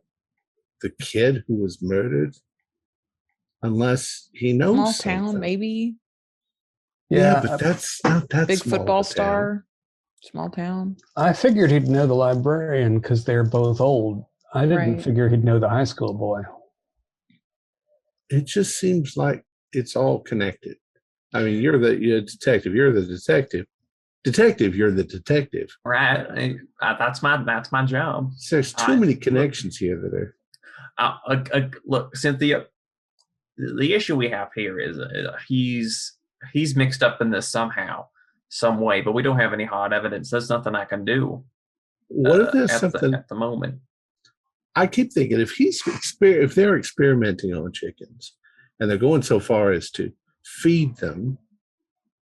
the kid who was murdered, unless he knows Small something. town, maybe. Yeah, but that's not that Big small football of a town. star. Small town. I figured he'd know the librarian because they're both old. I didn't Right. figure he'd know the high school boy. It just seems like it's all connected. I mean, you're a detective. You're the detective. Detective, you're the detective. Right. That's my job. There's too many connections here that are. Look, Cynthia. The issue we have here is he's mixed up in this somehow, some way, but we don't have any hard evidence. There's nothing I can do. What if there's something at the moment? I keep thinking if they're experimenting on chickens and they're going so far as to feed them,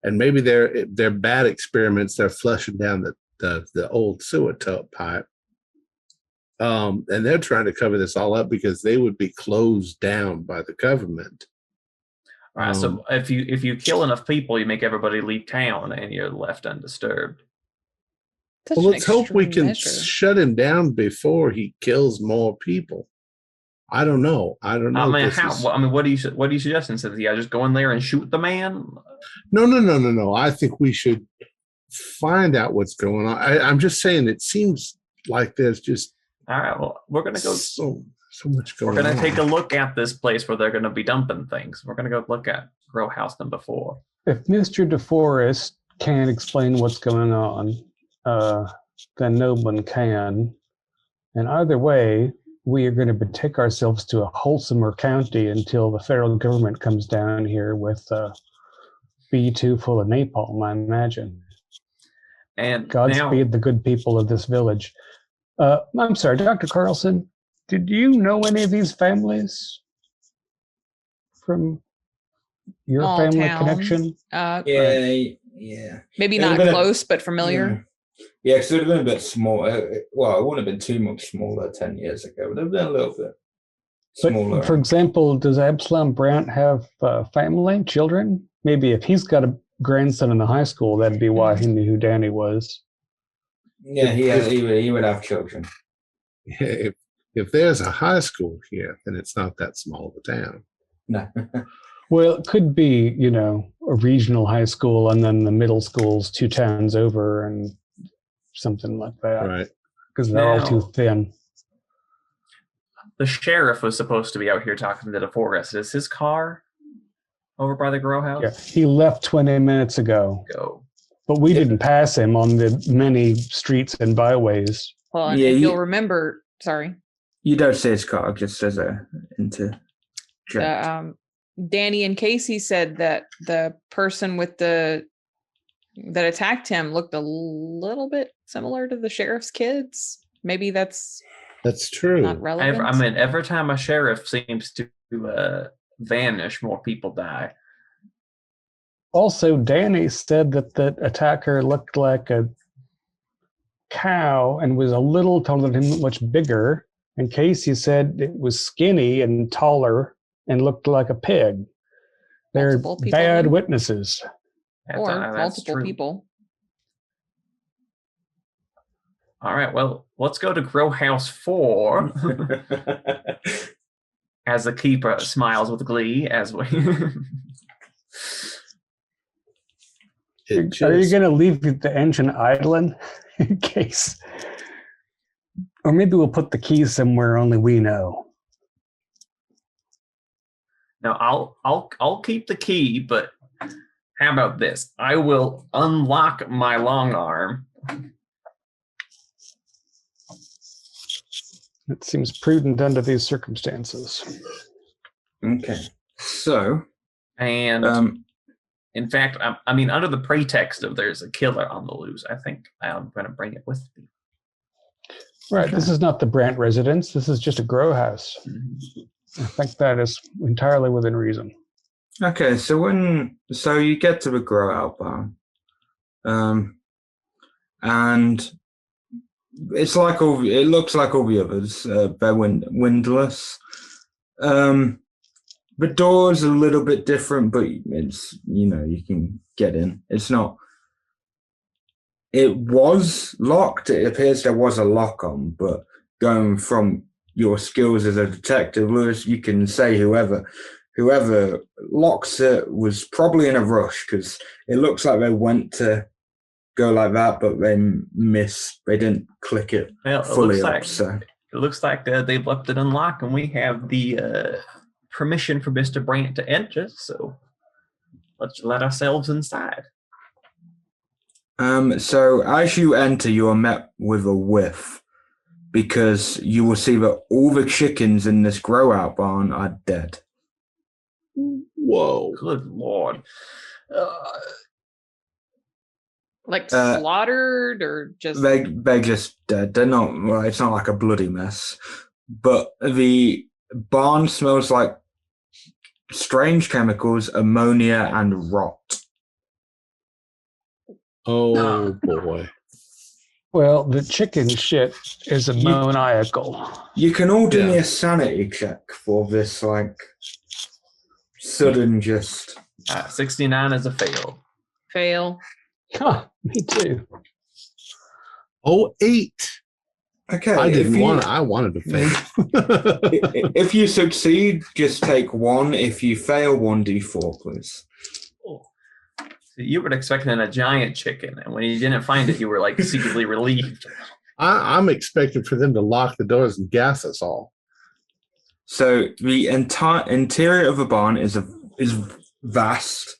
and maybe they're bad experiments, they're flushing down the old sewer pipe, and they're trying to cover this all up because they would be closed down by the government. All right. So if you kill enough people, you make everybody leave town, and you're left undisturbed. Such Well, an let's hope we extreme can measure. shut him down before he kills more people. I don't know. I mean, what are you suggesting, Cynthia? Just go in there and shoot the man? No. I think we should find out what's going on. I'm just saying it seems like there's just All right. Well, we're gonna go. so much going We're on. gonna take a look at this place where they're gonna be dumping things. We're gonna go look at grow house number 4. If Mr. Deforest can't explain what's going on, then no one can. And either way, we are going to take ourselves to a wholesomer county until the federal government comes down here with B2 full of napalm, I imagine. And Godspeed the good people of this village. I'm sorry, Dr. Carlson, did you know any of these families from your Small family town. connection? Yeah. Maybe It not would've been close, but familiar. Yeah, because it would have been a bit small. Well, it wouldn't have been too much smaller 10 years ago. It would have been a little bit smaller. But for example, does Absalom Brandt have family, children? Maybe if he's got a grandson in the high school, that'd be why he knew who Danny was. Yeah, he would have children. If there's a high school here, then it's not that small of a town. No. Well, it could be, a regional high school and then the middle school's 2 towns over and something like that. Right. Because they're all Now- too thin. the sheriff was supposed to be out here talking to Deforest. Is his car over by the grow house? Yeah, he left 20 minutes ago, Go. but we didn't pass him on the many streets and byways. Well, and Yeah, if you- you'll remember, sorry, You don't see his car, just as a interject. Danny and Casey said that the person with that attacked him looked a little bit similar to the sheriff's kids. Maybe that's true. not relevant. I mean, every time a sheriff seems to vanish, more people die. Also, Danny said that the attacker looked like a cow and was a little taller than him, much bigger. And Casey said it was skinny and taller and looked like a pig. They're Multiple people bad then? witnesses. or That's multiple true. people. All right, well, let's go to Grow House 4. As the keeper smiles with glee as we. It Are you just- going to leave the engine idling in case? Or maybe we'll put the keys somewhere only we know. Now I'll keep the key, but how about this? I will unlock my long arm. It seems prudent under these circumstances. Okay. So, And in fact, I mean, under the pretext of there's a killer on the loose, I think I'm going to bring it with me. Right. This is not the Brant residence. This is just a grow house. I think that is entirely within reason. okay, so you get to the grow out barn, and it looks like all the others. They're windowless. The door's a little bit different, but it's, you can get in. It's not. It was locked. It appears there was a lock on, but going from your skills as a detective, Lewis, you can say whoever locks it was probably in a rush, because it looks like they went to go like that, but they missed. They didn't click it Well, fully it up. looks So like, they've left it unlocked, and we have the permission for Mr. Brant to enter. So let's let ourselves inside. So as you enter, you are met with a whiff, because you will see that all the chickens in this grow out barn are dead. Whoa. Good Lord. Like slaughtered or just They're just dead. They're not. Well, it's not like a bloody mess, but the barn smells like strange chemicals, ammonia, and rot. Oh boy. Well, the chicken shit is ammoniacal. You can all do me Yeah. a sanity check for this, like sudden just. 69 is a fail. fail. Huh, me too. Oh, 8. Okay, I didn't if you- I wanted to fail. If you succeed, just take 1. If you fail, 1d4, please. You were expecting a giant chicken, and when you didn't find it, you were like secretly relieved. I'm expecting for them to lock the doors and gas us all. So the entire interior of the barn is vast.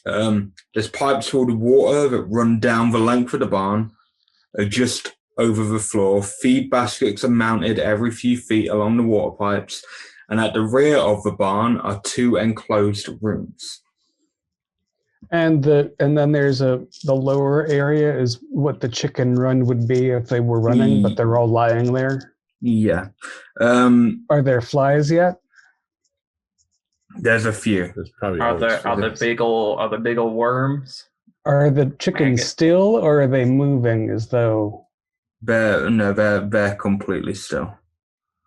There's pipes full of water that run down the length of the barn, just over the floor. Feed baskets are mounted every few feet along the water pipes, and at the rear of the barn are 2 enclosed rooms. And then there's the lower area is what the chicken run would be if they were running, but they're all lying there. Yeah. Are there flies yet? There's a few. There's probably Are always the big old worms? Are the chickens Maggot. still, or are they moving as though? They're completely still.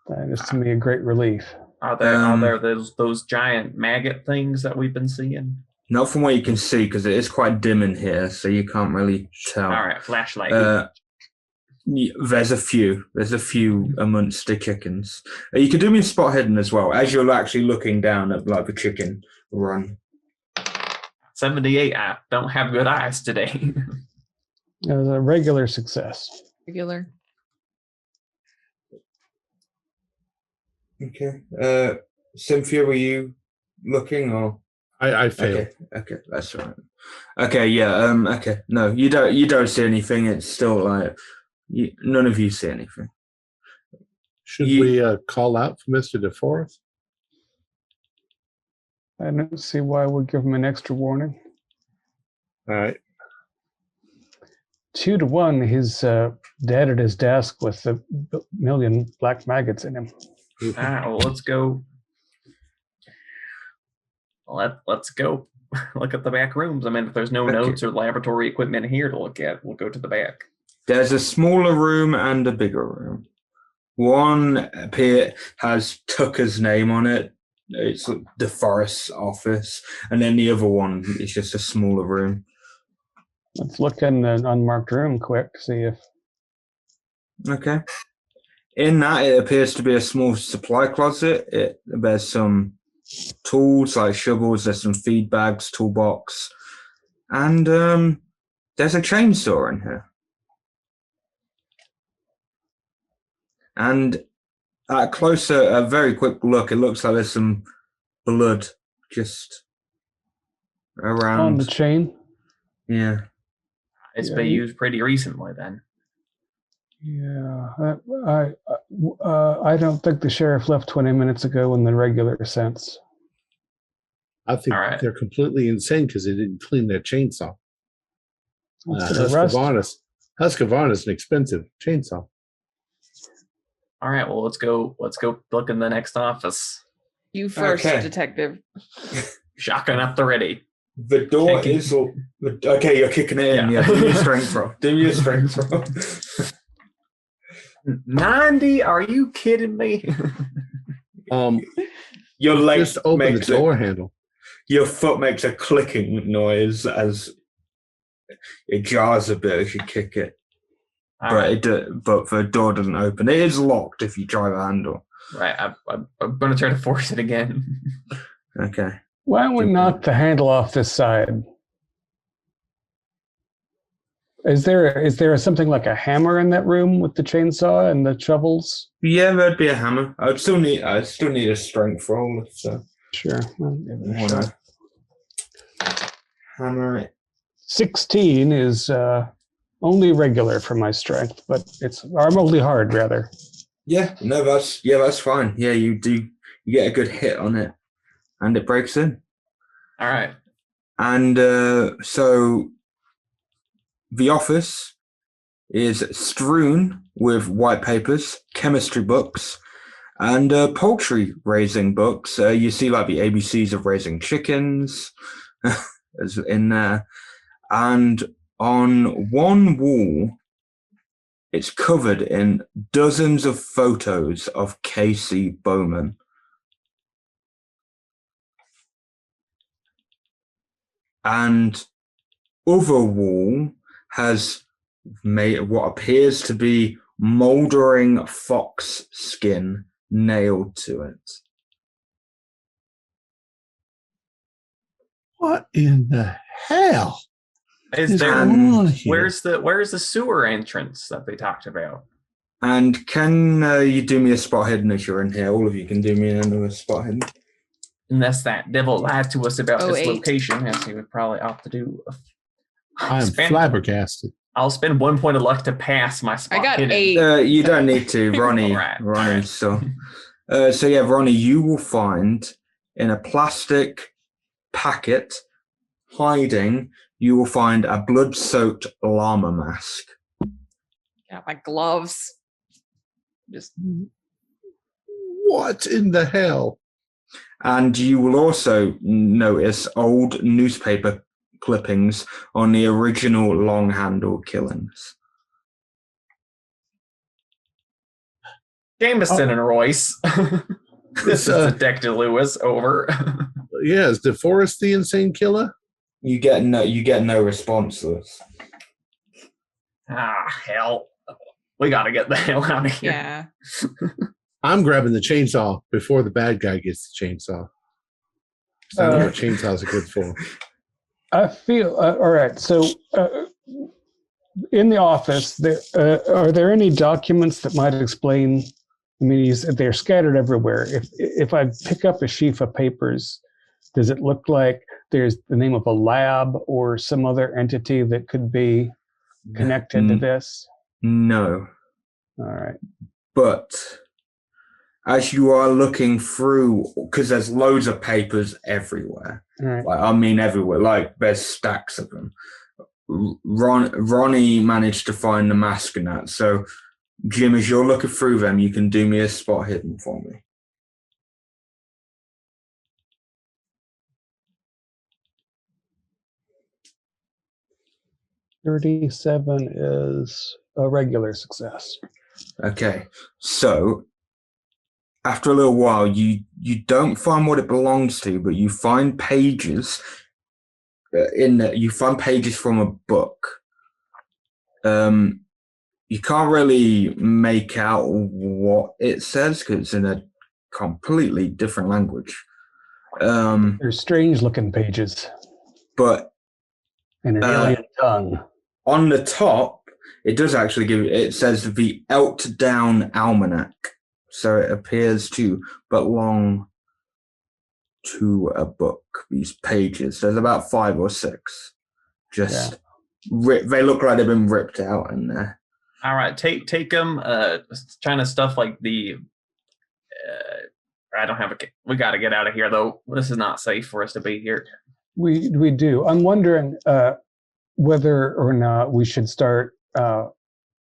That is to me a great relief. Are there those giant maggot things that we've been seeing? Not from what you can see, because it is quite dim in here, so you can't really tell. All right, flashlight. There's a few. There's a few amongst the chickens. You can do me spot hidden as well, as you're actually looking down at like the chicken run. 78. I don't have good eyes today. It was a regular success. Regular. Okay. Cynthia, were you looking or? I failed. Okay, that's all right. Okay, yeah. Okay, no, you don't see anything. It's still like none of you see anything. Should we call out for Mr. Deforest? I don't see why we'd give him an extra warning. All right. 2-1, he's dead at his desk with a million black maggots in him. All right, well, let's go. Let's go look at the back rooms. I mean, if there's no notes or laboratory equipment here to look at, we'll go to the back. There's a smaller room and a bigger room. One has Tucker's name on it. It's Deforest's office. And then the other one is just a smaller room. Let's look in the unmarked room quick, see if... Okay. In that, it appears to be a small supply closet. There's some tools like shovels, there's some feed bags, toolbox, and there's a chainsaw in here. And at a very quick look, it looks like there's some blood just around. On the chain? Yeah. It's been used pretty recently then. Yeah, I don't think the sheriff left 20 minutes ago in the regular sense. I think they're completely insane because they didn't clean their chainsaw. Husqvarna is an expensive chainsaw. All right, well, let's go look in the next office. You first, detective. Shotgun up the ready. The door is... Okay, you're kicking it in. Yeah, do your strength roll. Do your strength roll. 90? Are you kidding me? Your leg just open the door handle. Your foot makes a clicking noise as it jars a bit as you kick it. But the door doesn't open. It is locked if you try the handle. Right, I'm going to try to force it again. Okay. Why don't we knock the handle off this side? Is there something like a hammer in that room with the chainsaw and the shovels? Yeah, there'd be a hammer. I'd still need a strength roll. So. Sure. Hammer it. 16 is only regular for my strength, but I'm only hard rather. Yeah, no, that's fine. Yeah, you get a good hit on it, and it breaks in. All right. And so the office is strewn with white papers, chemistry books, and poultry raising books. You see like the ABCs of raising chickens is in there. And on one wall, it's covered in dozens of photos of Casey Bowman. And other wall has made what appears to be moldering fox skin nailed to it. What in the hell? Is there where's the sewer entrance that they talked about? And can you do me a spot hidden as you're in here? All of you can do me another spot hidden. Unless that devil lied to us about this location, as he would probably opt to do. I'm flabbergasted. I'll spend 1 point of luck to pass my spot. I got hidden. 8. You don't need to, Ronnie. Ronnie. So yeah, Ronnie, you will find in a plastic packet hiding. You will find a blood-soaked llama mask. Got my gloves. Just what in the hell? And you will also notice old newspaper clippings on the original long-handle killings. Jameson and Royce. This is Detective Lewis. Over. Yeah, is Deforest the insane killer? You get no response to this. Ah, hell. We got to get the hell out of here. yeah. I'm grabbing the chainsaw before the bad guy gets the chainsaw. I know what chainsaws are good for. I feel all right. So, in the office, are there any documents that might explain I mean, they're scattered everywhere. If I pick up a sheaf of papers, does it look like there's the name of a lab or some other entity that could be connected to this? No. All right. But as you are looking through, because there's loads of papers everywhere. All right. Like, I mean everywhere. Like, there's stacks of them. Ronnie managed to find the mask and that. So, Jim, as you're looking through them, you can do me a spot hidden for me. 37 is a regular success. Okay, so after a little while, you don't find what it belongs to, but you find pages you find pages from a book. You can't really make out what it says because it's in a completely different language. They're strange-looking pages. But and an alien tongue. On the top, it does actually it says the Eltdown Almanac. So it appears to belong to a book, these pages. There's about 5 or 6. Just they look like they've been ripped out in there. All right, take them. Trying to stuff like the. I don't have a. We got to get out of here, though. This is not safe for us to be here. We do. I'm wondering whether or not we should start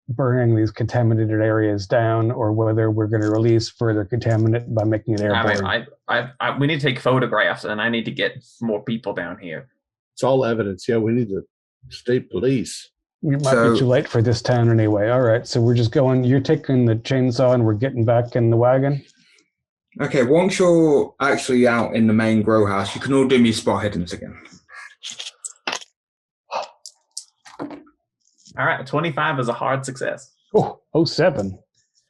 burning these contaminated areas down, or whether we're going to release further contaminant by making it airborne. I mean, we need to take photographs, and I need to get more people down here. It's all evidence. Yeah, we need the state police. It might be too late for this town anyway. All right, so we're just going. You're taking the chainsaw, and we're getting back in the wagon. Okay, once you're actually out in the main grow house, you can all do me spot hiddens again. All right, 25 is a hard success. Oh, 07.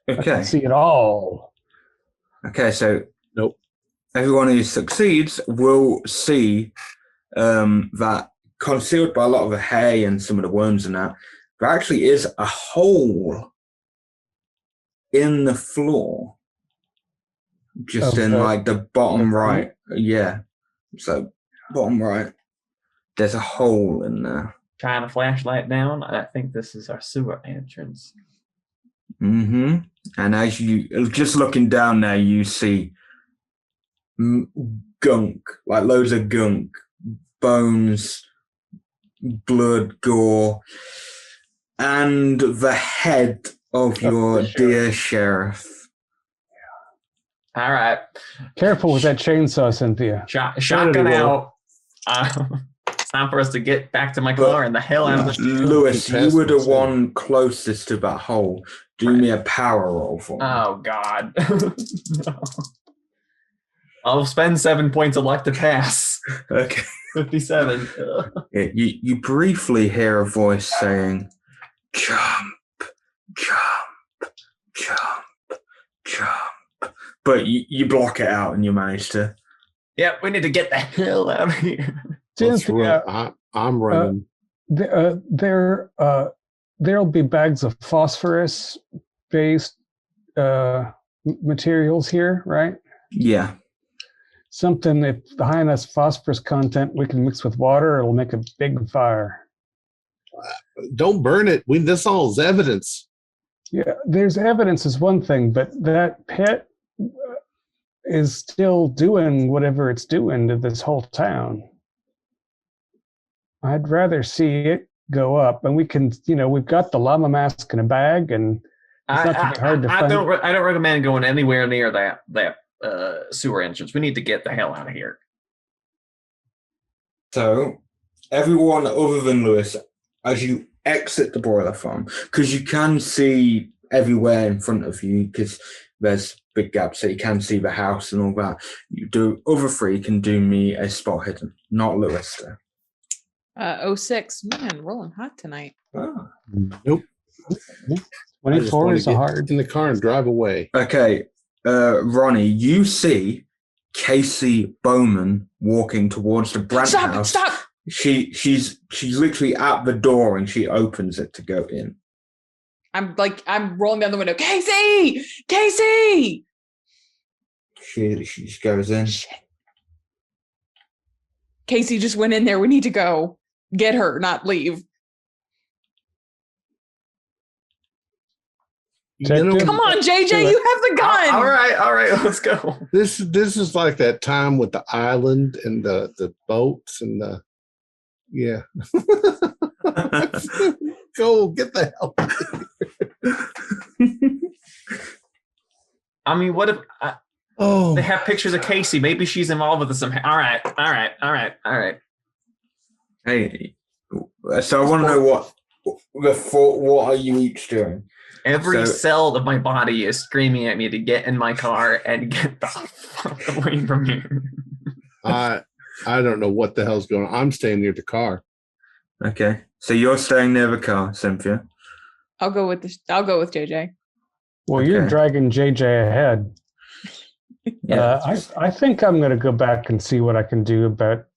Okay. I can see it all. Okay, so nope. Everyone who succeeds will see that concealed by a lot of the hay and some of the worms and that, there actually is a hole in the floor. Just in like the bottom right. Yeah. So bottom right. There's a hole in there. Trying a flashlight down. I think this is our sewer entrance. Mm-hmm. And as you just looking down there, you see gunk, like loads of gunk, bones, blood, gore, and the head of your dear sheriff. All right. Careful with that chainsaw, Cynthia. Shotgun out. It's time for us to get back to my car and the hell out of the street. Lewis, you were the one closest to that hole. Do me a power roll for me. Oh, God. No. I'll spend 7 points of luck to pass. Okay. 57. Yeah, you briefly hear a voice saying, jump, jump, jump, jump. But you block it out and you manage to. Yeah, we need to get the hell out of here. I'm running. There'll be bags of phosphorus-based materials here, right? Yeah. Something, if the high enough phosphorus content we can mix with water, it'll make a big fire. Don't burn it. This all is evidence. Yeah, there's evidence is one thing, but that pit is still doing whatever it's doing to this whole town. I'd rather see it go up, and we can, we've got the llama mask in a bag, and it's not going to be hard to find. I don't recommend going anywhere near that sewer entrance. We need to get the hell out of here. So, everyone other than Lewis, as you exit the boiler farm, because you can see everywhere in front of you, because there's big gaps, so you can see the house and all that. Other 3 can do me a spot hidden, not Lewis though. 06. Man, rolling hot tonight. Oh. Nope. 24 is hard. In the car and drive away. Okay, Ronnie, you see Casey Bowman walking towards the Brant house. Stop! She's literally at the door and she opens it to go in. I'm rolling down the window. Casey! Casey! She just goes in. Shit. Casey just went in there. We need to go get her, not leave. You know, Come on, JJ, you have the gun. All right, let's go. this is like that time with the island and the boats and the Go get the hell out of here. I mean, what if they have pictures of Casey? Maybe she's involved with this somehow. All right. Hey, so I want to know what are you each doing? Every cell of my body is screaming at me to get in my car and get the fuck away from here. I don't know what the hell's going on. I'm staying near the car. Okay, so you're staying near the car, Cynthia. I'll go with JJ. Well, you're dragging JJ ahead. Yeah. I think I'm going to go back and see what I can do about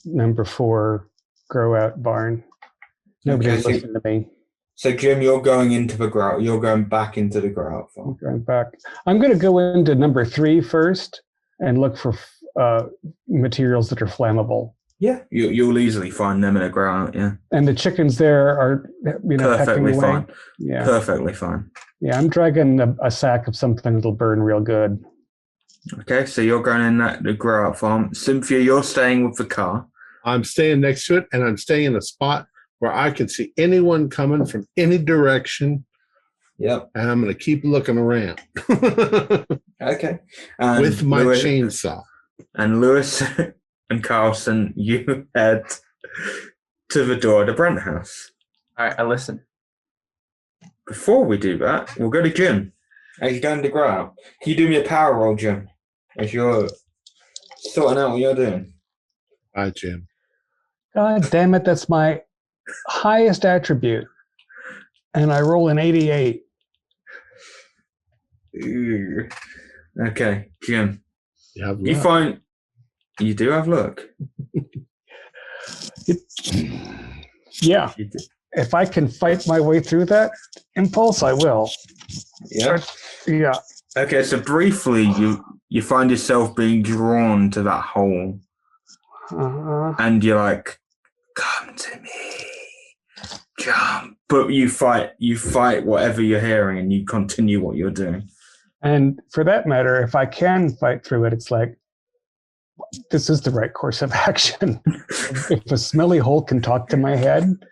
number 4 grow out barn. Nobody's listening to me. So, Jim, you're going into the grout. You're going back into the grout farm. I'm going back. I'm going to go into number 3 first and look for materials that are flammable. Yeah, you'll easily find them in a grout. Yeah, and the chickens there are, perfectly fine. Yeah, perfectly fine. Yeah, I'm dragging a sack of something that'll burn real good. Okay, so you're going in the grout farm. Cynthia, you're staying with the car. I'm staying next to it, and I'm staying in a spot where I can see anyone coming from any direction. Yep. And I'm going to keep looking around. Okay. With my chainsaw. And Lewis and Carlson, you head to the door of the Brent house. All right, I listen. Before we do that, we'll go to Jim. As you're going to grow out. Can you do me a power roll, Jim? As you're sorting out what you're doing. Hi, Jim. God damn it, that's my highest attribute. And I roll an 88. Ooh. Okay, Jim. You find you do have luck. Yeah. If I can fight my way through that impulse, I will. Yeah. Yeah. Okay, so briefly you find yourself being drawn to that hole. And you're like, come to me. Jump. But you fight whatever you're hearing and you continue what you're doing. And for that matter, if I can fight through it, it's like, this is the right course of action. If a smelly hole can talk to my head,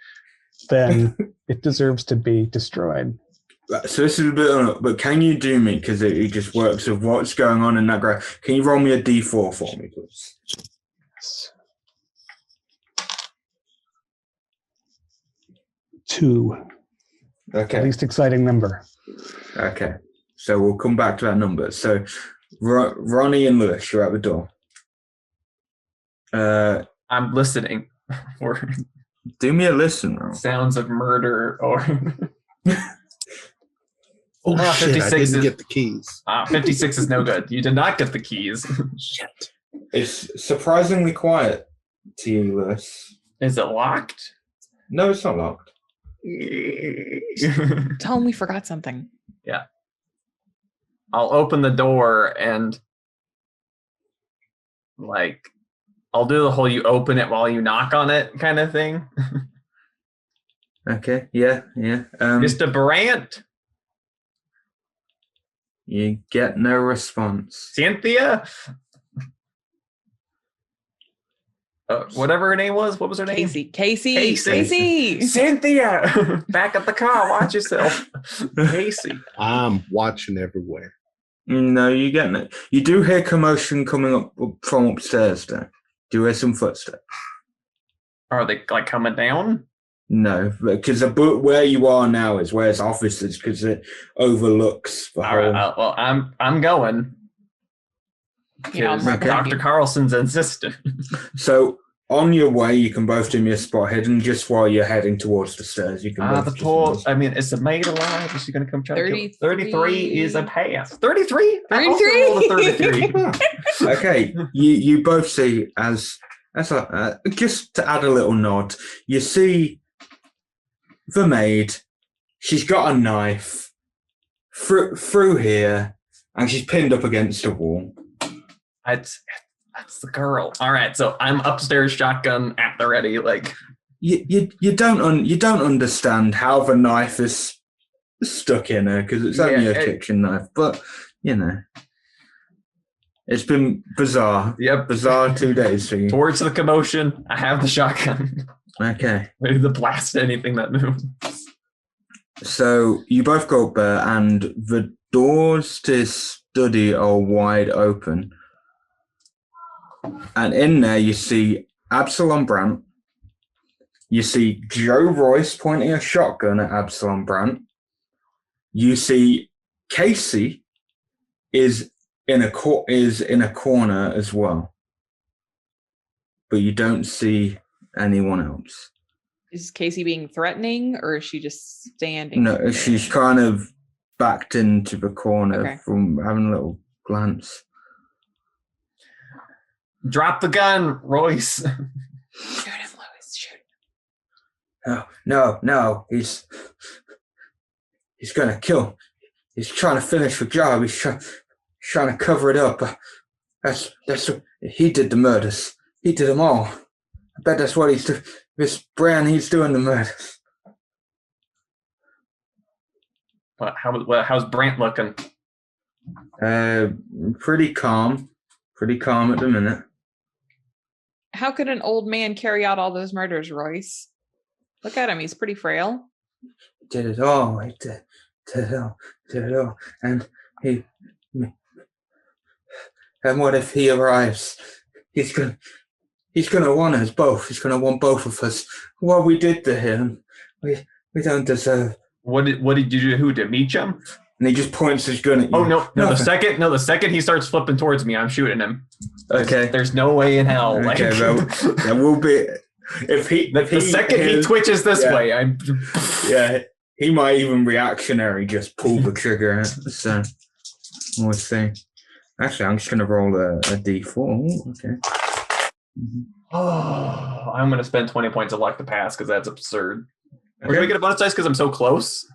then it deserves to be destroyed. So this is a bit, but can you do me, because it just works with what's going on in that ground. Can you roll me a D4 for me, please? Yes. 2. Okay. The least exciting number. Okay. So we'll come back to that number. So Ronnie and Lewis, you're at the door. I'm listening for do me a listen roll. sounds of murder or Oh, shit, I 56 didn't get the keys. 56 is no good. You did not get the keys. Shit. It's surprisingly quiet to you, Lewis. Is it locked? No, it's not locked. Tell him we forgot something. Yeah. I'll open the door and I'll do the whole you open it while you knock on it kind of thing. Okay, yeah. Mr. Brandt? You get no response. Cynthia? Whatever her name was. What was her name? Casey. Cynthia! Back up the car. Watch yourself. Casey. I'm watching everywhere. No, you get no. You do hear commotion coming up from upstairs, though. Do you hear some footsteps? Are they coming down? No, because where you are now is where its office is, because it overlooks the All whole. right. Well, I'm going. Because Dr. Carlson's insistent. So on your way, you can both do me a spot hidden. Just while you're heading towards the stairs, you can. The poor. I mean, is the maid alive? Is she going to come try to kill? 33 is a pass. 33. 33. Okay, you both see as just to add a little nod. You see the maid. She's got a knife through here, and she's pinned up against a wall. That's the girl. All right, so I'm upstairs, shotgun at the ready. Like You don't understand how the knife is stuck in her because it's only a kitchen knife, but you know. It's been bizarre. Yep. Bizarre 2 days for you. Towards the commotion, I have the shotgun. Okay. Ready to blast anything that moves. So you both go up there, and the doors to his study are wide open. And in there, you see Absalom Brandt. You see Joe Royce pointing a shotgun at Absalom Brandt. You see Casey is in a corner as well, but you don't see anyone else. Is Casey being threatening, or is she just standing? No, there? she's kind of backed into the corner Okay. from having a little glance. Drop the gun, Royce. Shoot him, Louis. Shoot. No. He's gonna kill. He's trying to finish the job. He's trying to cover it up. He did the murders. He did them all. I bet that's what he's doing. This Bran, he's doing the murders. How's Brant looking? Pretty calm. Pretty calm at the minute. How could an old man carry out all those murders, Royce? Look at him. He's pretty frail. Did it all. He did it all. Did it all. And he... And what if he arrives? He's gonna want us both. He's gonna want both of us. What we did to him, we don't deserve. What did you do to who? To meet him? And he just points his gun at you. Oh no! The second he starts flipping towards me, I'm shooting him. Okay. There's no way in hell. Okay, well, there will be. The second he twitches this way, I'm. Yeah, he might even reactionary just pull the trigger. So we'll see. Actually, I'm just gonna roll a d4. Okay. Oh, I'm gonna spend 20 points of luck to pass because that's absurd. Okay. Or do we get a bonus dice because I'm so close?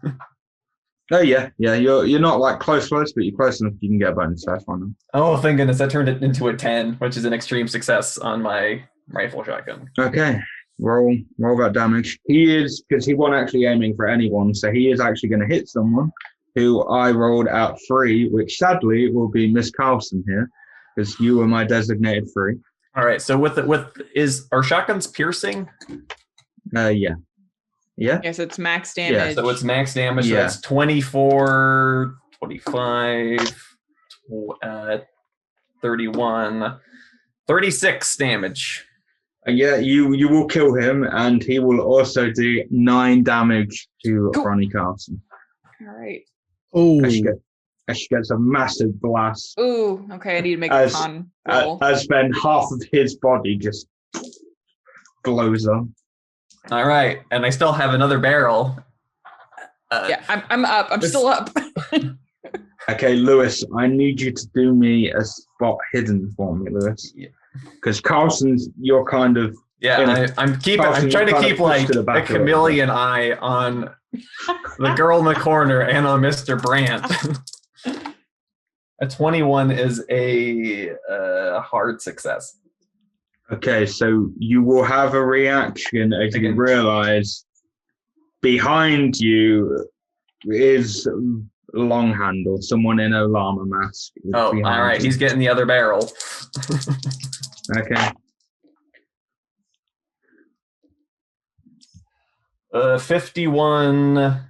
Oh yeah. You're not like close, but you're close enough. You can get a bonus dice on them. Oh, thank goodness! That turned it into a 10, which is an extreme success on my rifle shotgun. Okay. Roll that damage. He is, because he wasn't actually aiming for anyone, so he is actually going to hit someone who I rolled out 3, which sadly will be Miss Carlson here, because you were my designated 3. All right. So is our shotguns piercing? Yeah. Yes, it's max damage. Yeah, So it's max damage. Yeah. So that's 24, 25, 31, 36 damage. Yeah, you will kill him, and he will also do 9 damage to Ronnie Carlson. All right. Oh, As she gets a massive blast. Ooh, okay. I need to make a con roll. As then half of his body just blows up. All right, and I still have another barrel. Yeah, I'm up. I'm still up. Okay, Lewis, I need you to do me a spot hidden for me, Lewis. Because Carlson's, you're kind of... I'm trying to keep like a chameleon eye on the girl in the corner and on Mr. Brandt. A 21 is a hard success. Okay, so you will have a reaction as you realize behind you is Long Handle, someone in a llama mask. Oh, all right. He's getting the other barrel. Okay. 51.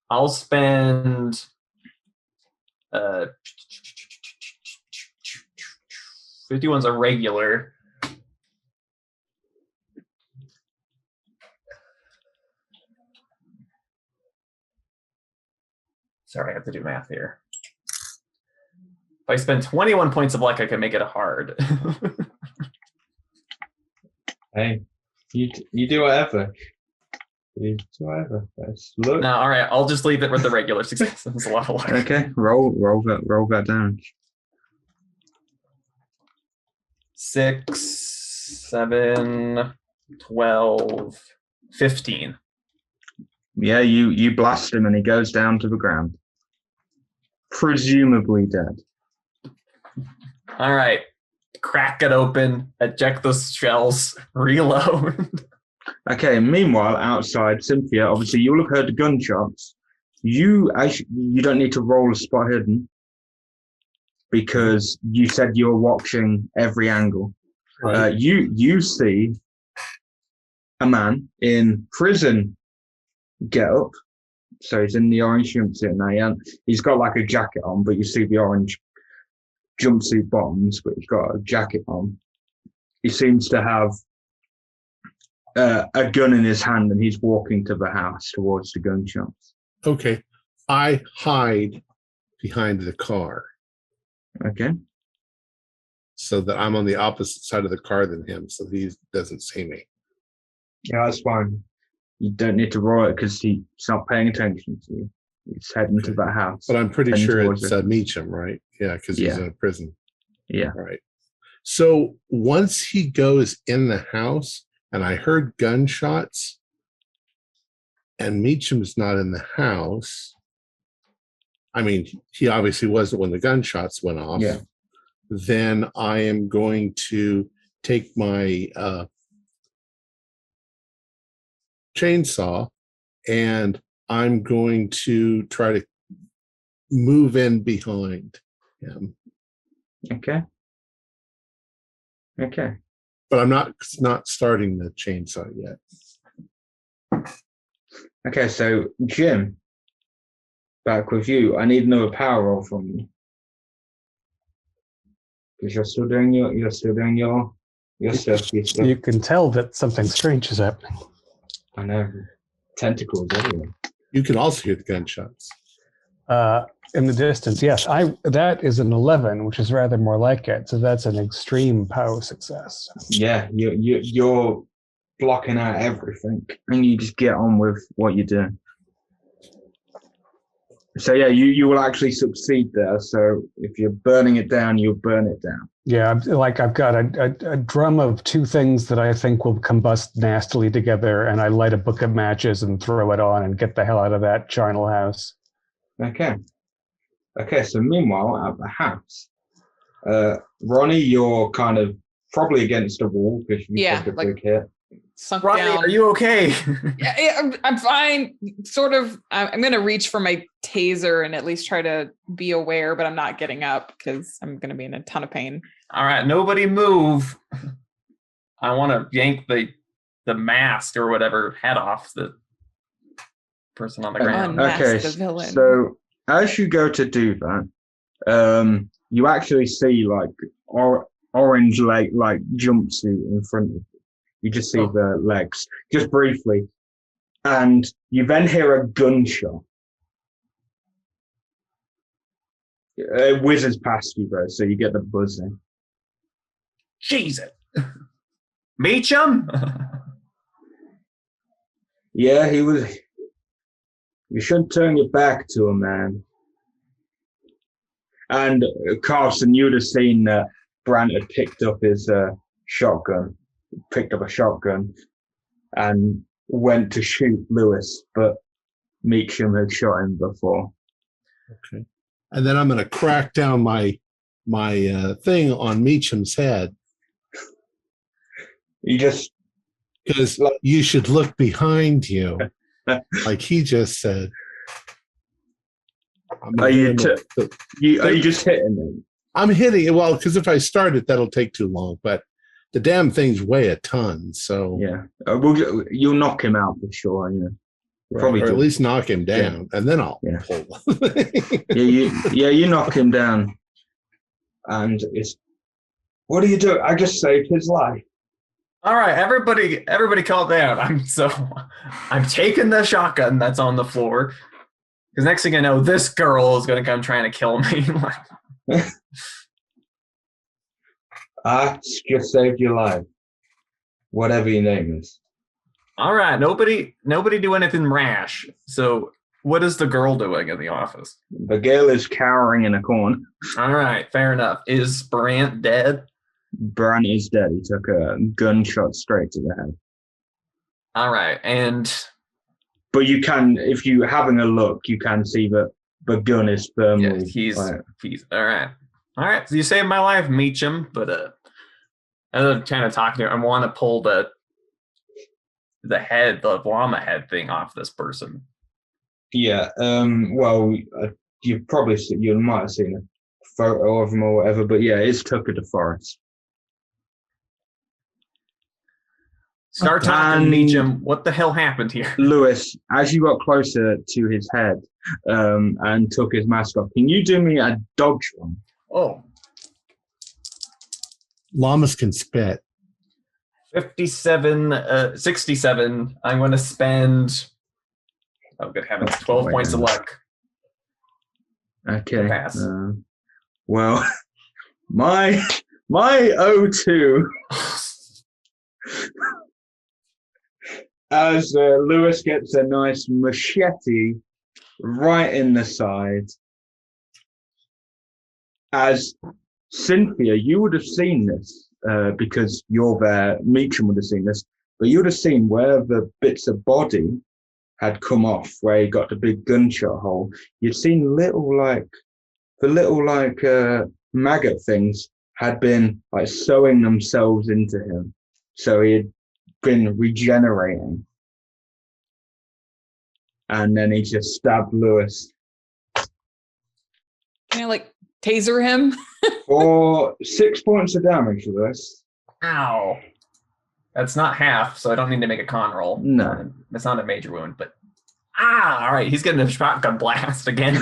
I'll spend 51's a regular. Sorry, I have to do math here. If I spend 21 points of luck, I can make it a hard. Hey, you do whatever. You do whatever. Let's look. No, all right. I'll just leave it with the regular success. It's a lot of luck. Okay, roll that damage. 6, 7, 12, 15. Yeah, you blast him and he goes down to the ground. Presumably dead. All right. Crack it open, eject the shells, reload. Okay, meanwhile, outside, Cynthia, obviously you'll have heard the gunshots. You don't need to roll a spot hidden because you said you were watching every angle. Right. You see a man in prison getup. So he's in the orange jumpsuit now. And he's got like a jacket on, but you see the orange jumpsuit bottoms, but he's got a jacket on. He seems to have a gun in his hand, and he's walking to the house towards the gunshots. Okay. I hide behind the car Okay. so that I'm on the opposite side of the car than him, so he doesn't see me. Yeah, that's fine. You don't need to roll it because he's not paying attention to you. He's heading to that house. But I'm pretty heading sure towards it's it. Meacham, right? Yeah, because he's in a prison. Yeah. All right. So once he goes in the house, and I heard gunshots, and Meacham's not in the house. I mean, he obviously wasn't when the gunshots went off. Yeah. Then I am going to take my chainsaw, and I'm going to try to move in behind him. Okay. Okay. But I'm not starting the chainsaw yet. Okay, so Jim, back with you. I need another power roll from you. Because you're still doing your stuff. You can tell that something strange is happening. I know. Tentacles everywhere. You can also hear the gunshots. In the distance, yes. That is an 11, which is rather more like it. So that's an extreme power success. Yeah, you're blocking out everything, and you just get on with what you're doing. So yeah, you will actually succeed there. So if you're burning it down, you'll burn it down. Yeah, I've got a drum of two things that I think will combust nastily together, and I light a book of matches and throw it on and get the hell out of that charnel house. Okay, so meanwhile, at the house, Ronnie, you're kind of probably against a wall because you took a big hit. Sunk Ronnie, down. are you okay? Yeah, I'm fine. Sort of. I'm going to reach for my taser and at least try to be aware, but I'm not getting up because I'm going to be in a ton of pain. All right, nobody move. I want to yank the mask or whatever head off the person on the ground. Unmask Okay, the villain. so as you go to do that, you actually see like orange like jumpsuit in front of you. You just see the legs, just briefly, and you then hear a gunshot. It whizzes past you though, so you get the buzzing. Jesus. Meacham? Yeah, he was. You shouldn't turn your back to a man. And Carson, you'd have seen that Brant had picked up his shotgun. Picked up a shotgun and went to shoot Lewis, but Meacham had shot him before. Okay. And then I'm going to crack down my thing on Meacham's head. You just because you should look behind you, like he just said. Are you just hitting him? I'm hitting it. Well, because if I start it, that'll take too long. But the damn things weigh a ton, so yeah, you'll knock him out for sure. Yeah, probably, or at least knock him down, and then I'll pull. You knock him down, and it's. What do you do? I just saved his life. All right, everybody, calm down. I'm taking the shotgun that's on the floor, because next thing I know, this girl is going to come trying to kill me. I just saved your life. Whatever your name is. All right, nobody do anything rash. So what is the girl doing in the office? The girl is cowering in a corner. All right, fair enough. Is Brant dead? Brant is dead. He took a gunshot straight to the head. All right, and But you can, if you having a look, you can see that the gun is firmly. Yeah, he's all right. All right, so you saved my life, Meacham. But as I'm kind of talking to him, I want to pull the llama head thing off this person. Yeah. Well, you might have seen a photo of him or whatever, but yeah, it's Tucker Deforest. Start talking, Meacham. What the hell happened here? Lewis, as you got closer to his head and took his mask off, can you do me a dodge roll? Oh, Llamas can spit. 67. I'm going to spend. Oh, good heavens! 12 points of luck. Okay. Pass. Well, my O2. As Lewis gets a nice machete right in the side. As Cynthia, you would have seen this because you're there. Meacham would have seen this, but you would have seen where the bits of body had come off, where he got the big gunshot hole. You'd seen little maggot things had been like sewing themselves into him, so he had been regenerating, and then he just stabbed Lewis. Can I like taser him? For 6 points of damage, Lewis. Ow. That's not half, so I don't need to make a con roll. No. It's not a major wound, but all right, he's getting a shotgun blast again.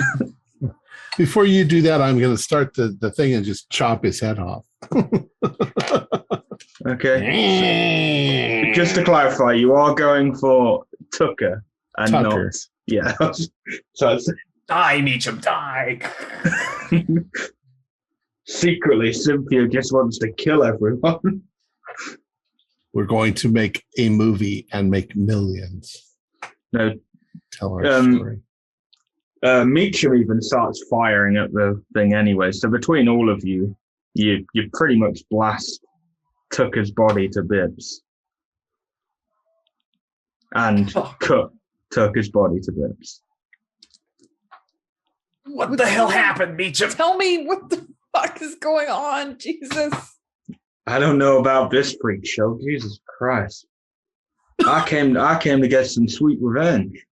Before you do that, I'm going to start the thing and just chop his head off. Okay. Just to clarify, you are going for Tucker and Tucker. not. Yeah. So it's, Die, Meacham, die. secretly, Cynthia just wants to kill everyone. We're going to make a movie and make millions. No. Tell our story. Meacham even starts firing at the thing anyway. So between all of you, you pretty much blast Tucker's body to bits. And cut Tucker's body to bits. What the hell happened, Meacham? Tell me what the fuck is going on, Jesus. I don't know about this freak show. Jesus Christ. I came to get some sweet revenge.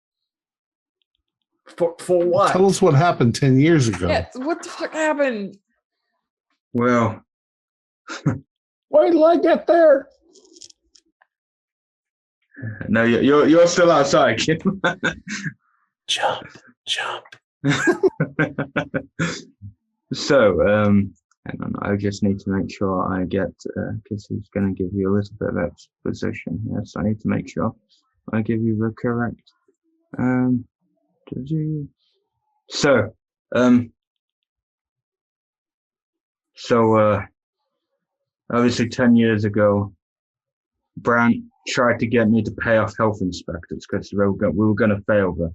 For what? Tell us what happened 10 years ago. Yeah, what the fuck happened? Well, Wait till I get there. no, you're still outside, kid. Jump. So, hang on, I just need to make sure I get, because he's going to give you a little bit of exposition. Yes, I need to make sure I give you the correct. So, obviously 10 years ago, Brant tried to get me to pay off health inspectors because we were going to fail the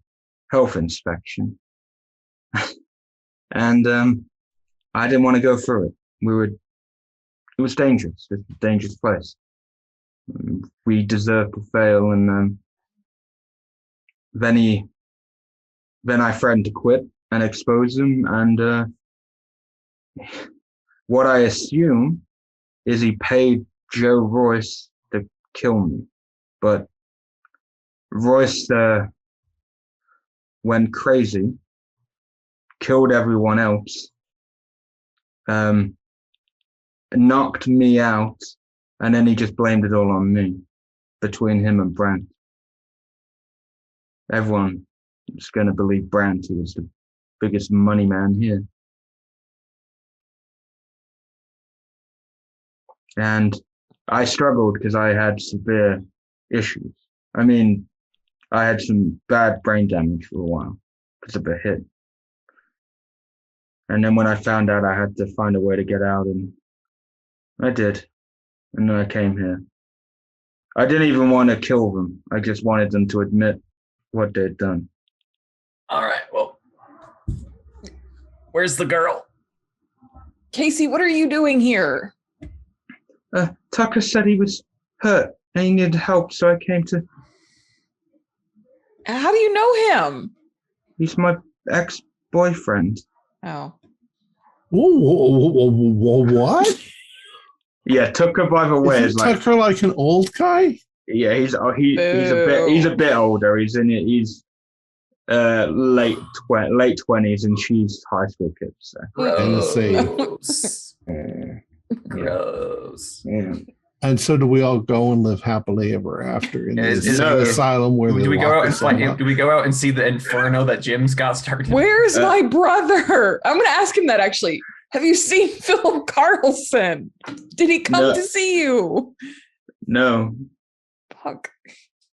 health inspection. And I didn't want to go through it. It was dangerous. It's a dangerous place. We deserved to fail, and then I threatened to quit and expose him, and what I assume is he paid Joe Royce to kill me. But Royce went crazy, killed everyone else, knocked me out, and then he just blamed it all on me, between him and Brant. Everyone was going to believe Brant, who was the biggest money man here. And I struggled because I had severe issues. I mean, I had some bad brain damage for a while because of a hit. And then when I found out, I had to find a way to get out, and I did. And then I came here. I didn't even want to kill them. I just wanted them to admit what they'd done. All right, well, where's the girl? Casey, what are you doing here? Tucker said he was hurt and he needed help, so I came to... How do you know him? He's my ex-boyfriend. Oh. What? Yeah, Tucker by the way is Isn't like Tucker like an old guy? yeah, he's a bit older. He's late 20s and she's high school kid. So Gross. Gross. yeah. And so do we all go and live happily ever after in Is- this is- asylum where Do they we go lock out and us all fight? up? Do we go out and see the inferno that Jim's got started? Where's my brother? I'm going to ask him that actually. Have you seen Philip Carlson? Did he come No. to see you? No, Fuck.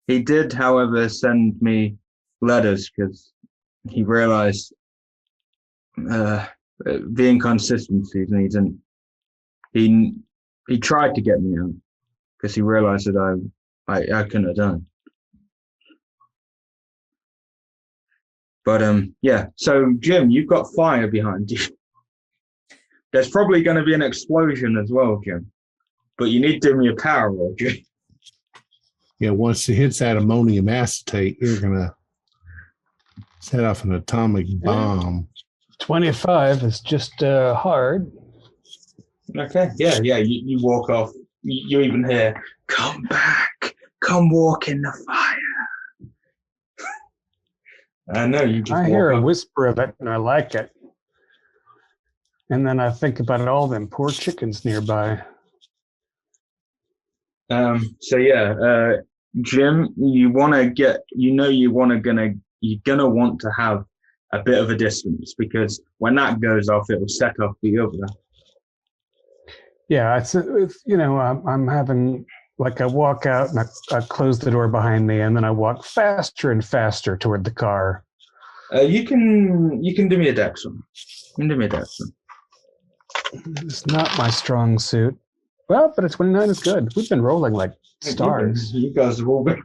he did, however, send me letters because he realized the inconsistencies, and he tried to get me out because he realized that I couldn't have done. But yeah. So Jim, you've got fire behind you. There's probably going to be an explosion as well, Jim. But you need to do me a power roll, Jim. Yeah, once it hits that ammonium acetate, you're gonna set off an atomic bomb. 25 is just hard. Okay. Yeah. You walk off. You even hear, "Come back. Come walk in the fire." I know you just. I hear a walk off. whisper of it, and I like it. And then I think about all them poor chickens nearby. So yeah, Jim, you're gonna want to have a bit of a distance because when that goes off, it will set off the other. Yeah, it's I'm having like I walk out and I close the door behind me, and then I walk faster and faster toward the car. You can do me a dex one. You can do me a dex one. It's not my strong suit. Well, but a 29 is good. We've been rolling like stars. You guys have all been.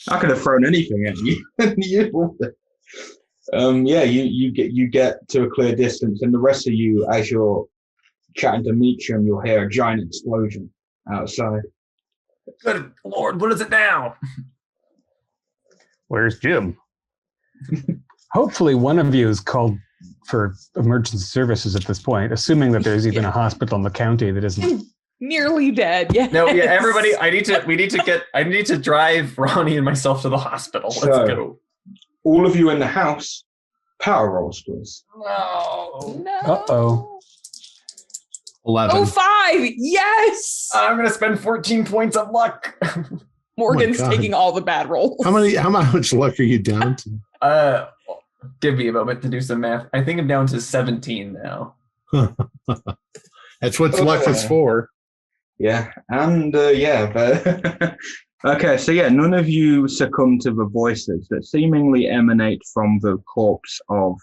I could have thrown anything at you. You rolled it. Yeah, you get to a clear distance, and the rest of you, as you're chatting to Meacham, you'll hear a giant explosion outside. Good Lord, what is it now? Where's Jim? Hopefully one of you is called for emergency services at this point, assuming that there's even a hospital in the county that isn't. Nearly dead. Yes. No, yeah, everybody. I need to drive Ronnie and myself to the hospital. Let's So- go. All of you in the house, power rolls, please. No. No. Uh-oh. 11. Oh, 5. Yes. I'm gonna spend 14 points of luck. Morgan's God. taking all the bad rolls. How much luck are you down to? Give me a moment to do some math. I think I'm down to 17 now. That's what luck is for. Yeah, and but okay, so yeah, none of you succumb to the voices that seemingly emanate from the corpse of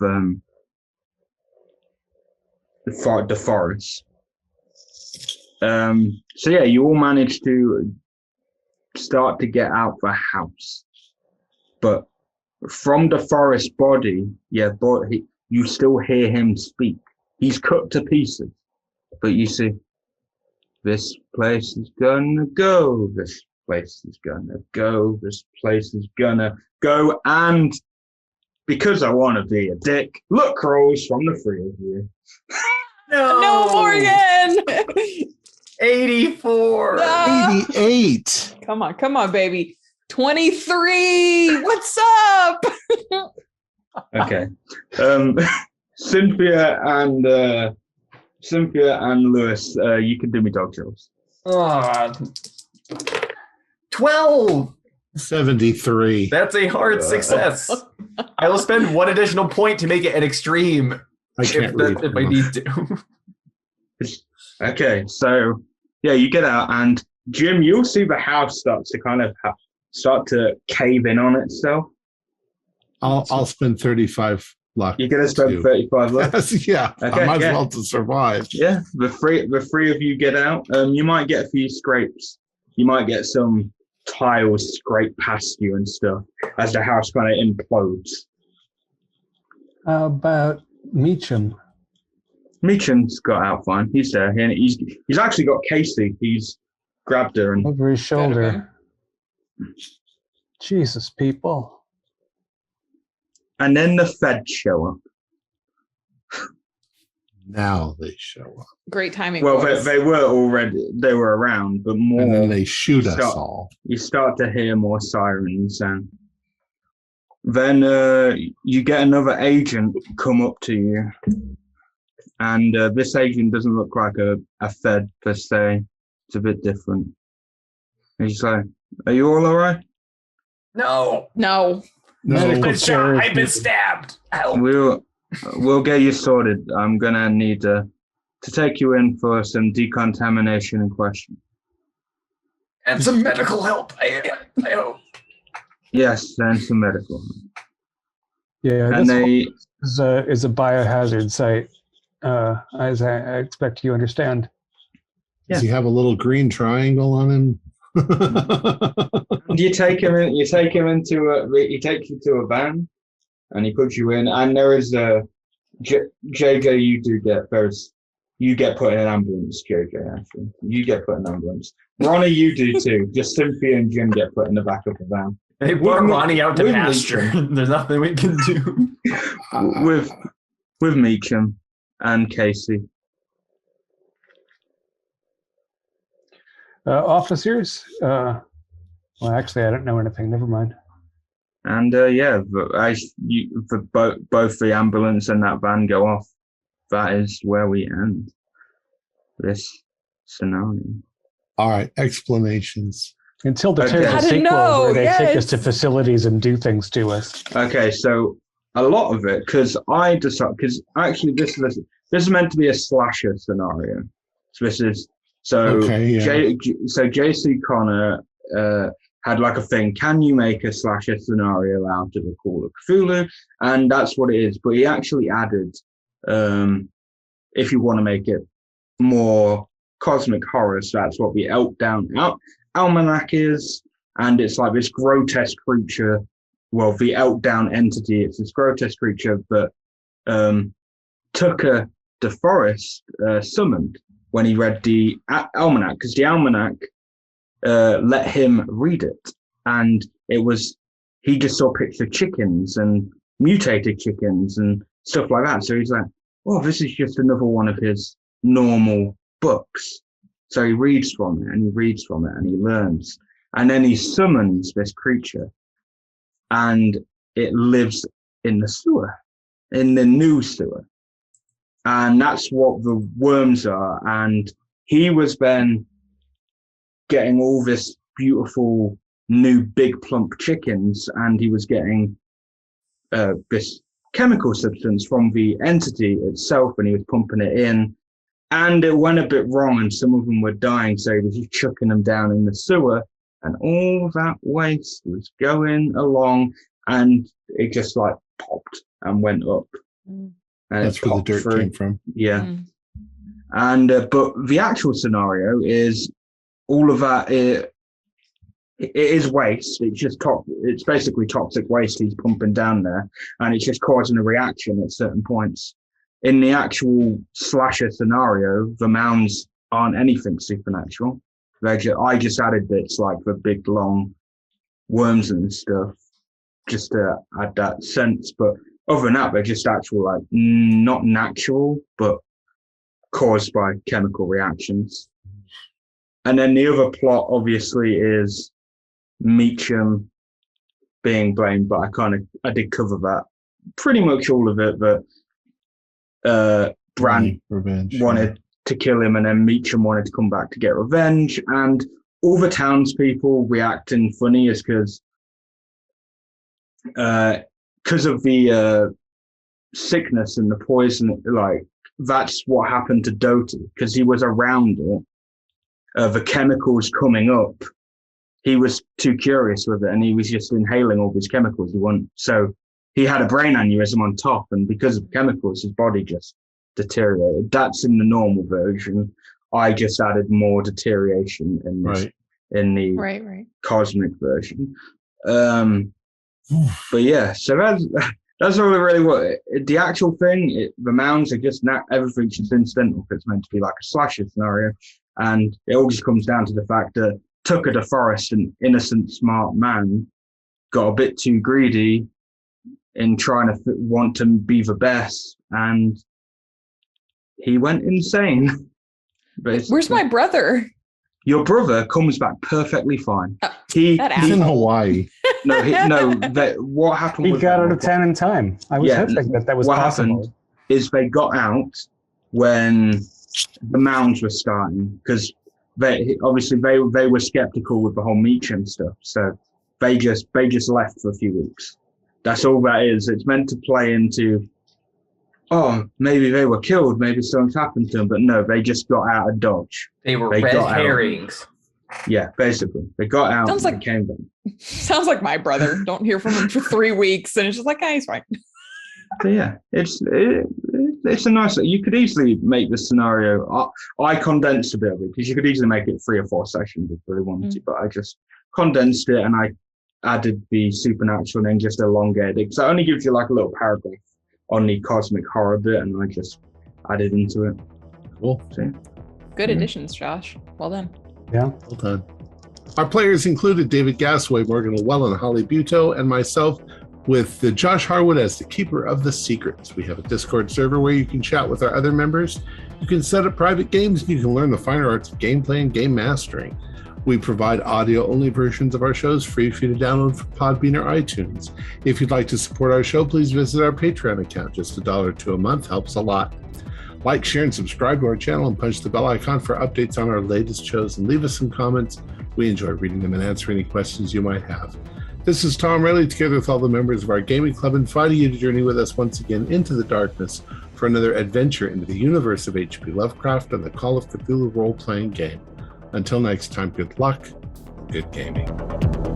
Deforest. So yeah, you all manage to start to get out the house, but from Deforest's body, you still hear him speak. He's cut to pieces, but you see, this place is gonna go. This place is gonna go. This place is gonna go. And because I want to be a dick, look, Rose, from the three of you. No, Morgan. 84. No. 88. Come on, baby. 23. What's up? Okay. Cynthia and Lewis, you can do me dog jokes. 12. 73. That's a hard success. I will spend one additional point to make it an extreme I can't read. if I need to. Okay, so yeah, you get out, and Jim, you'll see the house start to cave in on itself. I'll spend 35 luck. You're gonna spend too. 35 left. Yeah, Okay, I might yeah. as well to survive. Yeah, the three of you get out. You might get a few scrapes. You might get some tiles scrape past you and stuff as the house kind of implodes. How about Meacham? Meacham's got out fine. He's there. And he's actually got Casey. He's grabbed her and Over his shoulder. Jesus, people. And then the feds show up. Now they show up. Great timing. Well, boys. they were around, but more. And then they shoot us start- all. You start to hear more sirens, and then you get another agent come up to you, and this agent doesn't look like a fed per se. It's a bit different. And he's like, "Are you all right? No. No. No, Been shot. I've been stabbed. Help. We'll get you sorted. I'm gonna need to take you in for some decontamination and question." And some medical help. I hope. Yes, and some medical. Yeah, And this is a biohazard site, as I expect you understand. does he have a little green triangle on him? You take him in. He takes you to a van, and he puts you in. And there is a JJ. You get put in an ambulance. JJ, actually, you get put in an ambulance. Ronnie, you do too. Just Cynthia and Jim get put in the back of the van. They brought Ronnie out to with pasture. There's nothing we can do. with Meacham and Casey. Officers? Well, actually, I don't know anything. Never mind. And both the ambulance and that van go off. That is where we end this scenario. All right, explanations. Until there's Okay. a I didn't sequel know, where they take us yes. to facilities and do things to us. Okay, so a lot of it, because actually this is meant to be a slasher scenario. So this is Okay, yeah. JC Connor had like a thing. Can you make a slasher scenario out of a Call of Cthulhu? And that's what it is. But he actually added, if you want to make it more cosmic horror, so that's what the Elk Down Almanac is, and it's like this grotesque creature. Well, the Elk Down entity, it's this grotesque creature that Tucker Deforest summoned when he read the almanac, because the almanac let him read it, and he just saw picture chickens and mutated chickens and stuff like that. So he's like, "Oh, this is just another one of his normal books." So he reads from it and he reads from it and he learns, and then he summons this creature, and it lives in the sewer, in the new sewer. And that's what the worms are. And he was then getting all this beautiful new big plump chickens, and he was getting this chemical substance from the entity itself, and he was pumping it in. And it went a bit wrong, and some of them were dying, so he was just chucking them down in the sewer, and all that waste was going along, and it just like popped and went up. And That's it where the popped dirt through. came from. Yeah. Mm. And but the actual scenario is all of that. It is waste. It's basically toxic waste he's pumping down there, and it's just causing a reaction at certain points. In the actual slasher scenario, the mounds aren't anything supernatural. I just added bits like the big long worms and stuff, just to add that sense. But other than that, they're just actual, like, not natural, but caused by chemical reactions. And then the other plot, obviously, is Meacham being blamed, but I did cover that. Pretty much all of it, but Bran Revenge. wanted to kill him, and then Meacham wanted to come back to get revenge. And all the townspeople reacting funny is because of the sickness and the poison, like, that's what happened to Doty, because he was around it. The chemicals coming up, he was too curious with it, and he was just inhaling all these chemicals. So he had a brain aneurysm on top, and because of chemicals, his body just deteriorated. That's in the normal version. I just added more deterioration in this, in the Right. cosmic version. But yeah, so that's all it really was. The actual thing, the mounds are just everything's just incidental. It's meant to be like a slasher scenario, and it all just comes down to the fact that Tucker Deforest, an innocent, smart man, got a bit too greedy in trying to want to be the best, and he went insane. Basically. Where's my brother? Your brother comes back perfectly fine. That He's in asshole. Hawaii. What happened? He with got them out of town in time. I was Yeah, hoping that was what possible. happened is they got out when the mounds were starting, because they were skeptical with the whole Meacham stuff, so they just left for a few weeks. That's all that is. It's meant to play into, oh, maybe they were killed, maybe something's happened to them, but no, they just got out of Dodge. They were They red got out. herrings. Yeah, basically, they got out. Sounds and like- they came back. Sounds like my brother. Don't hear from him for 3 weeks, and it's just like, ah, he's fine. But yeah, it's a nice. You could easily make the scenario. I condensed a bit of it because you could easily make it 3 or 4 sessions if you really wanted to, but I just condensed it and I added the supernatural and then just elongated it. So it only gives you like a little paragraph on the cosmic horror bit, and I just added into it. Cool. So, Good Yeah. additions, Josh. Well done. Yeah. Well done. Our players included David Gasway, Morgan Llewellyn, Holly Buto, and myself, with the Josh Harwood as the keeper of the secrets. We have a Discord server where you can chat with our other members. You can set up private games, and you can learn the finer arts of gameplay and game mastering. We provide audio-only versions of our shows free for you to download from Podbean or iTunes. If you'd like to support our show, please visit our Patreon account. Just $1 or $2 a month helps a lot. Like, share, and subscribe to our channel, and punch the bell icon for updates on our latest shows, and leave us some comments. We enjoy reading them and answering any questions you might have. This is Tom Riley, together with all the members of our gaming club, inviting you to journey with us once again into the darkness for another adventure into the universe of H.P. Lovecraft and the Call of Cthulhu role-playing game. Until next time, good luck, good gaming.